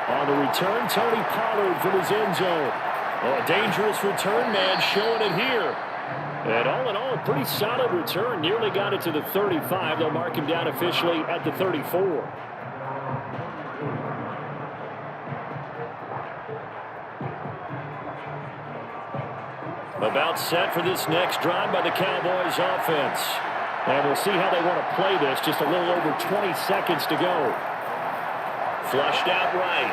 On the return, Tony Pollard from his end zone. Oh, a dangerous return man showing it here. And all in all, a pretty solid return. Nearly got it to the 35. They'll mark him down officially at the 34. About set for this next drive by the Cowboys offense. And we'll see how they want to play this. Just a little over 20 seconds to go. Flushed out right.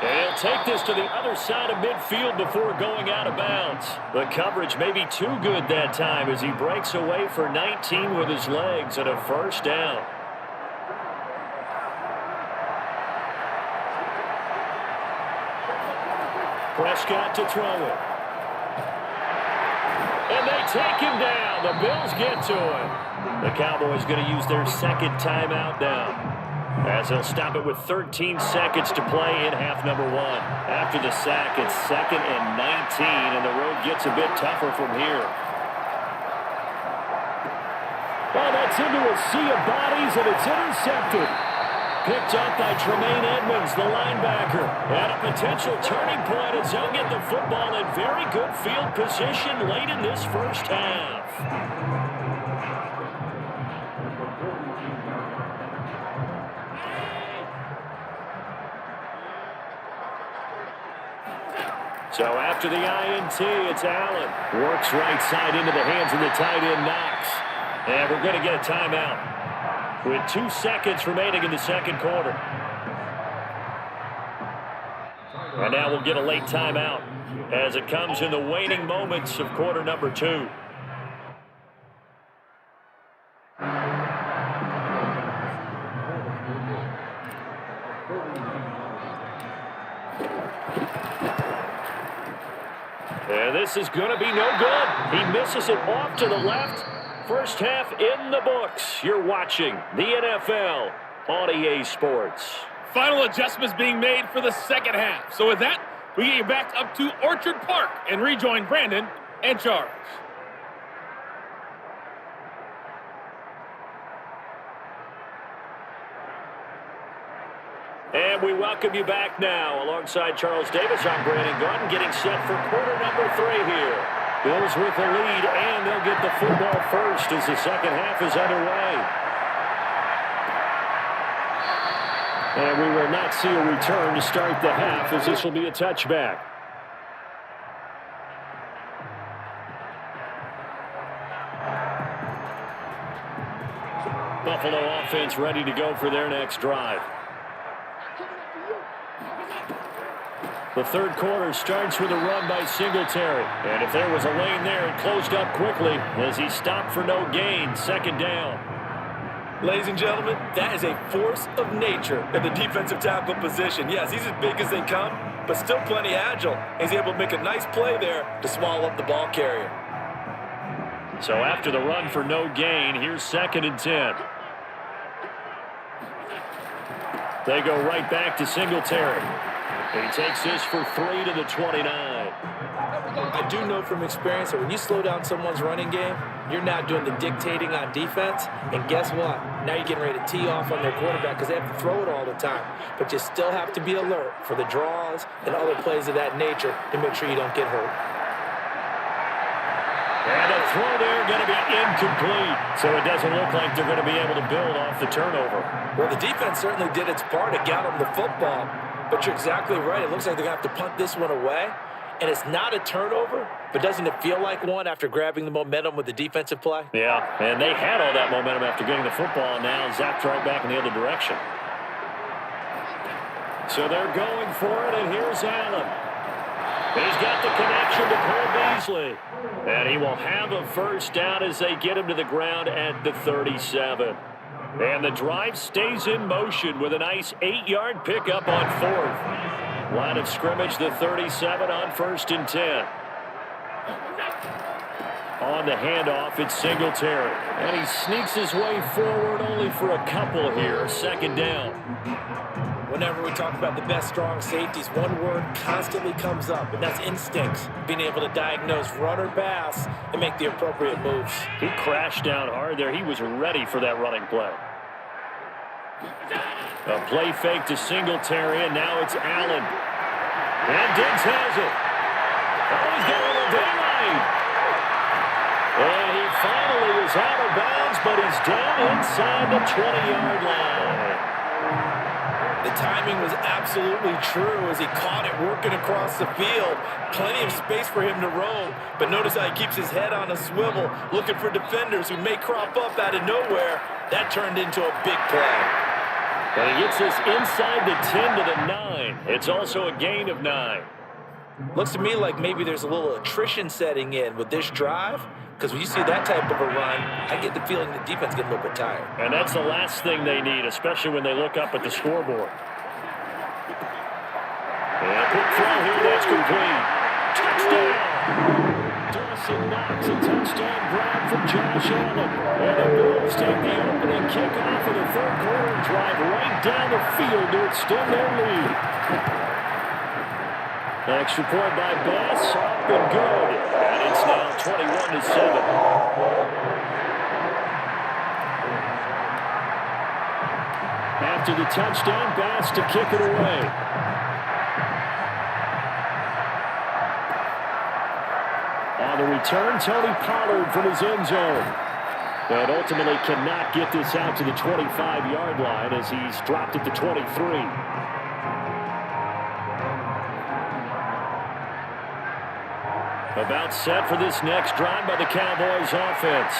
And he'll take this to the other side of midfield before going out of bounds. The coverage may be too good that time as he breaks away for 19 with his legs and a first down. Prescott to throw it. And they take him down. The Bills get to him. The Cowboys going to use their second timeout now, as they'll stop it with 13 seconds to play in half number 1. After the sack, it's 2nd and 19, and the road gets a bit tougher from here. Oh, that's into a sea of bodies, and it's intercepted. Picked up by Tremaine Edmonds, the linebacker. At a potential turning point as they'll get the football in very good field position late in this first half. So after the INT, it's Allen. Works right side into the hands of the tight end, Knox. And we're going to get a timeout with 2 seconds remaining in the second quarter. And now we'll get a late timeout as it comes in the waning moments of quarter number 2. And this is going to be no good. He misses it off to the left. First half in the books. You're watching the NFL on EA Sports. Final adjustments being made for the second half. So with that, we get you back up to Orchard Park and rejoin Brandon and Charles. And we welcome you back now. Alongside Charles Davis, I'm Brandon Gunn, getting set for quarter number 3 here. Bills with the lead, and they'll get the football first as the second half is underway. And we will not see a return to start the half, as this will be a touchback. Buffalo offense ready to go for their next drive. The third quarter starts with a run by Singletary. And if there was a lane there, it closed up quickly as he stopped for no gain. Second down. Ladies and gentlemen, that is a force of nature in the defensive tackle position. Yes, he's as big as they come, but still plenty agile. He's able to make a nice play there to swallow up the ball carrier. So after the run for no gain, here's 2nd and 10. They go right back to Singletary. He takes this for 3 to the 29. I do know from experience that when you slow down someone's running game, you're not doing the dictating on defense. And guess what? Now you're getting ready to tee off on their quarterback because they have to throw it all the time. But you still have to be alert for the draws and other plays of that nature to make sure you don't get hurt. And a throw there going to be incomplete. So it doesn't look like they're going to be able to build off the turnover. Well, the defense certainly did its part to get them the football. But you're exactly right. It looks like they're going to have to punt this one away. And it's not a turnover, but doesn't it feel like one after grabbing the momentum with the defensive play? Yeah, and they had all that momentum after getting the football, and now zapped right back in the other direction. So they're going for it, and here's Allen. He's got the connection to Cole Beasley. And he will have a first down as they get him to the ground at the 37. And the drive stays in motion with a nice 8-yard pickup on 4th. Line of scrimmage, the 37 on 1st and 10. On the handoff, it's Singletary. And he sneaks his way forward only for a couple here. 2nd down. Whenever we talk about the best strong safeties, one word constantly comes up, and that's instincts. Being able to diagnose run or pass and make the appropriate moves. He crashed down hard there. He was ready for that running play. A play fake to Singletary, and now it's Allen. And Diggs has it. Oh, he's got a little daylight. And he finally is out of bounds, but he's down inside the 20-yard line. The timing was absolutely true as he caught it working across the field. Plenty of space for him to roam, but notice how he keeps his head on a swivel, looking for defenders who may crop up out of nowhere. That turned into a big play. And he gets this inside the 10 to the 9. It's also a gain of 9. Looks to me like maybe there's a little attrition setting in with this drive, because when you see that type of a run, I get the feeling the defense gets a little bit tired. And that's the last thing they need, especially when they look up at the scoreboard. And a quick throw here, that's complete. Touchdown! Dawson Knox, a touchdown grab from Josh Allen. And the Bills take the opening kickoff of the third quarter and drive right down the field to extend their lead. Extra point by Bass, up and good. And it's now 21-7. After the touchdown, Bass to kick it away. On the return, Tony Pollard from his end zone. And ultimately cannot get this out to the 25-yard line as he's dropped at the 23. About set for this next drive by the Cowboys offense.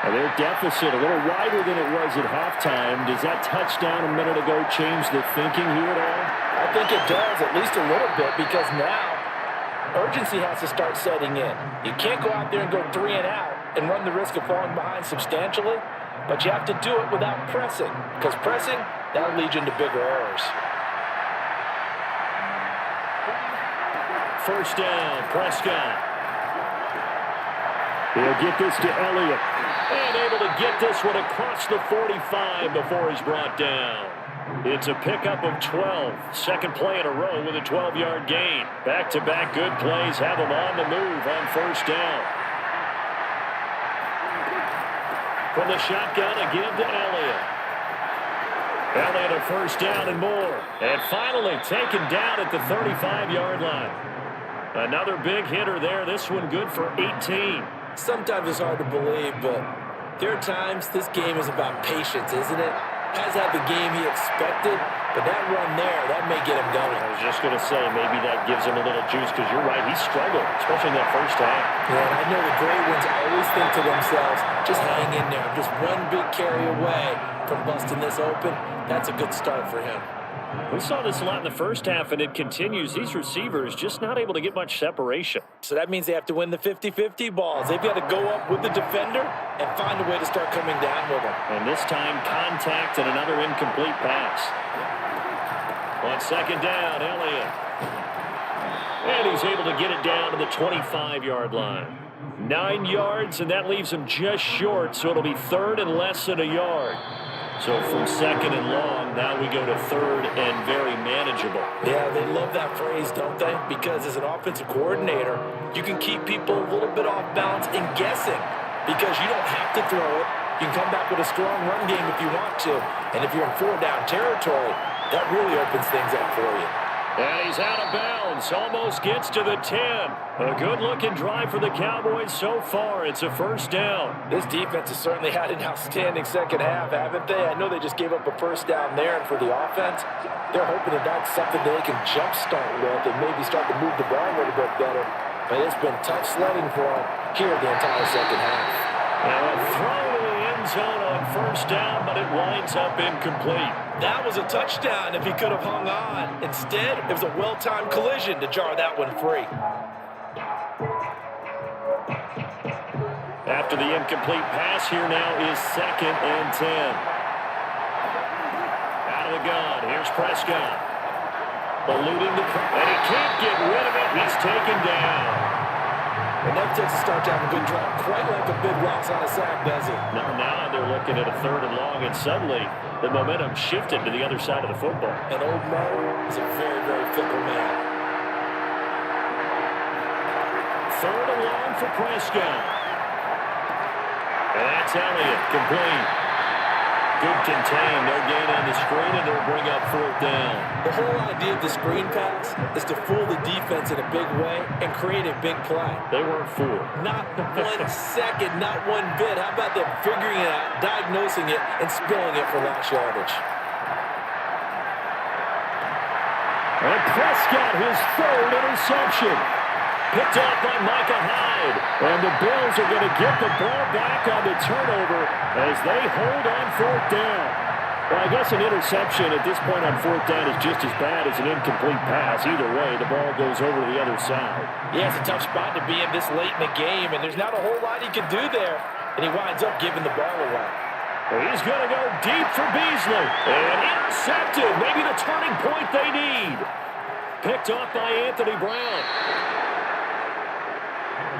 And their deficit a little wider than it was at halftime. Does that touchdown a minute ago change the thinking here at all? I think it does, at least a little bit, because now urgency has to start setting in. You can't go out there and go 3 and out and run the risk of falling behind substantially, but you have to do it without pressing, because pressing, that'll lead you into bigger errors. First down, Prescott. He'll get this to Elliott. And able to get this one across the 45 before he's brought down. It's a pickup of 12. Second play in a row with a 12-yard gain. Back-to-back good plays have him on the move on first down. From the shotgun, a give to Elliott. Elliott a first down and more. And finally taken down at the 35-yard line. Another big hitter there. This one good for 18. Sometimes it's hard to believe, but there are times this game is about patience, isn't it? Has had the game he expected, but that run there, that may get him going. I was just going to say, maybe that gives him a little juice, because you're right, he struggled, especially in that first half. Yeah, and I know the great ones always think to themselves, just hang in there. I'm just one big carry away from busting this open. That's a good start for him. We saw this a lot in the first half, and it continues. These receivers just not able to get much separation. So that means they have to win the 50-50 balls. They've got to go up with the defender and find a way to start coming down with them. And this time, contact and another incomplete pass. On second down, Elliott. And he's able to get it down to the 25-yard line. 9 yards, and that leaves him just short, so it'll be third and less than a yard. So from second and long, now we go to third and very manageable. Yeah, they love that phrase, don't they? Because as an offensive coordinator, you can keep people a little bit off balance and guessing because you don't have to throw it. You can come back with a strong run game if you want to. And if you're in four-down territory, that really opens things up for you. And he's out of bounds, almost gets to the 10. A good-looking drive for the Cowboys so far. It's a first down. This defense has certainly had an outstanding second half, haven't they? I know they just gave up a first down there, and for the offense, they're hoping that that's something they can jumpstart with and maybe start to move the ball a little bit better. But it's been tough sledding for them here the entire second half. Now a throw to the end zone on first down, but it winds up incomplete. That was a touchdown if he could have hung on. Instead, it was a well-timed collision to jar that one free. After the incomplete pass, here now is second and 10. Out of the gun, here's Prescott. Eluding the and he can't get rid of it. He's taken down. And that takes a start to have a good drive, quite like a big loss on a sack, does it? Now they're looking at a third and long, and suddenly the momentum shifted to the other side of the football. And old Mo is a very, very fickle man. Third and long for Prescott. And that's Elliott, complete. Good contain, no gain on the screen, and they'll bring up fourth down. The whole idea of the screen pass is to fool the defense in a big way and create a big play. They weren't fooled. Not 1 second, not one bit. How about them figuring it out, diagnosing it, and spilling it for last yardage? And Prescott, his third interception. Picked off by Micah Hyde. And the Bills are going to get the ball back on the turnover as they hold on fourth down. Well, I guess an interception at this point on fourth down is just as bad as an incomplete pass. Either way, the ball goes over to the other side. Yeah, it's a tough spot to be in this late in the game, and there's not a whole lot he can do there. And he winds up giving the ball away. He's going to go deep for Beasley. And intercepted. Maybe the turning point they need. Picked off by Anthony Brown.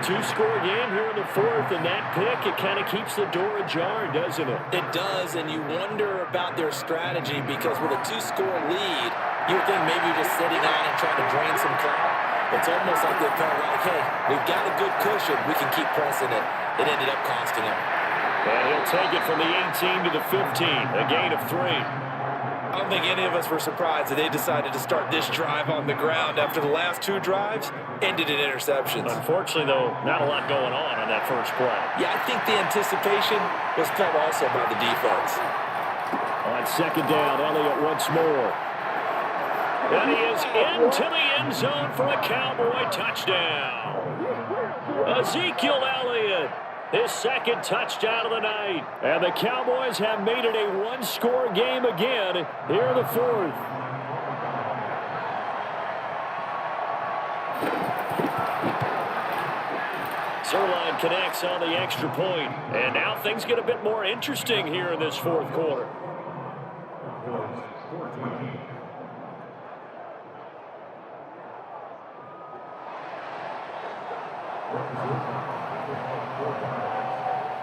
Two-score game here in the fourth, and that pick, it kind of keeps the door ajar, doesn't it? It does, and you wonder about their strategy because with a two-score lead, you would think maybe you're just sitting on and trying to drain some clock. It's almost like they felt like, hey, we've got a good cushion. We can keep pressing it. It ended up costing him. And he'll take it from the 18 to the 15, a gain of 3. I don't think any of us were surprised that they decided to start this drive on the ground after the last two drives ended in interceptions. Unfortunately, though, not a lot going on that first play. Yeah, I think the anticipation was felt also by the defense. On second down, Elliott once more. And he is into the end zone for a Cowboy touchdown. Ezekiel Elliott, his second touchdown of the night. And the Cowboys have made it a one-score game again here in the fourth. Zerline connects on the extra point. And now things get a bit more interesting here in this fourth quarter.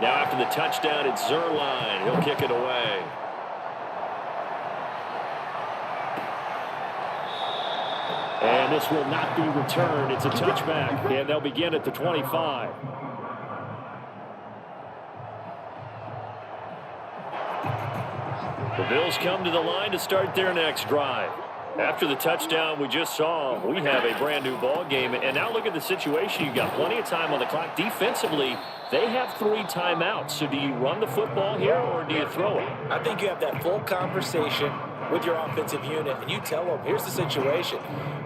Now after the touchdown, it's Zerline. He'll kick it away. And this will not be returned. It's a touchback, and they'll begin at the 25. The Bills come to the line to start their next drive. After the touchdown we just saw, we have a brand new ball game. And now look at the situation. You've got plenty of time on the clock. Defensively, they have 3 timeouts. So do you run the football here or do you throw it? I think you have that full conversation with your offensive unit, and you tell them, here's the situation.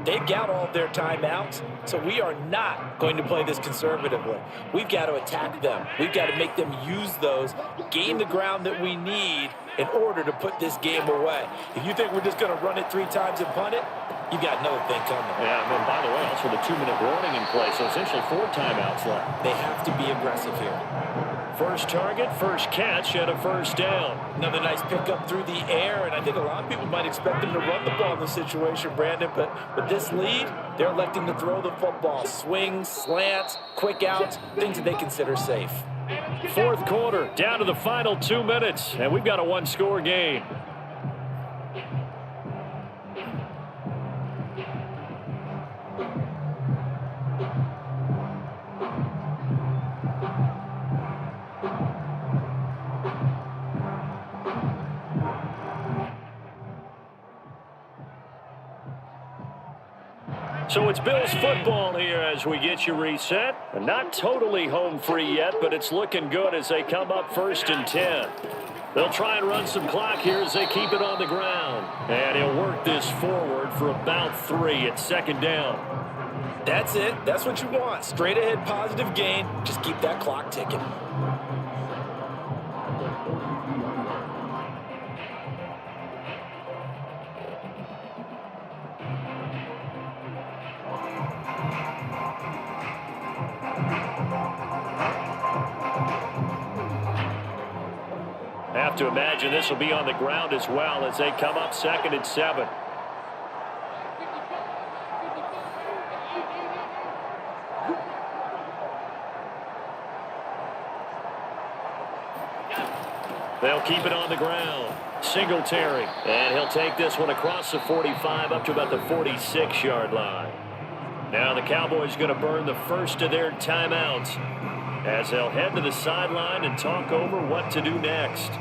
They've got all of their timeouts, so we are not going to play this conservatively. We've got to attack them. We've got to make them use those, gain the ground that we need in order to put this game away. If you think we're just going to run it 3 times and punt it, you've got another thing coming. Yeah, and by the way, also the 2-minute warning in play, so essentially 4 timeouts left. They have to be aggressive here. First target, first catch, and a first down. Another nice pickup through the air, and I think a lot of people might expect them to run the ball in this situation, Brandon, but with this lead, they're electing to throw the football. Swings, slants, quick outs, things that they consider safe. Fourth quarter, down to the final 2 minutes, and we've got a 1-score game. So it's Bills football here as we get you reset. Not totally home free yet, but it's looking good as they come up 1st and 10. They'll try and run some clock here as they keep it on the ground. And he'll work this forward for about 3 at 2nd down. That's it. That's what you want. Straight ahead positive gain. Just keep that clock ticking. Have to imagine this will be on the ground as well as they come up 2nd and 7. They'll keep it on the ground. Singletary. And he'll take this one across the 45 up to about the 46-yard line. Now the Cowboys going to burn the first of their timeouts as they'll head to the sideline and talk over what to do next.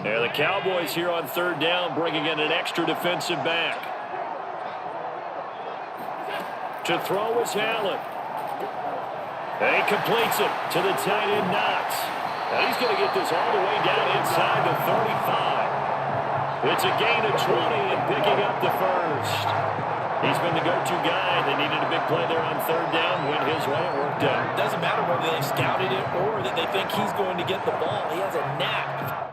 And the Cowboys here on 3rd down, bringing in an extra defensive back. To throw is Allen. And he completes it to the tight end, Knox. And he's going to get this all the way down inside the 35. It's a gain of 20 and picking up the first. He's been the go-to guy. They needed a big play there on 3rd down. Went his way, it worked out. Doesn't matter whether they scouted it or that they think he's going to get the ball. He has a knack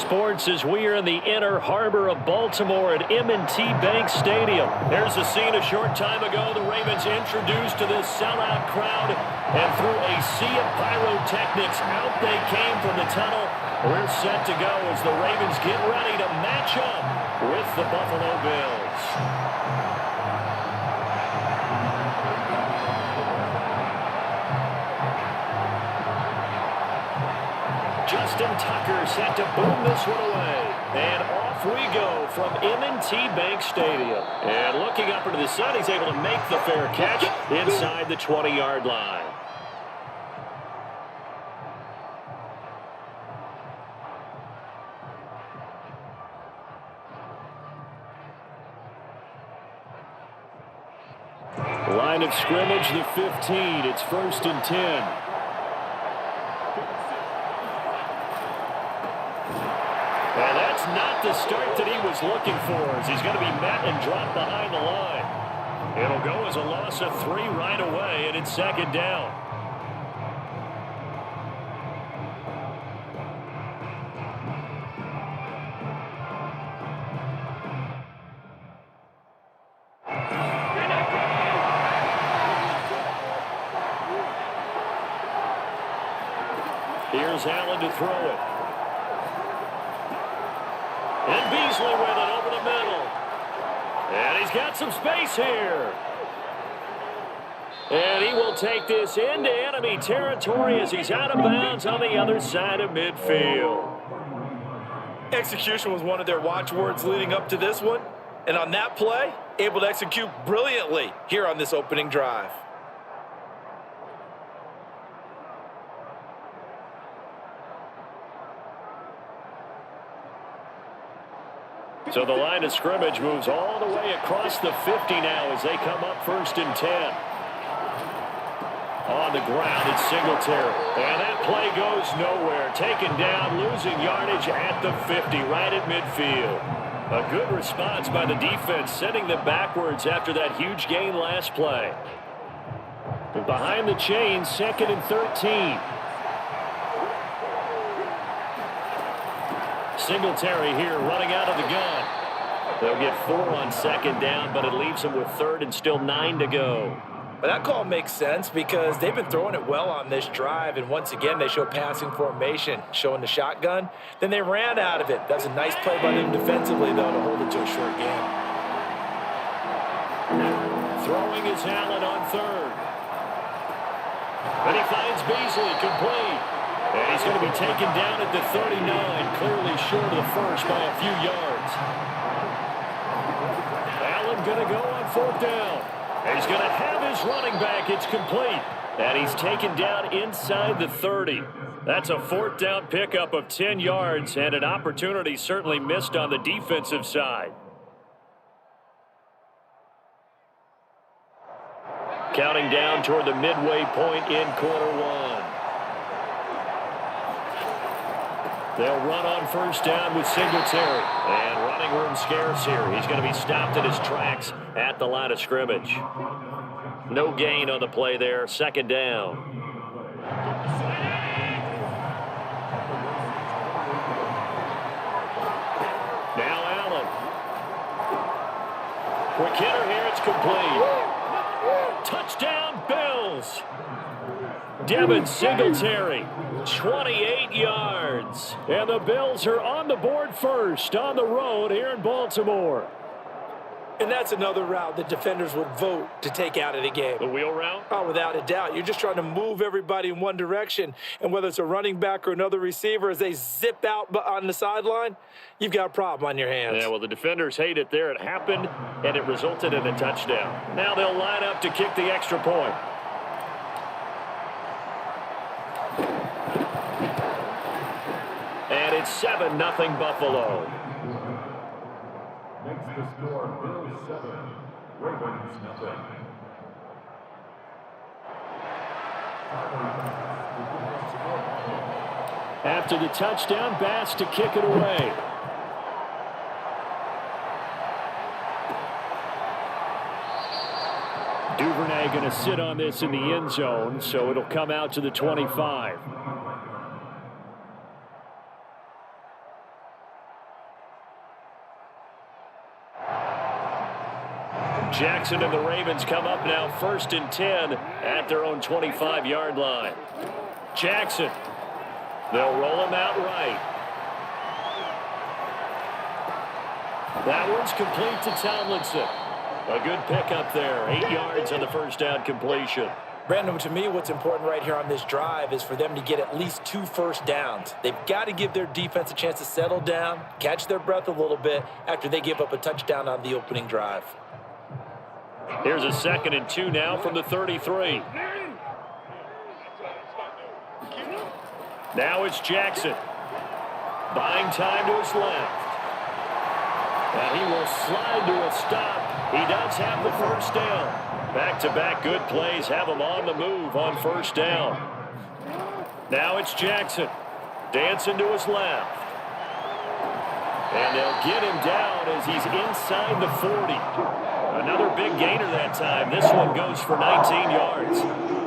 sports as we are in the inner harbor of Baltimore at M&T Bank Stadium. There's a scene a short time ago. The Ravens introduced to this sellout crowd, and through a sea of pyrotechnics, out they came from the tunnel. We're set to go as the Ravens get ready to match up with the Buffalo Bills. Justin Tucker set to boom this one away. And off we go from M&T Bank Stadium. And looking up into the sun, he's able to make the fair catch inside the 20-yard line. Line of scrimmage, the 15. It's 1st and 10. And that's not the start that he was looking for, as he's going to be met and dropped behind the line. It'll go as a loss of 3 right away, and it's 2nd down. Here's Allen to throw it. And Beasley with it over the middle. And he's got some space here. And he will take this into enemy territory as he's out of bounds on the other side of midfield. Execution was one of their watchwords leading up to this one. And on that play, able to execute brilliantly here on this opening drive. So the line of scrimmage moves all the way across the 50 now as they come up 1st and 10. On the ground, it's Singletary. And that play goes nowhere. Taken down, losing yardage at the 50, right at midfield. A good response by the defense, sending them backwards after that huge gain last play. And behind the chains, 2nd and 13. Singletary here running out of the gun. They'll get 4 on 2nd down, but it leaves them with 3rd and still 9 to go. But that call makes sense because they've been throwing it well on this drive, and once again they show passing formation, showing the shotgun. Then they ran out of it. That's a nice play by them defensively, though, to hold it to a short game. Throwing is Allen on 3rd. And he finds Beasley complete. And he's going to be taken down at the 39, clearly short of the first by a few yards. Allen going to go on 4th down. And he's going to have his running back. It's complete. And he's taken down inside the 30. That's a 4th down pickup of 10 yards and an opportunity certainly missed on the defensive side. Counting down toward the midway point in quarter 1. They'll run on 1st down with Singletary. And running room scarce here. He's going to be stopped in his tracks at the line of scrimmage. No gain on the play there. 2nd down. Now Allen. Quick hitter here. It's complete. Touchdown, Bills. Devin Singletary, 28 yards. And the Bills are on the board first on the road here in Baltimore. And that's another route that defenders would vote to take out of the game. The wheel route? Oh, without a doubt. You're just trying to move everybody in one direction. And whether it's a running back or another receiver, as they zip out on the sideline, you've got a problem on your hands. Yeah, well, the defenders hate it there. It happened, and it resulted in a touchdown. Now they'll line up to kick the extra point. And it's 7-0 Buffalo. Makes the score Bills 7, Ravens nothing. After the touchdown, Bass to kick it away. Duvernay going to sit on this in the end zone, so it'll come out to the 25. Jackson and the Ravens come up now 1st and 10 at their own 25-yard line. Jackson. They'll roll him out right. That one's complete to Tomlinson. A good pickup there. 8 yards on the first down completion. Brandon, to me, what's important right here on this drive is for them to get at least 2 first downs. They've got to give their defense a chance to settle down, catch their breath a little bit after they give up a touchdown on the opening drive. Here's a 2nd and 2 now from the 33. Now it's Jackson. Buying time to his left. And he will slide to a stop. He does have the first down. Back-to-back good plays have him on the move on first down. Now it's Jackson. Dancing to his left. And they'll get him down as he's inside the 40. Another big gainer that time. This one goes for 19 yards.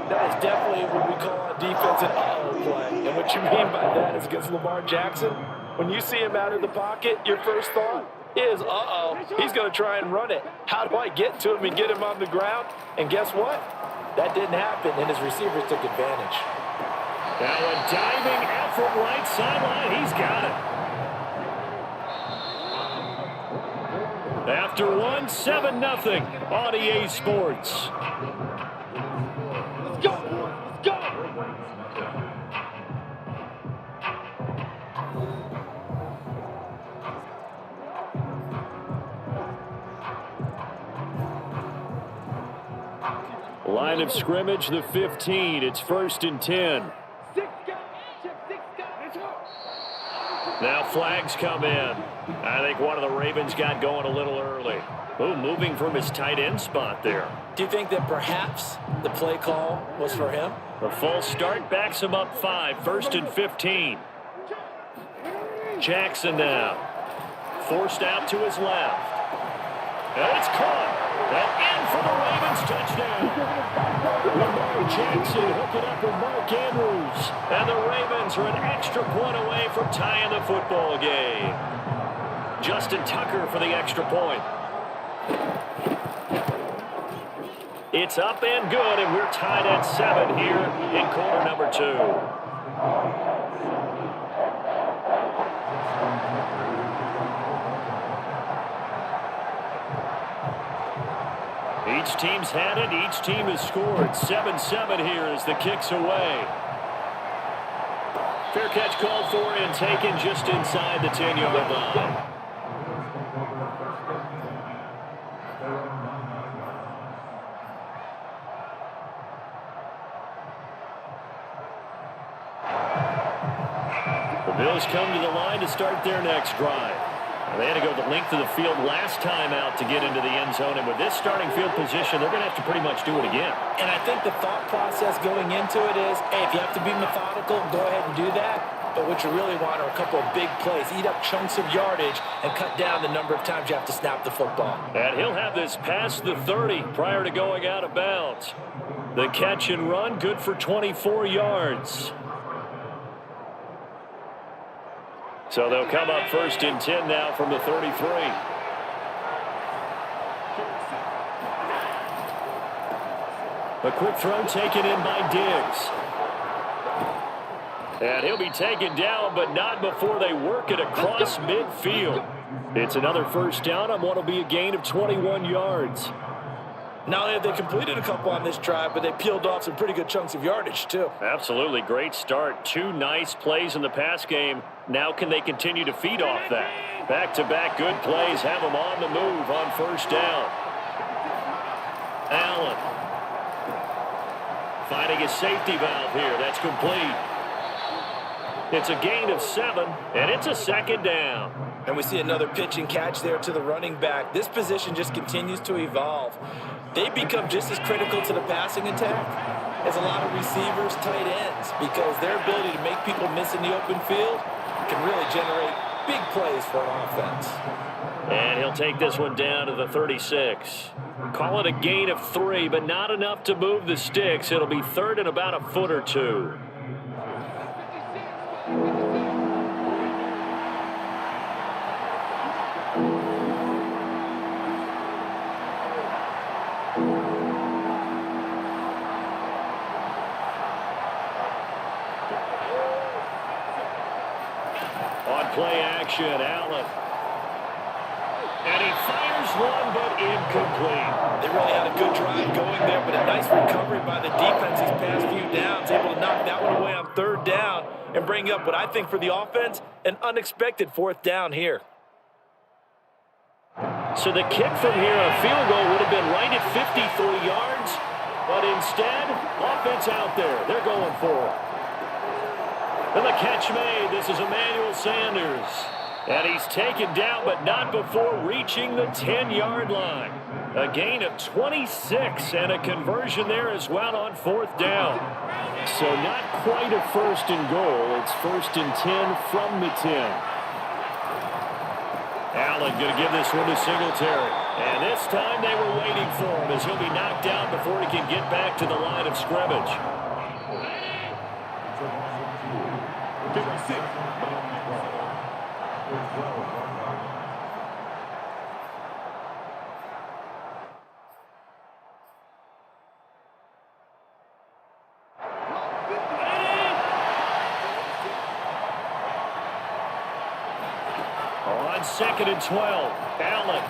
That is definitely what we call a defense and uh-oh play. And what you mean by that is against Lamar Jackson, when you see him out of the pocket, your first thought is, uh-oh, he's going to try and run it. How do I get to him and get him on the ground? And guess what? That didn't happen, and his receivers took advantage. Now a diving effort right sideline. He's got it. After one, 7-0 on EA Sports. Let's go! Let's go! Line of scrimmage, the 15. It's 1st and 10. Now flags come in. I think one of the Ravens got going a little early. Ooh, moving from his tight end spot there. Do you think that perhaps the play call was for him? The full start backs him up 5. 1st and 15. Jackson now. Forced out to his left. And it's caught. And in for the Ravens touchdown. Lamar Jackson hooked it up with Mark Andrews. And the Ravens are an extra point away from tying the football game. Justin Tucker for the extra point. It's up and good, and we're tied at 7 here in quarter number 2. Each team's had it. Each team has scored. 7-7 here as the kick's away. Fair catch called for and taken just inside the 10-yard line. The Bills come to the line to start their next drive. They had to go the length of the field last time out to get into the end zone, and with this starting field position, they're going to have to pretty much do it again. And I think the thought process going into it is, hey, if you have to be methodical, go ahead and do that. But what you really want are a couple of big plays, eat up chunks of yardage, and cut down the number of times you have to snap the football. And he'll have this past the 30 prior to going out of bounds. The catch and run, good for 24 yards. So they'll come up 1st and 10 now from the 33. A quick throw taken in by Diggs. And he'll be taken down, but not before they work it across midfield. It's another first down on what will be a gain of 21 yards. Not only have they completed a couple on this drive, but they peeled off some pretty good chunks of yardage, too. Absolutely. Great start. 2 nice plays in the pass game. Now can they continue to feed off that? Back-to-back good plays have them on the move on first down. Allen. Finding a safety valve here. That's complete. It's a gain of 7, and it's a 2nd down. And we see another pitch and catch there to the running back. This position just continues to evolve. They become just as critical to the passing attack as a lot of receivers, tight ends, because their ability to make people miss in the open field can really generate big plays for an offense. And he'll take this one down to the 36. Call it a gain of 3, but not enough to move the sticks. It'll be 3rd and about a foot or 2. play action. Allen. And he fires one, but incomplete. They really had a good drive going there, but a nice recovery by the defense these past few downs, able to knock that one away on third down and bring up what I think for the offense, an unexpected fourth down here. So the kick from here, a field goal, would have been right at 53 yards, but instead, offense out there. They're going for it. And the catch made. This is Emmanuel Sanders. And he's taken down, but not before reaching the 10-yard line. A gain of 26 and a conversion there as well on fourth down. So not quite a first and goal. It's first and 10 from the 10. Allen going to give this one to Singletary. And this time they were waiting for him as he'll be knocked down before he can get back to the line of scrimmage. On 2nd and 12, Allen.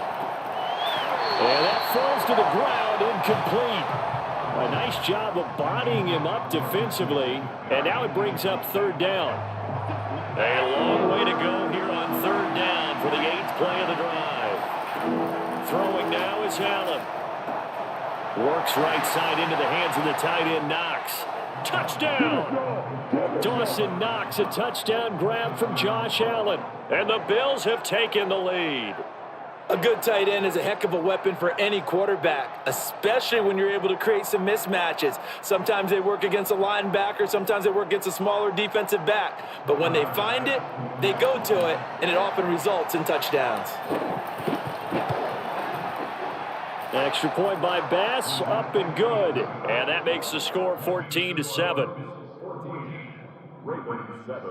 And that falls to the ground, incomplete. A nice job of bodying him up defensively, and now it brings up third down. A long way to go here on third down for the 8th play of the drive. Throwing now is Allen. Works right side into the hands of the tight end, Knox. Touchdown! Dawson Knox, a touchdown grab from Josh Allen. And the Bills have taken the lead. A good tight end is a heck of a weapon for any quarterback, especially when you're able to create some mismatches. Sometimes they work against a linebacker, sometimes they work against a smaller defensive back. But when they find it, they go to it, and it often results in touchdowns. Extra point by Bass, up and good. And that makes the score 14-7. 14, Ravens 7.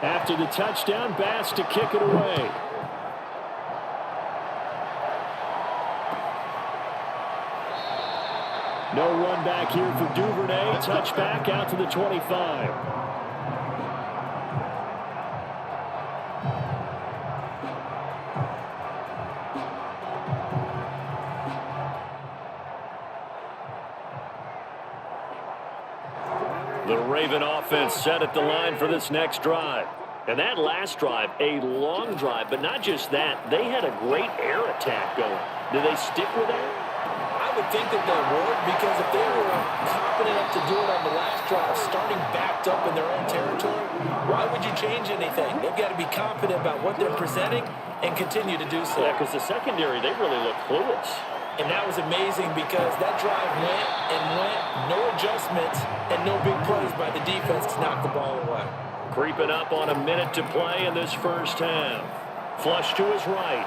After the touchdown, Bass to kick it away. No run back here for Duvernay. Touchback out to the 25. The Raven offense set at the line for this next drive. And that last drive, a long drive, but not just that. They had a great air attack going. Do they stick with that? I would think that they would, because if they were confident enough to do it on the last drive, starting backed up in their own territory, why would you change anything? They've got to be confident about what they're presenting and continue to do so. Yeah, because the secondary, they really look clueless. And that was amazing because that drive went and went, no adjustments, and no big plays by the defense to knock the ball away. Creeping up on a minute to play in this first half. Flush to his right.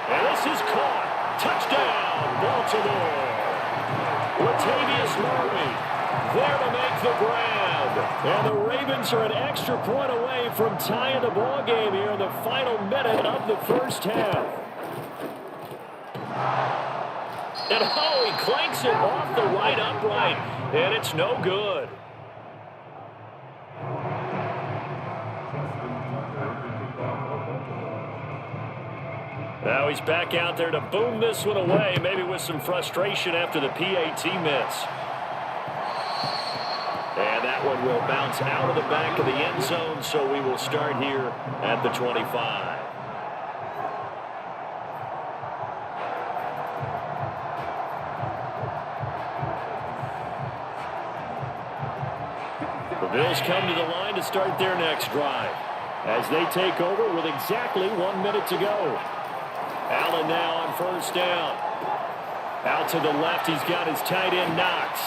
And this is caught. Touchdown, Baltimore. Latavius Murray there to make the grab. And the Ravens are an extra point away from tying the ball game here in the final minute of the first half. And oh, he clanks it off the right upright. And it's no good. Now he's back out there to boom this one away, maybe with some frustration after the PAT miss. And that one will bounce out of the back of the end zone, so we will start here at the 25. The Bills come to the line to start their next drive as they take over with exactly 1 minute to go. Allen now on first down. Out to the left, he's got his tight end, Knox.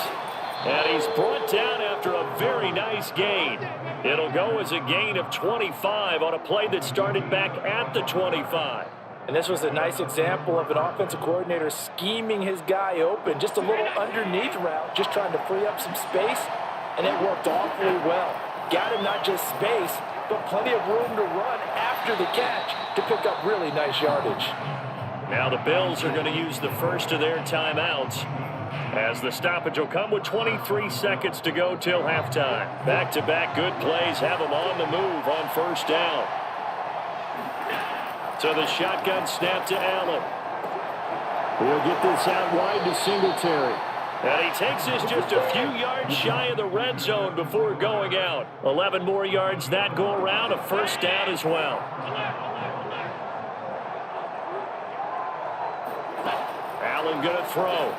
And he's brought down after a very nice gain. It'll go as a gain of 25 on a play that started back at the 25. And this was a nice example of an offensive coordinator scheming his guy open. Just a little underneath route, just trying to free up some space, and it worked awfully well. got him not just space, but plenty of room to run after the catch to pick up really nice yardage. Now the Bills are going to use the first of their timeouts, as the stoppage will come with 23 seconds to go till halftime. Back-to-back good plays have them on the move on first down. So the shotgun snap to Allen. He'll get this out wide to Singletary. And he takes this just a few yards shy of the red zone before going out. 11 more yards that go around, a first down as well. Allen going to throw.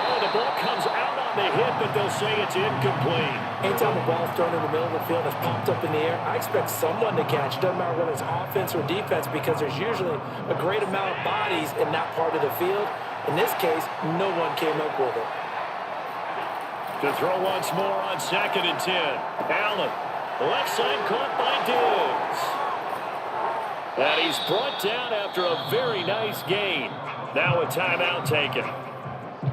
Oh, the ball comes out on the hit, but they'll say it's incomplete. Anytime a ball's thrown in the middle of the field and it's popped up in the air, I expect someone to catch. Doesn't matter whether it's offense or defense, because there's usually a great amount of bodies in that part of the field. In this case, no one came up with it. To throw once more on 2nd and 10. Allen, left side caught by Diggs. And he's brought down after a very nice gain. Now a timeout taken.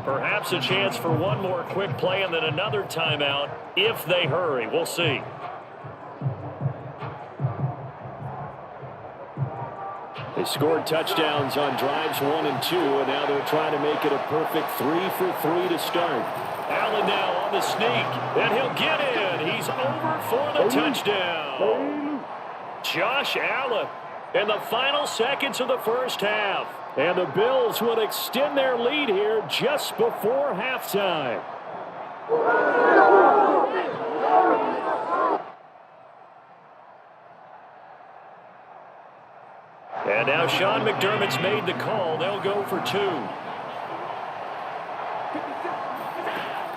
Perhaps a chance for one more quick play and then another timeout if they hurry. We'll see. They scored touchdowns on drives 1 and 2, and now they're trying to make it a perfect 3 for 3 to start. Allen now on the sneak, and he'll get in. He's over for the touchdown. Josh Allen in the final seconds of the first half. And the Bills will extend their lead here just before halftime. And now Sean McDermott's made the call. They'll go for 2.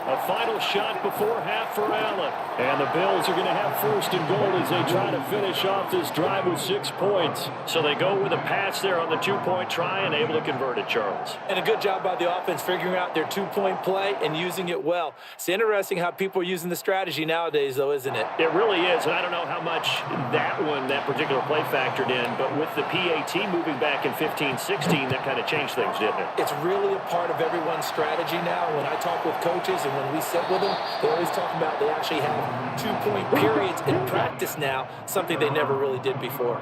A final shot before half for Allen. And the Bills are going to have 1st and goal as they try to finish off this drive with 6 points. So they go with a pass there on the 2-point try and able to convert it, Charles. And a good job by the offense figuring out their 2-point play and using it well. It's interesting how people are using the strategy nowadays, though, isn't it? It really is, and I don't know how much that particular play factored in, but with the PAT moving back in 15-16, that kind of changed things, didn't it? It's really a part of everyone's strategy now. When I talk with coaches and when we sit with them, they always talk about they actually have 2-point periods in practice now, something they never really did before.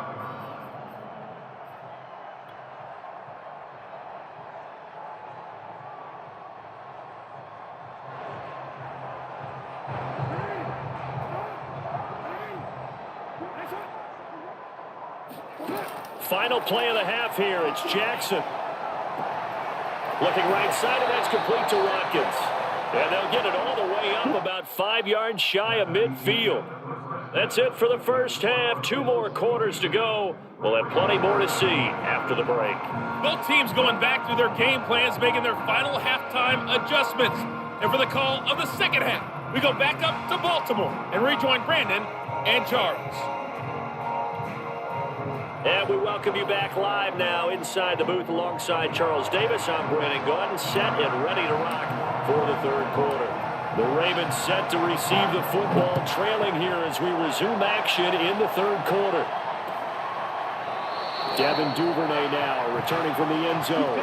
Final play of the half here. It's Jackson. Looking right side, and that's complete to Watkins. And they'll get it all the way up about 5 yards shy of midfield. That's it for the first half. 2 more quarters to go. We'll have plenty more to see after the break. Both teams going back through their game plans, making their final halftime adjustments. And for the call of the second half, we go back up to Baltimore and rejoin Brandon and Charles. And we welcome you back live now inside the booth alongside Charles Davis. I'm Brandon Gordon, set and ready to rock for the 3rd quarter. The Ravens set to receive the football, trailing here as we resume action in the 3rd quarter. Devin Duvernay now returning from the end zone.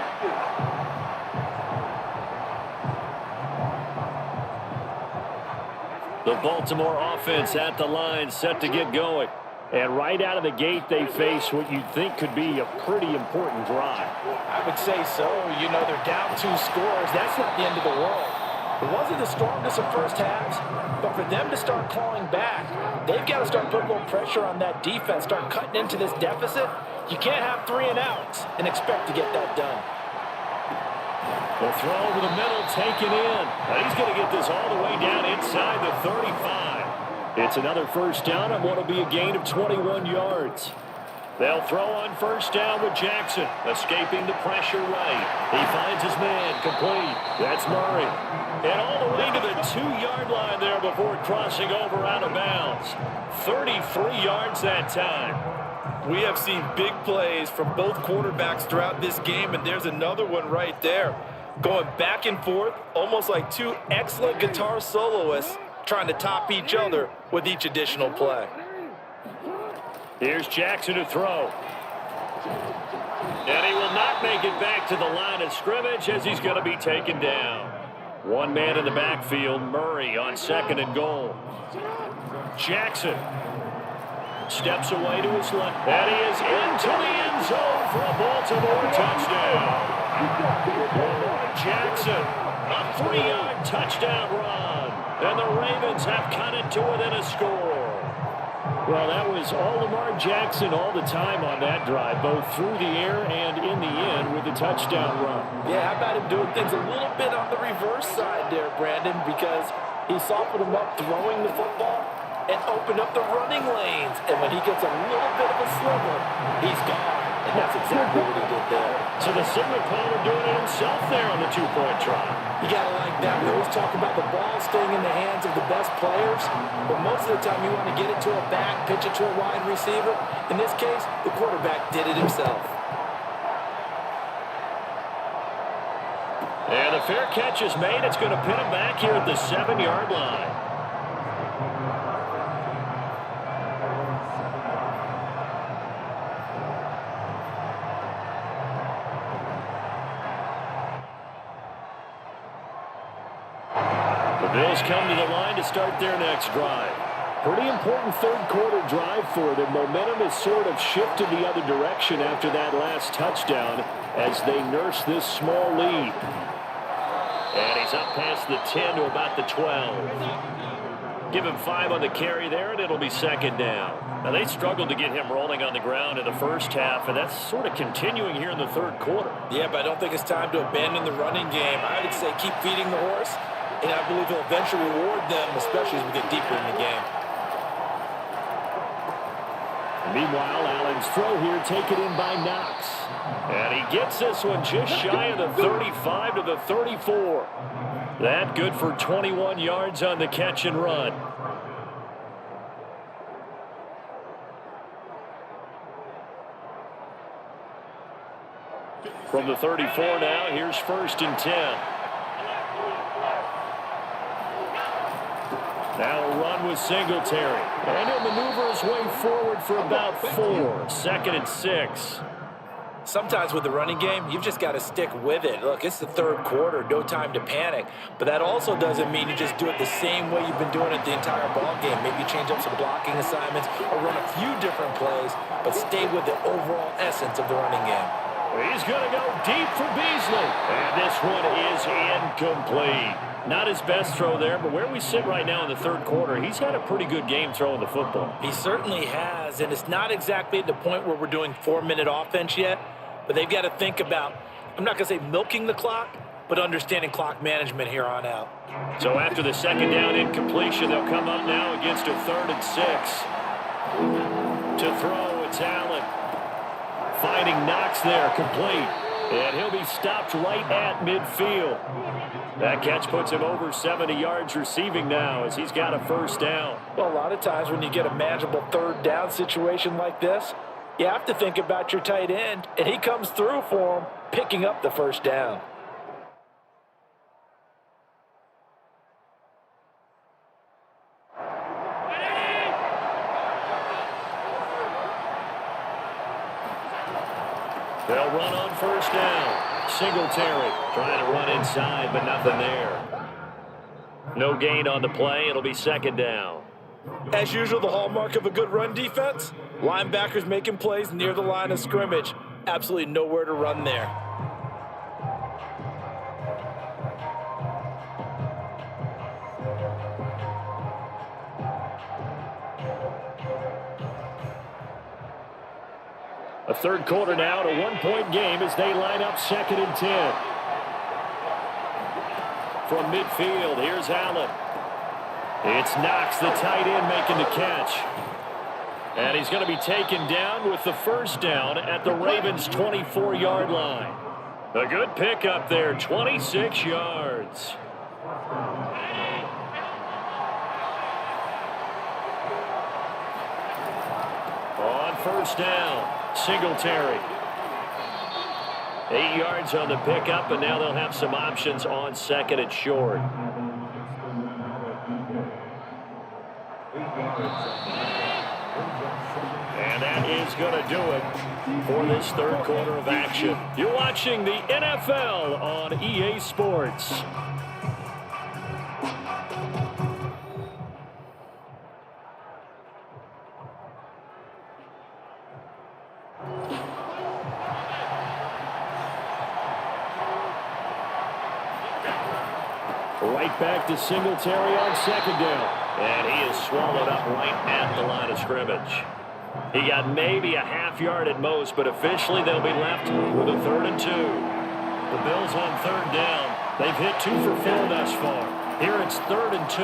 The Baltimore offense at the line, set to get going. And right out of the gate, they face what you'd think could be a pretty important drive. I would say so. You know, they're down 2 scores. That's not the end of the world. It wasn't the strongest of first halves, but for them to start clawing back, they've got to start putting a little pressure on that defense, start cutting into this deficit. You can't have 3 and outs and expect to get that done. The throw over the middle, taken in. And he's going to get this all the way down inside the 35. It's another first down on what will be a gain of 21 yards. They'll throw on first down with Jackson, escaping the pressure right. He finds his man, complete. That's Murray. And all the way to the 2-yard line there before crossing over out of bounds. 33 yards that time. We have seen big plays from both quarterbacks throughout this game, and there's another one right there. Going back and forth, almost like 2 excellent guitar soloists trying to top each other with each additional play. Here's Jackson to throw. And he will not make it back to the line of scrimmage as he's going to be taken down. One man in the backfield, Murray on 2nd and goal. Jackson steps away to his left, and he is into the end zone for a Baltimore touchdown. Lamar Jackson, a 3-yard touchdown run, and the Ravens have cut it to within a score. Well, that was all Lamar Jackson all the time on that drive, both through the air and in the end with the touchdown run. Yeah, how about him doing things a little bit on the reverse side there, Brandon, because he softened him up throwing the football and opened up the running lanes. And when he gets a little bit of a sliver, he's gone. And that's exactly what he did there. So the signal caller doing it himself there on the 2-point try. You got to like that. We always talk about the ball staying in the hands of the best players, but most of the time you want to get it to a back, pitch it to a wide receiver. In this case, the quarterback did it himself. And the fair catch is made. It's going to pin him back here at the 7-yard line. The Bills come to the line to start their next drive. Pretty important third-quarter drive for them. Momentum has sort of shifted the other direction after that last touchdown as they nurse this small lead. And he's up past the 10 to about the 12. Give him 5 on the carry there, and it'll be 2nd down. Now, they struggled to get him rolling on the ground in the first half, and that's sort of continuing here in the third quarter. Yeah, but I don't think it's time to abandon the running game. I would say keep feeding the horse, and I believe he'll eventually reward them, especially as we get deeper in the game. Meanwhile, Allen's throw here taken in by Knox. And he gets this one just shy of the 35 to the 34. That good for 21 yards on the catch and run. From the 34 now, here's 1st and 10. Now a run with Singletary. And he'll maneuver his way forward for about 4. 2nd and 6. Sometimes with the running game, you've just got to stick with it. Look, it's the third quarter, no time to panic. But that also doesn't mean you just do it the same way you've been doing it the entire ball game. Maybe change up some blocking assignments or run a few different plays, but stay with the overall essence of the running game. He's going to go deep for Beasley. And this one is incomplete. Not his best throw there, but where we sit right now in the third quarter, he's had a pretty good game throwing the football. He certainly has, and it's not exactly at the point where we're doing 4-minute offense yet, but they've got to think about, I'm not going to say milking the clock, but understanding clock management here on out. So after the 2nd down incompletion, they'll come up now against a 3rd and 6. To throw, it's Allen. Finding Knox there, complete. And he'll be stopped right at midfield. That catch puts him over 70 yards receiving now as he's got a 1st down. Well, a lot of times when you get a manageable 3rd down situation like this, you have to think about your tight end, and he comes through for him, picking up the 1st down. They'll run on 1st down. Singletary trying to run inside, but nothing there. No gain on the play. It'll be 2nd down. As usual, the hallmark of a good run defense, linebackers making plays near the line of scrimmage. Absolutely nowhere to run there. A third quarter now, a 1-point game as they line up 2nd and 10. From midfield, here's Allen. It's Knox, the tight end, making the catch. And he's going to be taken down with the 1st down at the Ravens' 24-yard line. A good pickup there, 26 yards. On 1st down. Singletary. 8 yards on the pickup, and now they'll have some options on 2nd and short. And that is going to do it for this third quarter of action. You're watching the NFL on EA Sports. Right back to Singletary on second down. And he is swallowed up right at the line of scrimmage. He got maybe a half yard at most, but officially they'll be left with a 3rd and 2. The Bills on 3rd down. They've hit 2 for 4 thus far. Here it's 3rd and 2.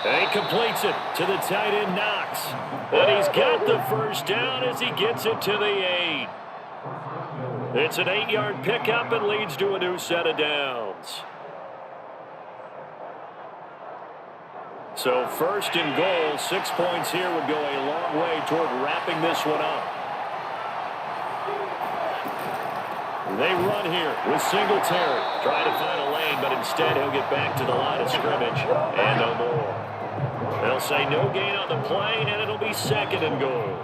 And he completes it to the tight end, Knox. And he's got the first down as he gets it to the 8. It's an 8-yard pickup and leads to a new set of downs. So 1st and goal, 6 points here would go a long way toward wrapping this one up. They run here with Singletary. Trying to find a lane, but instead he'll get back to the line of scrimmage. And no more. They'll say no gain on the play, and it'll be 2nd and goal.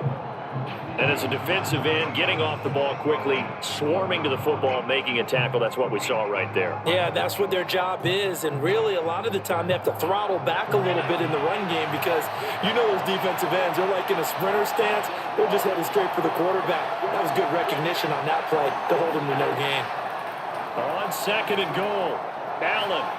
And as a defensive end, getting off the ball quickly, swarming to the football, making a tackle, that's what we saw right there. Yeah, that's what their job is, and really a lot of the time they have to throttle back a little bit in the run game because you know those defensive ends, they're like in a sprinter stance, they're just headed straight for the quarterback. That was good recognition on that play to hold them to no gain. On 2nd and goal, Allen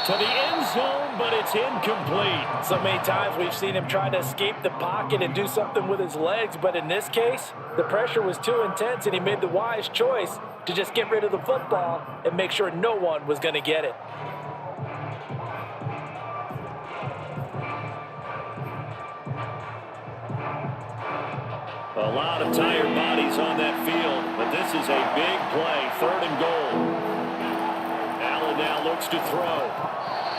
to the end zone, but it's incomplete. So many times we've seen him try to escape the pocket and do something with his legs, but in this case, the pressure was too intense and he made the wise choice to just get rid of the football and make sure no one was going to get it. A lot of tired bodies on that field, but this is a big play, 3rd and goal. Allen now looks to throw.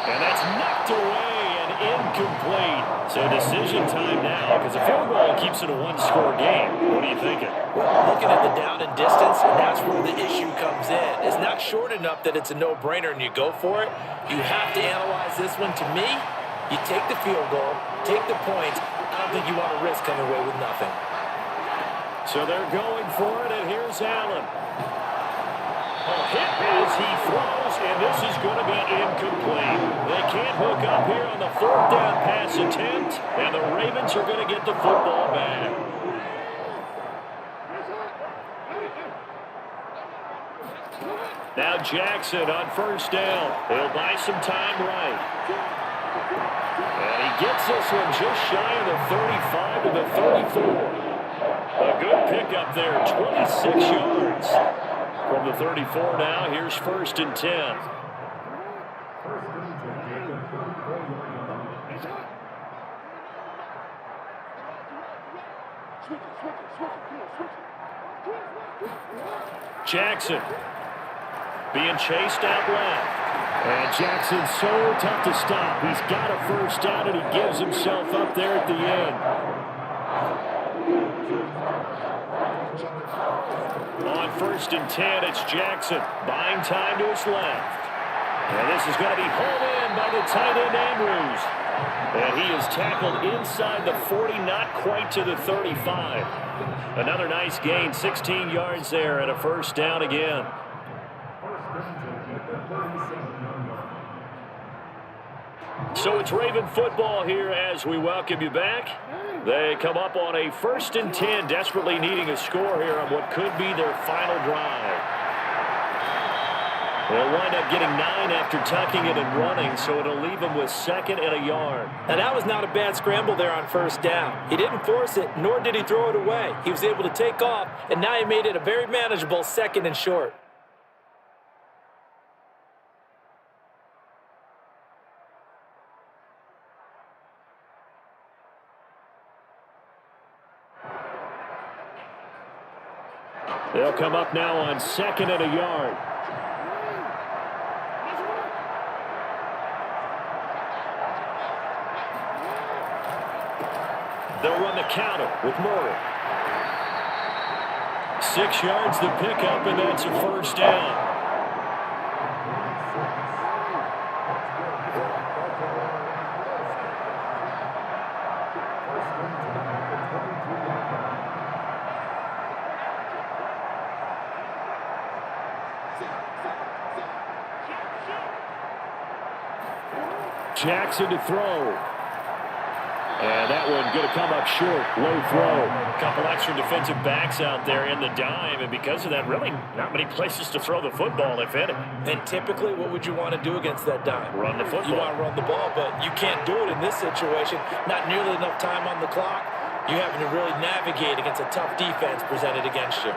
And that's knocked away and incomplete. So decision time now because a field goal keeps it a 1-score game. What are you thinking? Well, looking at the down and distance, that's where the issue comes in. It's not short enough that it's a no-brainer and you go for it. You have to analyze this one. To me, you take the field goal, take the points. I don't think you want to risk coming away with nothing. So they're going for it, and here's Allen. A hit as he throws, and this is going to be incomplete. They can't hook up here on the 4th down pass attempt, and the Ravens are going to get the football back. Now Jackson on 1st down. He'll buy some time right. And he gets this one just shy of the 35 to the 34. A good pickup there, 26 yards. From the 34 now, here's 1st and 10. Jackson being chased out left. And Jackson's so tough to stop. He's got a 1st down, and he gives himself up there at the end. On 1st and 10, it's Jackson buying time to his left. And this is going to be hauled in by the tight end Andrews. And he is tackled inside the 40, not quite to the 35. Another nice gain, 16 yards there, and a 1st down again. So it's Raven football here as we welcome you back. They come up on a 1st and 10, desperately needing a score here on what could be their final drive. They'll wind up getting 9 after tucking it and running, so it'll leave them with 2nd and a yard. And that was not a bad scramble there on 1st down. He didn't force it, nor did he throw it away. He was able to take off, and now he made it a very manageable 2nd and short. They'll come up now on 2nd and a yard. They'll run the counter with Murray. 6 yards the pickup, and that's a 1st down. Jackson to throw. And that one going to come up short. Low throw. A couple extra defensive backs out there in the dime. And because of that, really not many places to throw the football, if any. And typically, what would you want to do against that dime? Run the football. You want to run the ball, but you can't do it in this situation. Not nearly enough time on the clock. You're having to really navigate against a tough defense presented against you.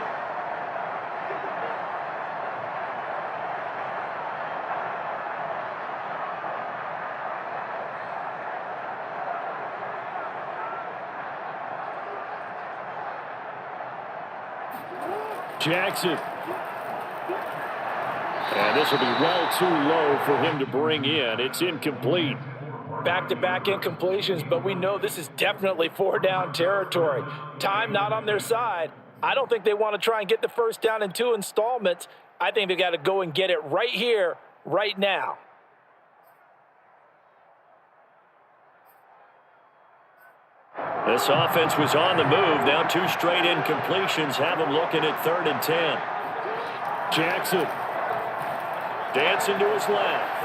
Jackson. And this will be well too low for him to bring in. It's incomplete. Back-to-back incompletions, but we know this is definitely four-down territory. Time not on their side. I don't think they want to try and get the first down in 2 installments. I think they got to go and get it right here, right now. This offense was on the move. Now 2 straight incompletions have them looking at 3rd and 10. Jackson dancing to his left.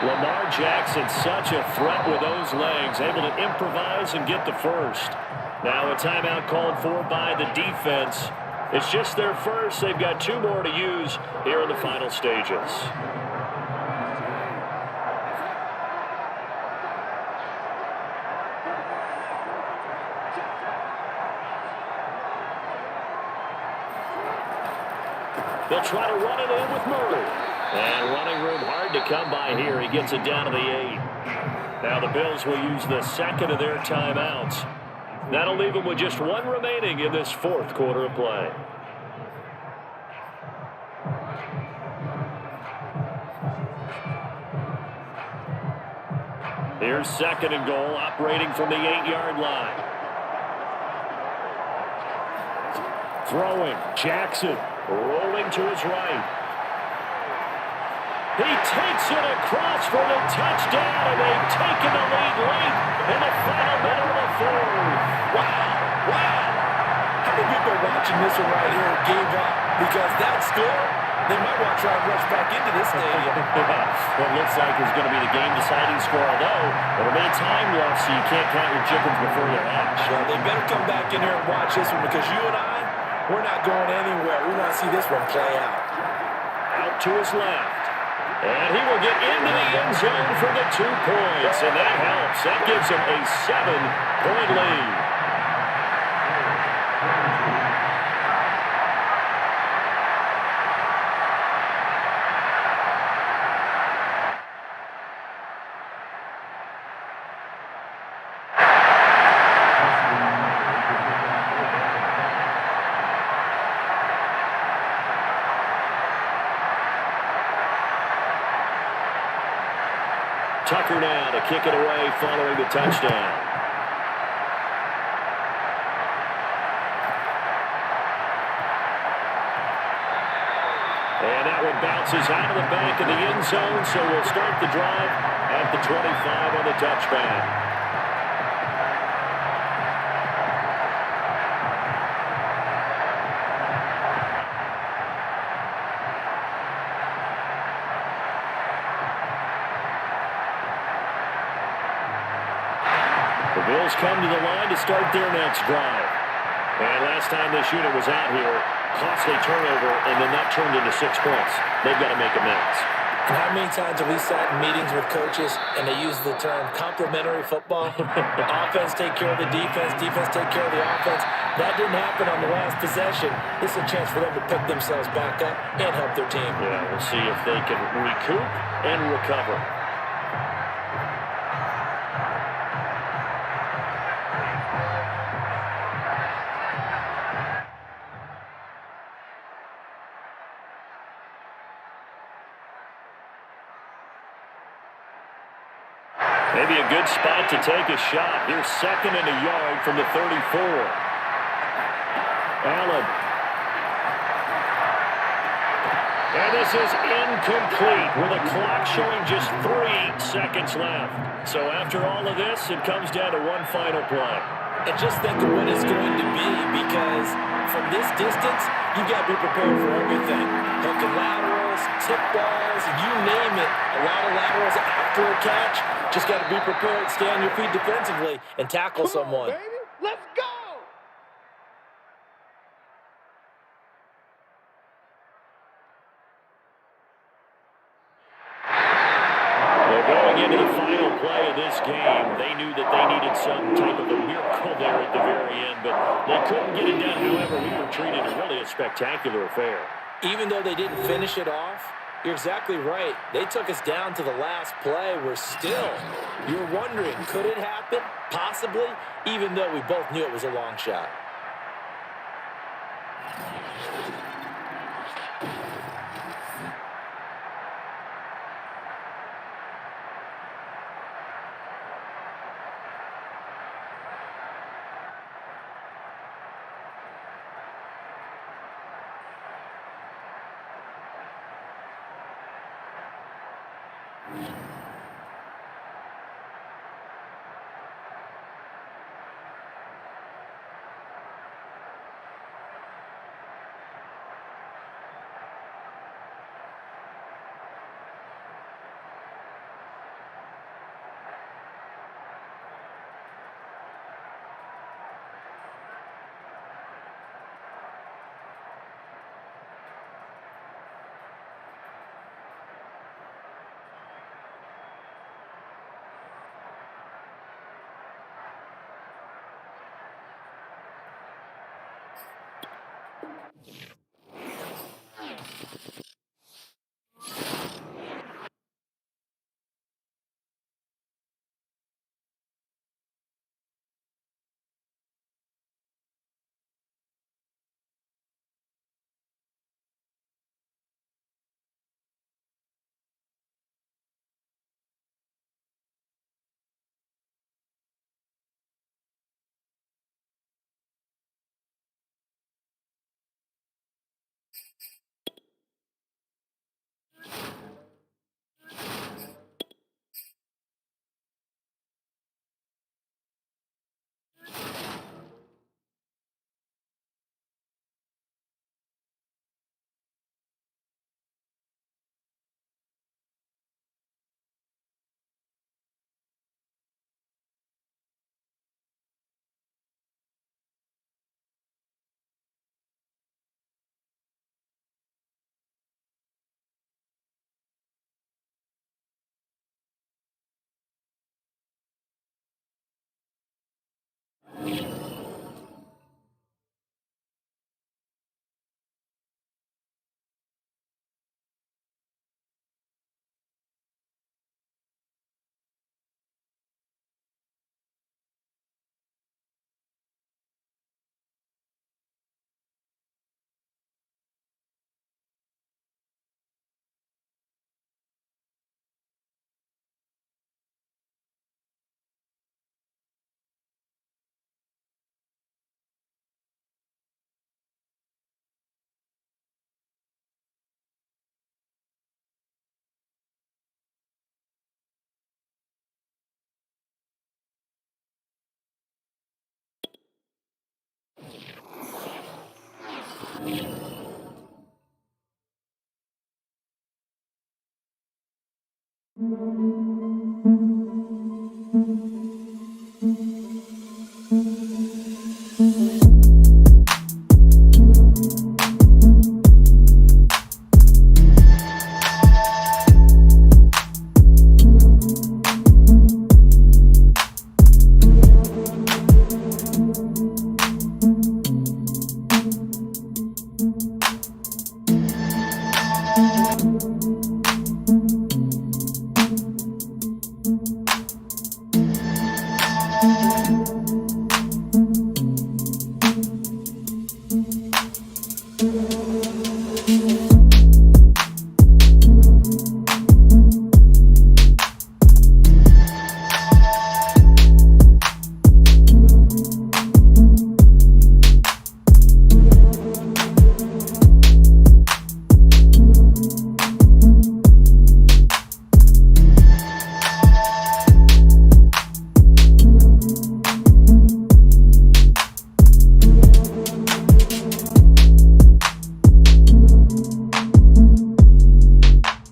Lamar Jackson, such a threat with those legs, able to improvise and get the first. Now a timeout called for by the defense. It's just their first. They've got 2 more to use here in the final stages. They'll try to run it in with Murray. And running room hard to come by here. He gets it down to the 8. Now the Bills will use the second of their timeouts. That'll leave them with just 1 remaining in this 4th quarter of play. Here's 2nd and goal, operating from the 8-yard line. Throwing, Jackson. Rolling to his right. He takes it across for the touchdown, and they've taken the lead late in the final minute of the 4th. Wow. How many people are watching this one right here gave up? Because that score, they might want to try and rush back into this stadium. What looks like is going to be the game-deciding score, although there remains time left, so you can't count your chickens before they're hatched. Well, they better come back in here and watch this one, because you and I, we're not going anywhere. We want to see this one play out. Out to his left. And he will get into the end zone for the 2 points. And that helps. That gives him a 7-point lead. Tucker now to kick it away following the touchdown. And that one bounces out of the back of the end zone, so we'll start the drive at the 25 on the touchback. The Bills come to the line to start their next drive. And last time this unit was out here, costly turnover, and then that turned into 6 points. They've got to make amends. And how many times have we sat in meetings with coaches and they use the term complementary football? Offense take care of the defense, defense take care of the offense. That didn't happen on the last possession. This is a chance for them to pick themselves back up and help their team. Yeah, we'll see if they can recoup and recover. Maybe a good spot to take a shot. Here's 2nd and a yard from the 34. Allen. And this is incomplete with the clock showing just 3 seconds left. So after all of this, it comes down to one final play. And just think of what it's going to be, because from this distance, you've got to be prepared for everything. Hook and laterals, tip balls, you name it. A lot of laterals after a catch. Just got to be prepared, stay on your feet defensively, and tackle someone. Let's go! Well, going into the final play of this game, they knew that they needed some type of a miracle there at the very end, but they couldn't get it done. However, we were treated to really a spectacular affair. Even though they didn't finish it off, you're exactly right. They took us down to the last play. We're still, you're wondering, could it happen? Possibly, even though we both knew it was a long shot.